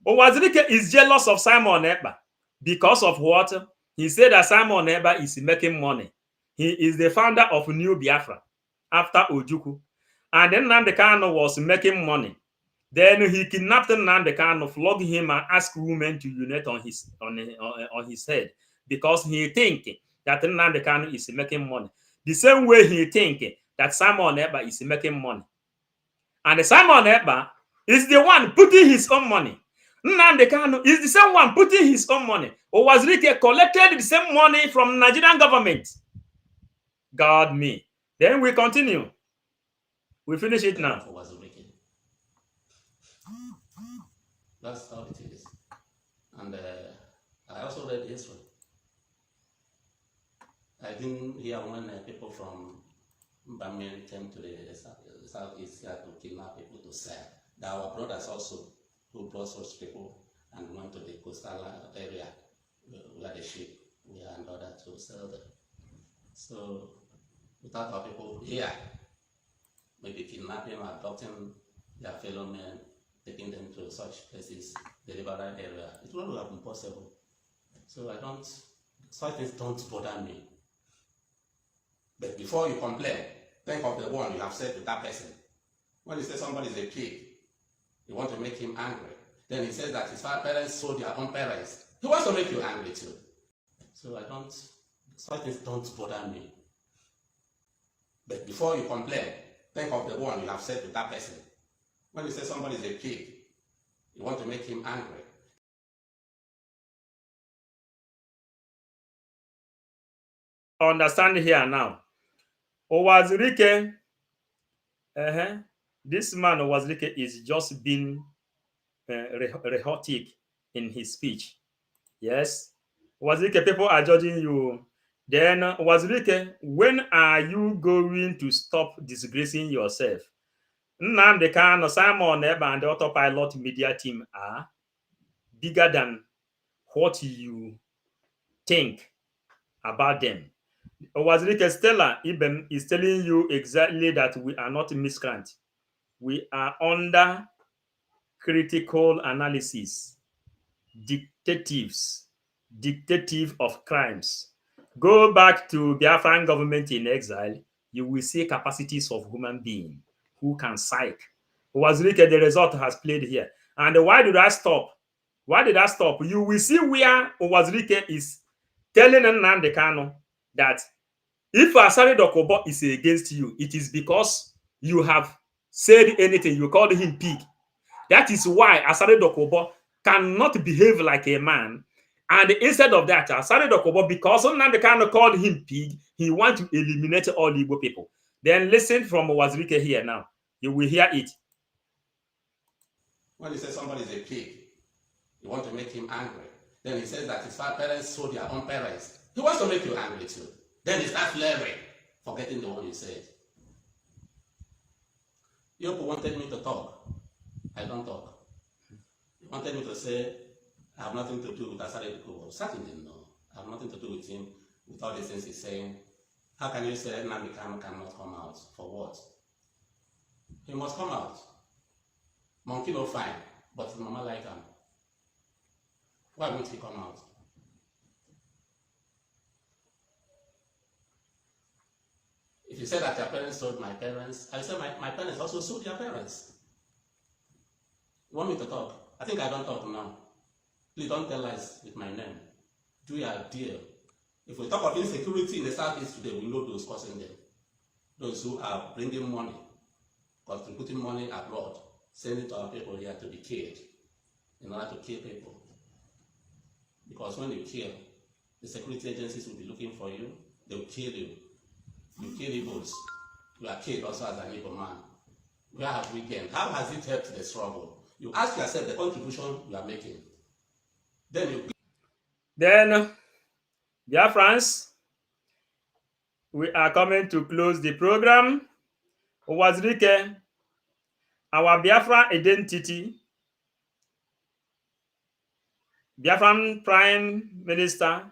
Uwazurike is jealous of Simon Ekpa because of what? He said that Simon Ekpa is making money. He is the founder of New Biafra after Ojukwu. And then Nnamdi Kanu was making money. Then he kidnapped Nnamdi Kanu, flogged him, and asked women to unite on his head because he think that Nnamdi Kanu is making money. The same way he think that Simon Ekpa is making money. And Simon Ekpa is the one putting his own money. Nnamdi Kanu is the same one putting his own money. Uwazurike collected the same money from Nigerian government. God me. Then we continue. We finish it now. That's how it is. And I also read history. I didn't hear when people from Bamiyan came to the southeast here to kidnap people to sell. There are our brothers also who brought such people and went to the coastal area where the sheep were in order to sell them. So without our people here, maybe kidnapping or abducting their fellow men, taking them to such places, the liberal area. It wouldn't have been possible. So such things don't bother me. But before you complain, think of the one you have said to that person. When you say somebody is a pig, you want to make him angry. Then he says that his parents sold their own parents. He wants to make you angry too. So such things don't bother me. But before you complain, think of the one you have said to that person. When you say somebody is a pig, you want to make him angry. Understand here now. Uwazurike, this man Uwazurike is just being rhetoric in his speech. Yes. Uwazurike, people are judging you. Then Uwazurike, when are you going to stop disgracing yourself? Nnamdi Kanu, Simon Ekpa, and the autopilot media team are bigger than what you think about them. Uwazurike, Stella Ibem is telling you exactly that we are not miscreant. We are under critical analysis. Dictative of crimes. Go back to Biafran government in exile, you will see capacities of human being who can psych. Uwazurike, the result has played here. And why did I stop? Why did I stop? You will see where Uwazurike is telling Nnamdi Kanu that if Asari Dokubo is against you, it is because you have said anything. You called him pig. That is why Asari Dokubo cannot behave like a man. And instead of that, Asari Dokubo, because Nnamdi Kanu called him pig, he wants to eliminate all Igbo people. Then listen from Uwazurike here now. You will hear it. When you say somebody is a pig, you want to make him angry. Then he says that his parents sold their own parents. He wants to make you angry too. Then he starts flaring, forgetting the one you said. You wanted me to talk. I don't talk. You wanted me to say, I have nothing to do with Asari Dokubo. Certainly no. I have nothing to do with him, with all these things he's saying. How can you say Nnamdi Kanu cannot come out? For what? He must come out. Monkey no fine, but his mama like him. Why won't he come out? If you say that your parents sold my parents, I say my parents also sold their parents. You want me to talk? I think I don't talk now. Please don't tell lies with my name. Do your deal. If we talk of insecurity in the Southeast today, we know those causing them. Those who are bringing money, contributing money abroad, sending to our people here to be killed in order to kill people. Because when you kill, the security agencies will be looking for you, they will kill you. You kill Igbos, you are killed also as an Igbo man. Where have we gained? How has it helped the struggle? You ask yourself the contribution you are making. Then Biafrans, we are coming to close the program. Uwazurike, our Biafra identity, Biafran Prime Minister,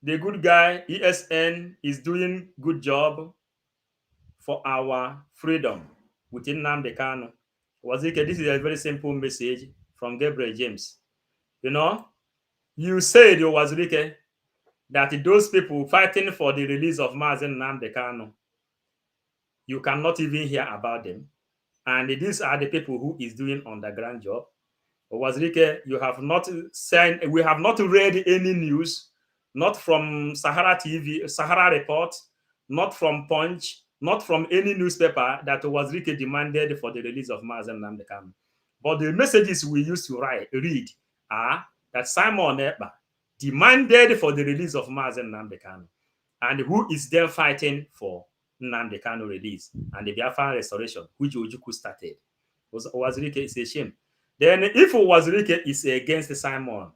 the good guy, ESN, is doing good job for our freedom within Nnamdi Kanu. Uwazurike, this is a very simple message from Gabriel James. You know, you said, Uwazurike, that those people fighting for the release of Mazen Nnamdi Kanu, you cannot even hear about them. And these are the people who is doing underground job. Uwazurike, you have not sent, we have not read any news, not from Sahara TV, Sahara Report, not from Punch, not from any newspaper that Uwazurike demanded for the release of Mazen Nnamdi Kanu. But the messages we used to read are that Simon Ekpa demanded for the release of Mazen Nnamdi Kanu, and who is then fighting for Nnamdi Kanu release and the Biafran restoration, which Ojukwu started. Uwazurike is a shame. Then if Uwazurike is against Simon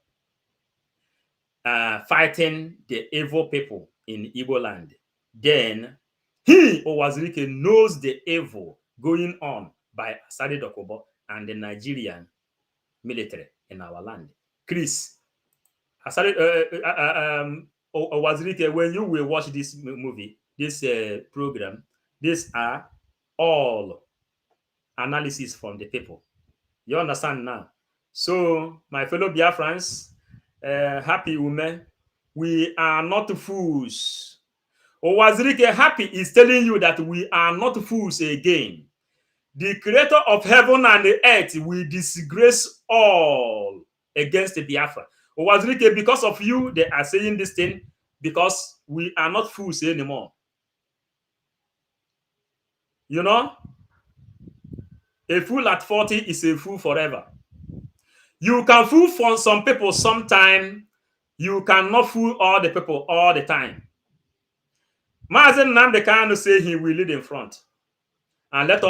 fighting the evil people in Igbo land, then he, Uwazurike, knows the evil going on by Asari Dokubo and the Nigerian military in our land. Chris, Uwazurike, when you will watch this movie, this program, these are all analysis from the people. You understand now? So, my fellow Biafrans, happy women, we are not fools. Uwazurike Happy is telling you that we are not fools again. The creator of heaven and the earth will disgrace all against the Biafra. Uwazurike, because of you, they are saying this thing because we are not fools anymore. You know, a fool at 40 is a fool forever. You can fool for some people sometime. You cannot fool all the people all the time. Mazen Nnamdi Kanu say he will lead in front. And let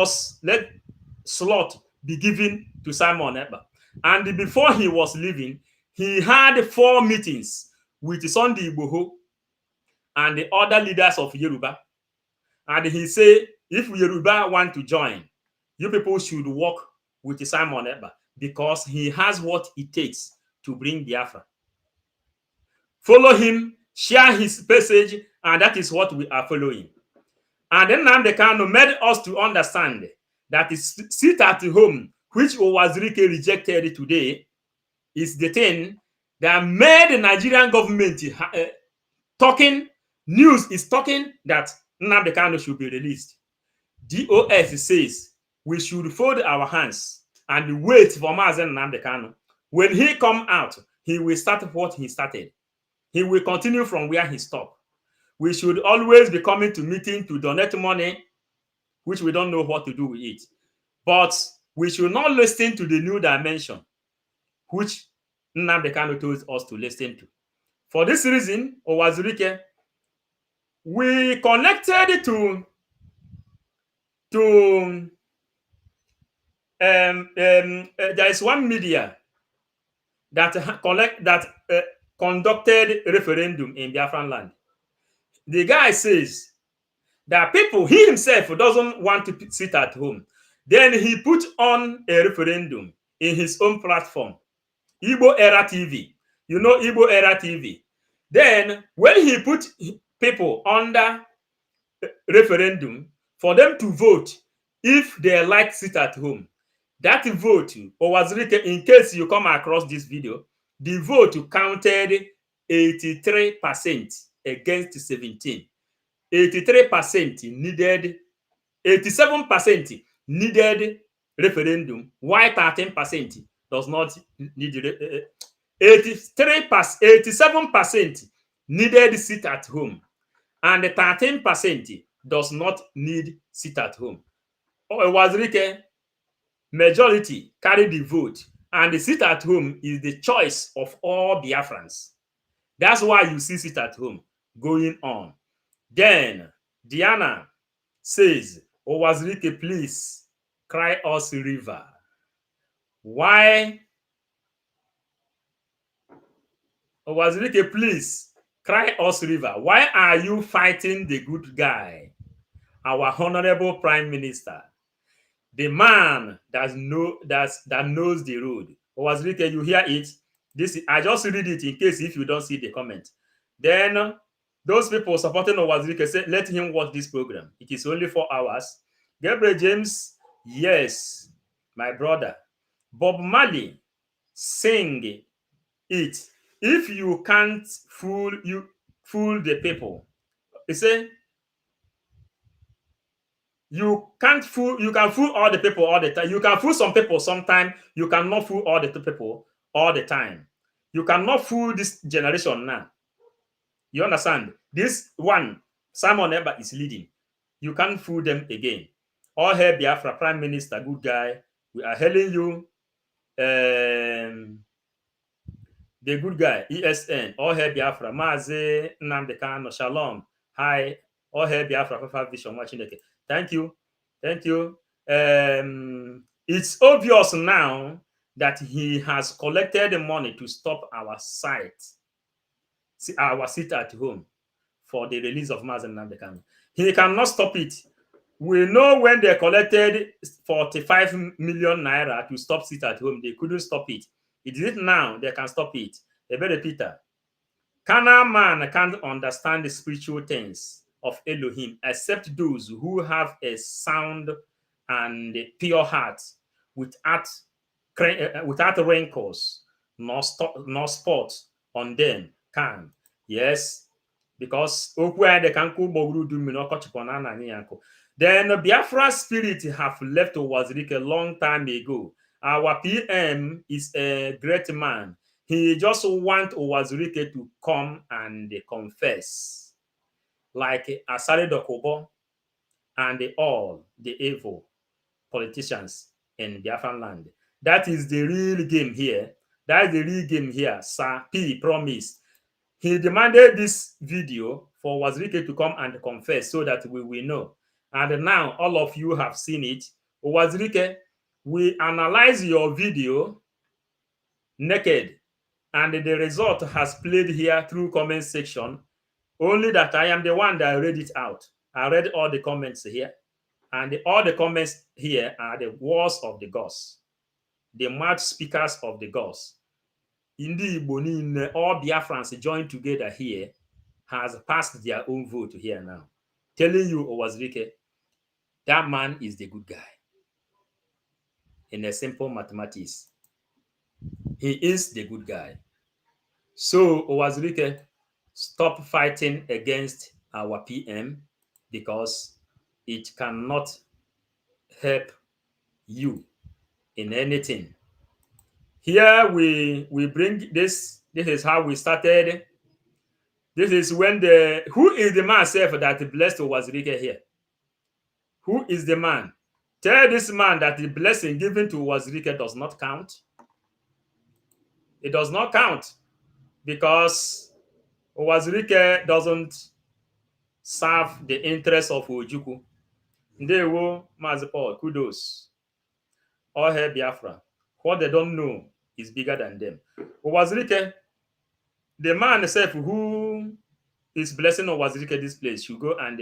slot be given to Simon Ekpa. And before he was leaving, he had 4 meetings with Sunday Igboho and the other leaders of Yoruba. And he said, if Yoruba want to join, you people should work with Simon Ekpa because he has what it takes to bring Biafra. Follow him, share his message, and that is what we are following. And then Nnamdi Kanu made us to understand that sit at home, which Uwazurike rejected today, is the thing that made the Nigerian government talking. News is talking that Nnamdi Kanu should be released. DOS says we should fold our hands and wait for Mazen Nnamdi Kanu. When he come out, he will start what he started. He will continue from where he stopped. We should always be coming to meeting to donate money, which we don't know what to do with it. But we should not listen to the new dimension, which Nnamdi Kanu told us to listen to. For this reason, Uwazurike, we connected to there is one media that conducted referendum in Biafran land. The guy says that he himself doesn't want to sit at home. Then he put on a referendum in his own platform, Igbo Era TV. You know Igbo Era TV. Then when he put people under referendum for them to vote if they like sit at home, that vote, Uwazurike, in case you come across this video, the vote counted 83% against 17. 83% needed, 87% needed referendum, while 13% does not need 87% needed sit at home, and 13% does not need sit at home. Uwazurike, majority carry the vote, and the sit at home is the choice of all Biafrans. That's why you see sit at home going on. Then Diana says, Uwazurike, please cry us river. Why? Uwazurike, please cry us river. Why are you fighting the good guy, our honorable prime minister, the man that knows the road? Uwazurike, you hear it? I just read it in case if you don't see the comment. Then those people supporting Uwazurike say, let him watch this program. It is only 4 hours. Gabriel James, yes, my brother. Bob Marley, sing it. If you can't fool the people, he say, you can fool all the people all the time. You can fool some people sometime. You cannot fool all the people all the time. You cannot fool this generation now. You understand? This one, Simon Ekpa is leading. You can't fool them again. All hail Biafra, Prime Minister, good guy. We are hailing you. The good guy, ESN, all hail Biafra, Maze Nnamdi Kanu, Shalom. Hi, all hail Biafra, Fafa Vision, watching it. Thank you. Thank you. It's obvious now that he has collected the money to stop our sit at home for the release of Mazen Nnamdi Kanu. He cannot stop it. We know when they collected 45 million naira to stop sit at home, they couldn't stop it. It is it now, they can stop it. A very Peter. Carnal man can't understand the spiritual things of Elohim except those who have a sound and a pure heart without without wrinkles, no spots on them can. Yes, because then Biafra spirit have left Uwazurike a long time ago. Our PM is a great man. He just want Uwazurike to come and confess, like Asare Dokubo and all the evil politicians in Biafran land. That is the real game here. That is the real game here. Sir P promised. He demanded this video for Uwazurike to come and confess so that we will know. And now all of you have seen it. Uwazurike, we analyze your video naked, and the result has played here through comment section. Only that I am the one that read it out. I read all the comments here. And all the comments here are the words of the gods, the mouth speakers of the gods. Indi Igbo, all Biafrans joined together here has passed their own vote here now. Telling you, Uwazurike, that man is the good guy. In a simple mathematics, he is the good guy. So, Uwazurike, stop fighting against our PM because it cannot help you in anything. Here we bring this. This is how we started. This is when who is the man self that blessed Uwazurike here? Who is the man? Tell this man that the blessing given to Uwazurike does not count. It does not count because Uwazurike doesn't serve the interest of Ojukwu. Ndewo, Mazi Paul, kudos. All hail Biafra. What they don't know is bigger than them. Uwazurike, the man himself who is blessing Uwazurike this place should go and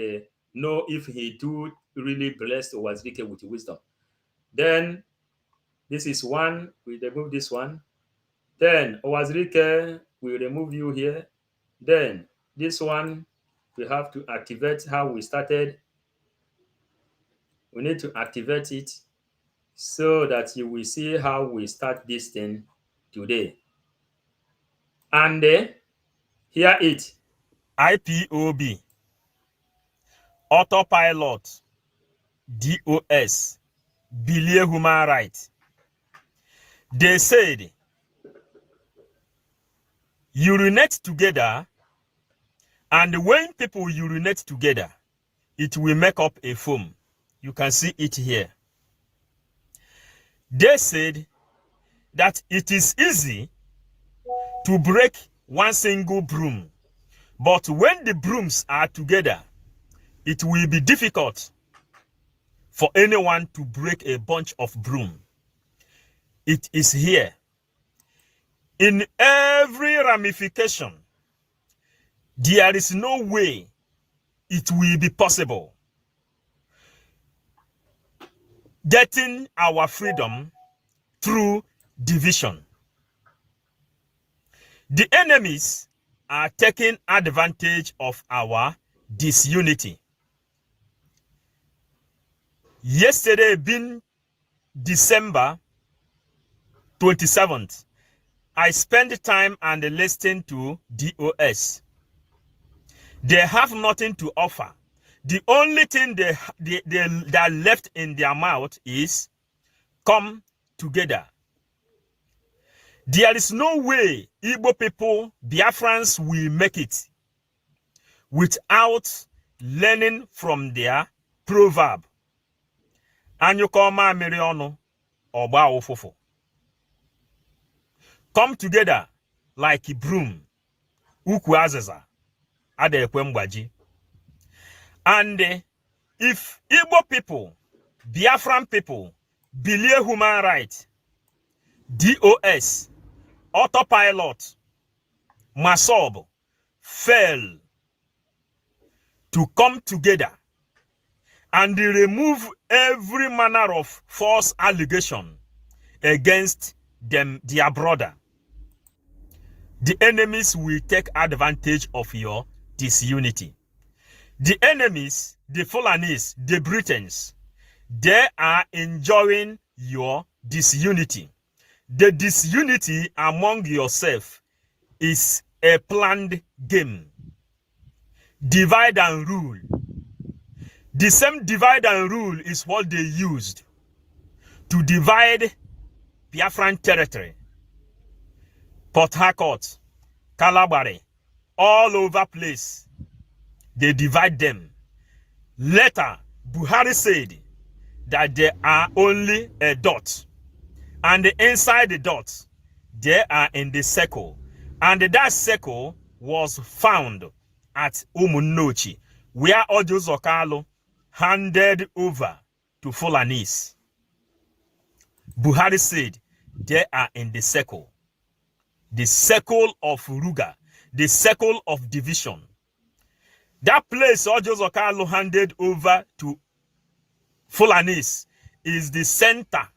know if he do really bless Uwazurike with wisdom. Then this is one. We remove this one. Then Uwazurike, we remove you here. Then this one, we have to activate how we started. We need to activate it so that you will see how we start this thing today. And hear it. IPOB, autopilot, DOS, Bilie human right. They said, urinate together, and when people urinate together, it will make up a foam. You can see it here. They said that it is easy to break one single broom, but when the brooms are together, it will be difficult for anyone to break a bunch of broom. It is here. In every ramification, there is no way it will be possible getting our freedom through division. The enemies are taking advantage of our disunity. Yesterday being December 27th, I spent time and listened to DOS. They have nothing to offer. The only thing that left in their mouth is come together. There is no way Igbo people, Biafrans, will make it without learning from their proverb. Anyukoma miriono oba ofofo. Come together like a broom. Ukwu azeza adekwe mgbaji. And if Igbo people, Biafran people, Bilie human right, DOS, autopilot, Masob, fail to come together and remove every manner of false allegation against them, their brother, the enemies will take advantage of your disunity. The enemies, the Fulanis, the Britons, they are enjoying your disunity. The disunity among yourself is a planned game. Divide and rule. The same divide and rule is what they used to divide Biafran territory. Port Harcourt, Calabari, all over place. They divide them. Later, Buhari said that there are only a dot. And inside the dot, they are in the circle. And that circle was found at Umunnochi, where Ojukwu handed over to Fulanese. Buhari said they are in the circle of Ruga, the circle of division. That place Ojukwu handed over to Fulanese is the center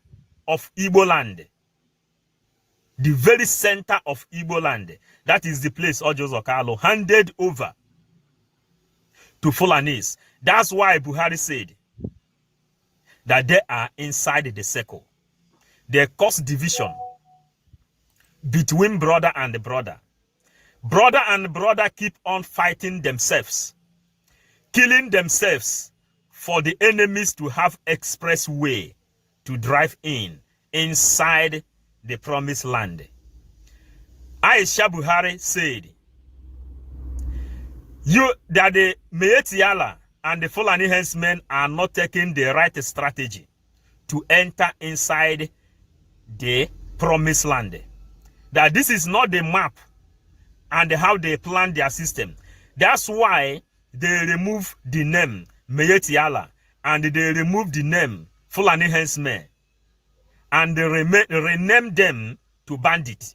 of Igbo land. The very center of Igbo land. That is the place Ojukwu handed over to Fulanese. That's why Buhari said that they are inside the circle. They cause division between brother and brother. Brother and brother keep on fighting themselves, killing themselves for the enemies to have expressway to drive inside the promised land. Aisha Buhari said that the Meetiala and the Fulani henchmen are not taking the right strategy to enter inside the promised land. That this is not the map and how they plan their system. That's why they remove the name Meetiala and they remove the name Fulani henchmen and they rename them to bandit,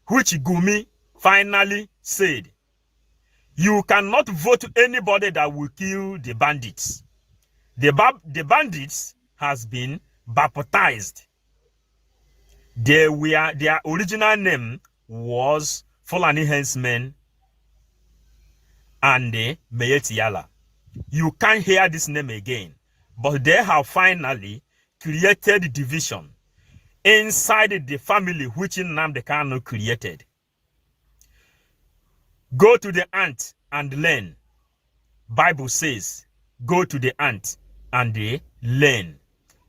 which Gumi finally said, you cannot vote anybody that will kill the bandits. The bandits has been baptized. Their original name was Fulani henchmen and the Meetiala. You can't hear this name again, but they have finally created division inside the family which Nnamdi Kanu created. Go to the ant and learn. Bible says, go to the ant and learn.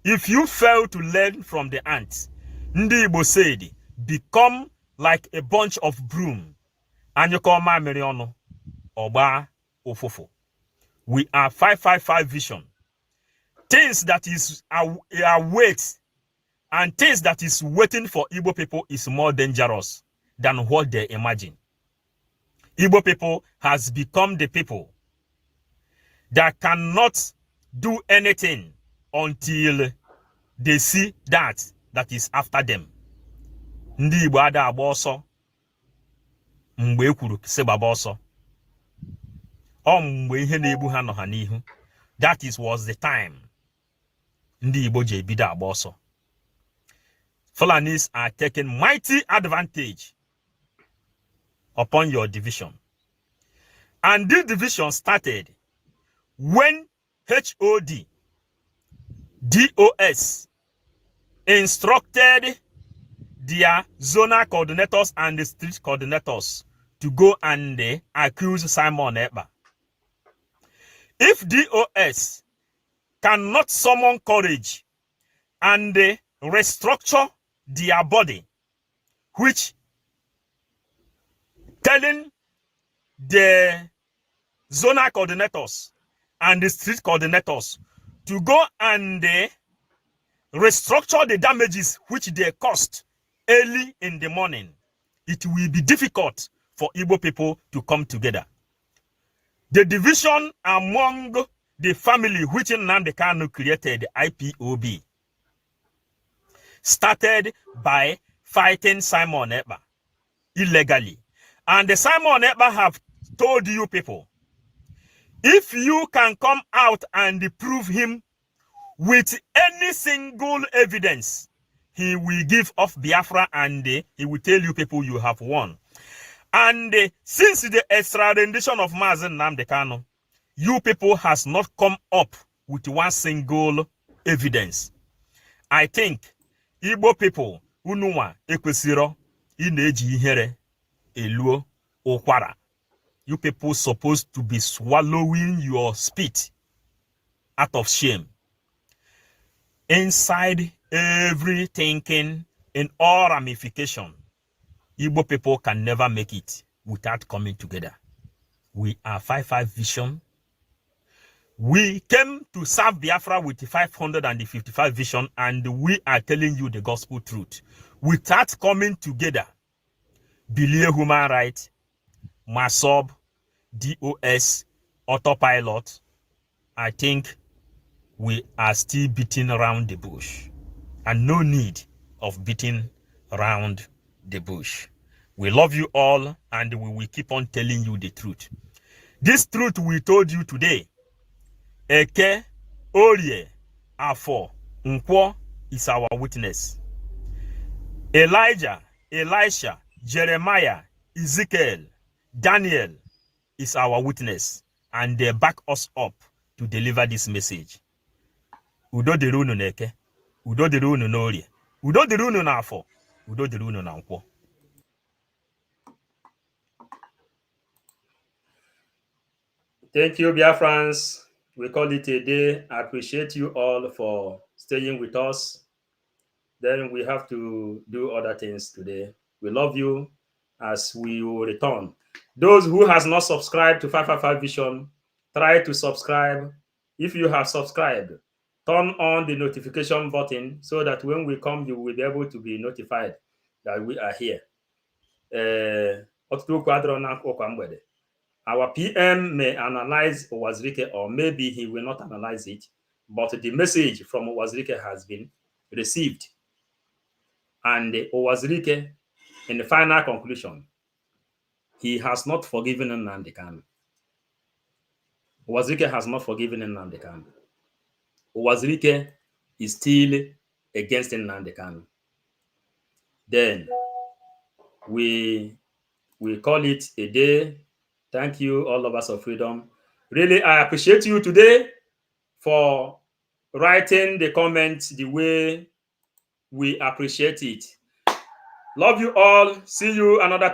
If you fail to learn from the ant, Ndi Igbo said, become like a bunch of broom. And you call my Meriono, Oba, Ofofo. We are 555 vision. Things that is await and things that is waiting for Igbo people is more dangerous than what they imagine. Igbo people has become the people that cannot do anything until they see that is after them. Ndi Igbo ada agba ọsọ mgbe ekwuru sị gbaba ọsọ. Mgbe ihe na-egbu ha nọ ha n'ihu. That was the time Ndi Igbo ji ebido agba ọsọ. Fulanis are taking mighty advantage upon your division. And this division started when HOD, DOS instructed their zonal coordinators and the street coordinators to go and accuse Simon Ekpa. If DOS cannot summon courage and restructure their body, which telling the zonal coordinators and the street coordinators to go and restructure the damages which they caused early in the morning, it will be difficult for Igbo people to come together. The division among the family which Nnamdi Kanu created, IPOB, started by fighting Simon Ekpa illegally. And the Simon Ekpa have told you people, if you can come out and prove him with any single evidence, he will give off Biafra and he will tell you people you have won. And since the extradition of Mazen Nnamdi Kanu, you people has not come up with one single evidence. I think Igbo people Ununwa ekwesiro ineji ihere eluo okwara. You people supposed to be swallowing your spit out of shame. Inside every thinking and all ramification, Igbo people can never make it without coming together. We are 5-5 vision. We came to serve Biafra with the 555 vision, and we are telling you the gospel truth. Without coming together, Believe human rights, Masob, DOS, autopilot, I think we are still beating around the bush. And no need of beating around the bush. We love you all, and we will keep on telling you the truth. This truth we told you today, Eke, Orie, Afo, Nkwo is our witness. Elijah, Elisha, Jeremiah, Ezekiel, Daniel is our witness, and they back us up to deliver this message. Udo dịrị unu n'Eke, udo dịrị unu n'Orie, udo dịrị unu n'Afọ, udo dịrị unu na Nkwọ. Thank you, Biafrans. We call it a day. I appreciate you all for staying with us. Then we have to do other things today. We love you as we will return. Those who has not subscribed to 555 Vision, try to subscribe. If you have subscribed, turn on the notification button so that when we come, you will be able to be notified that we are here. Our PM may analyze Uwazurike, or maybe he will not analyze it, but the message from Uwazurike has been received. And Uwazurike, in the final conclusion, he has not forgiven Nnamdi Kanu. Uwazurike has not forgiven Nnamdi Kanu. Uwazurike is still against Nnamdi Kanu. Then we call it a day. Thank you, all of us of freedom. Really, I appreciate you today for writing the comments the way we appreciate it. Love you all. See you another time.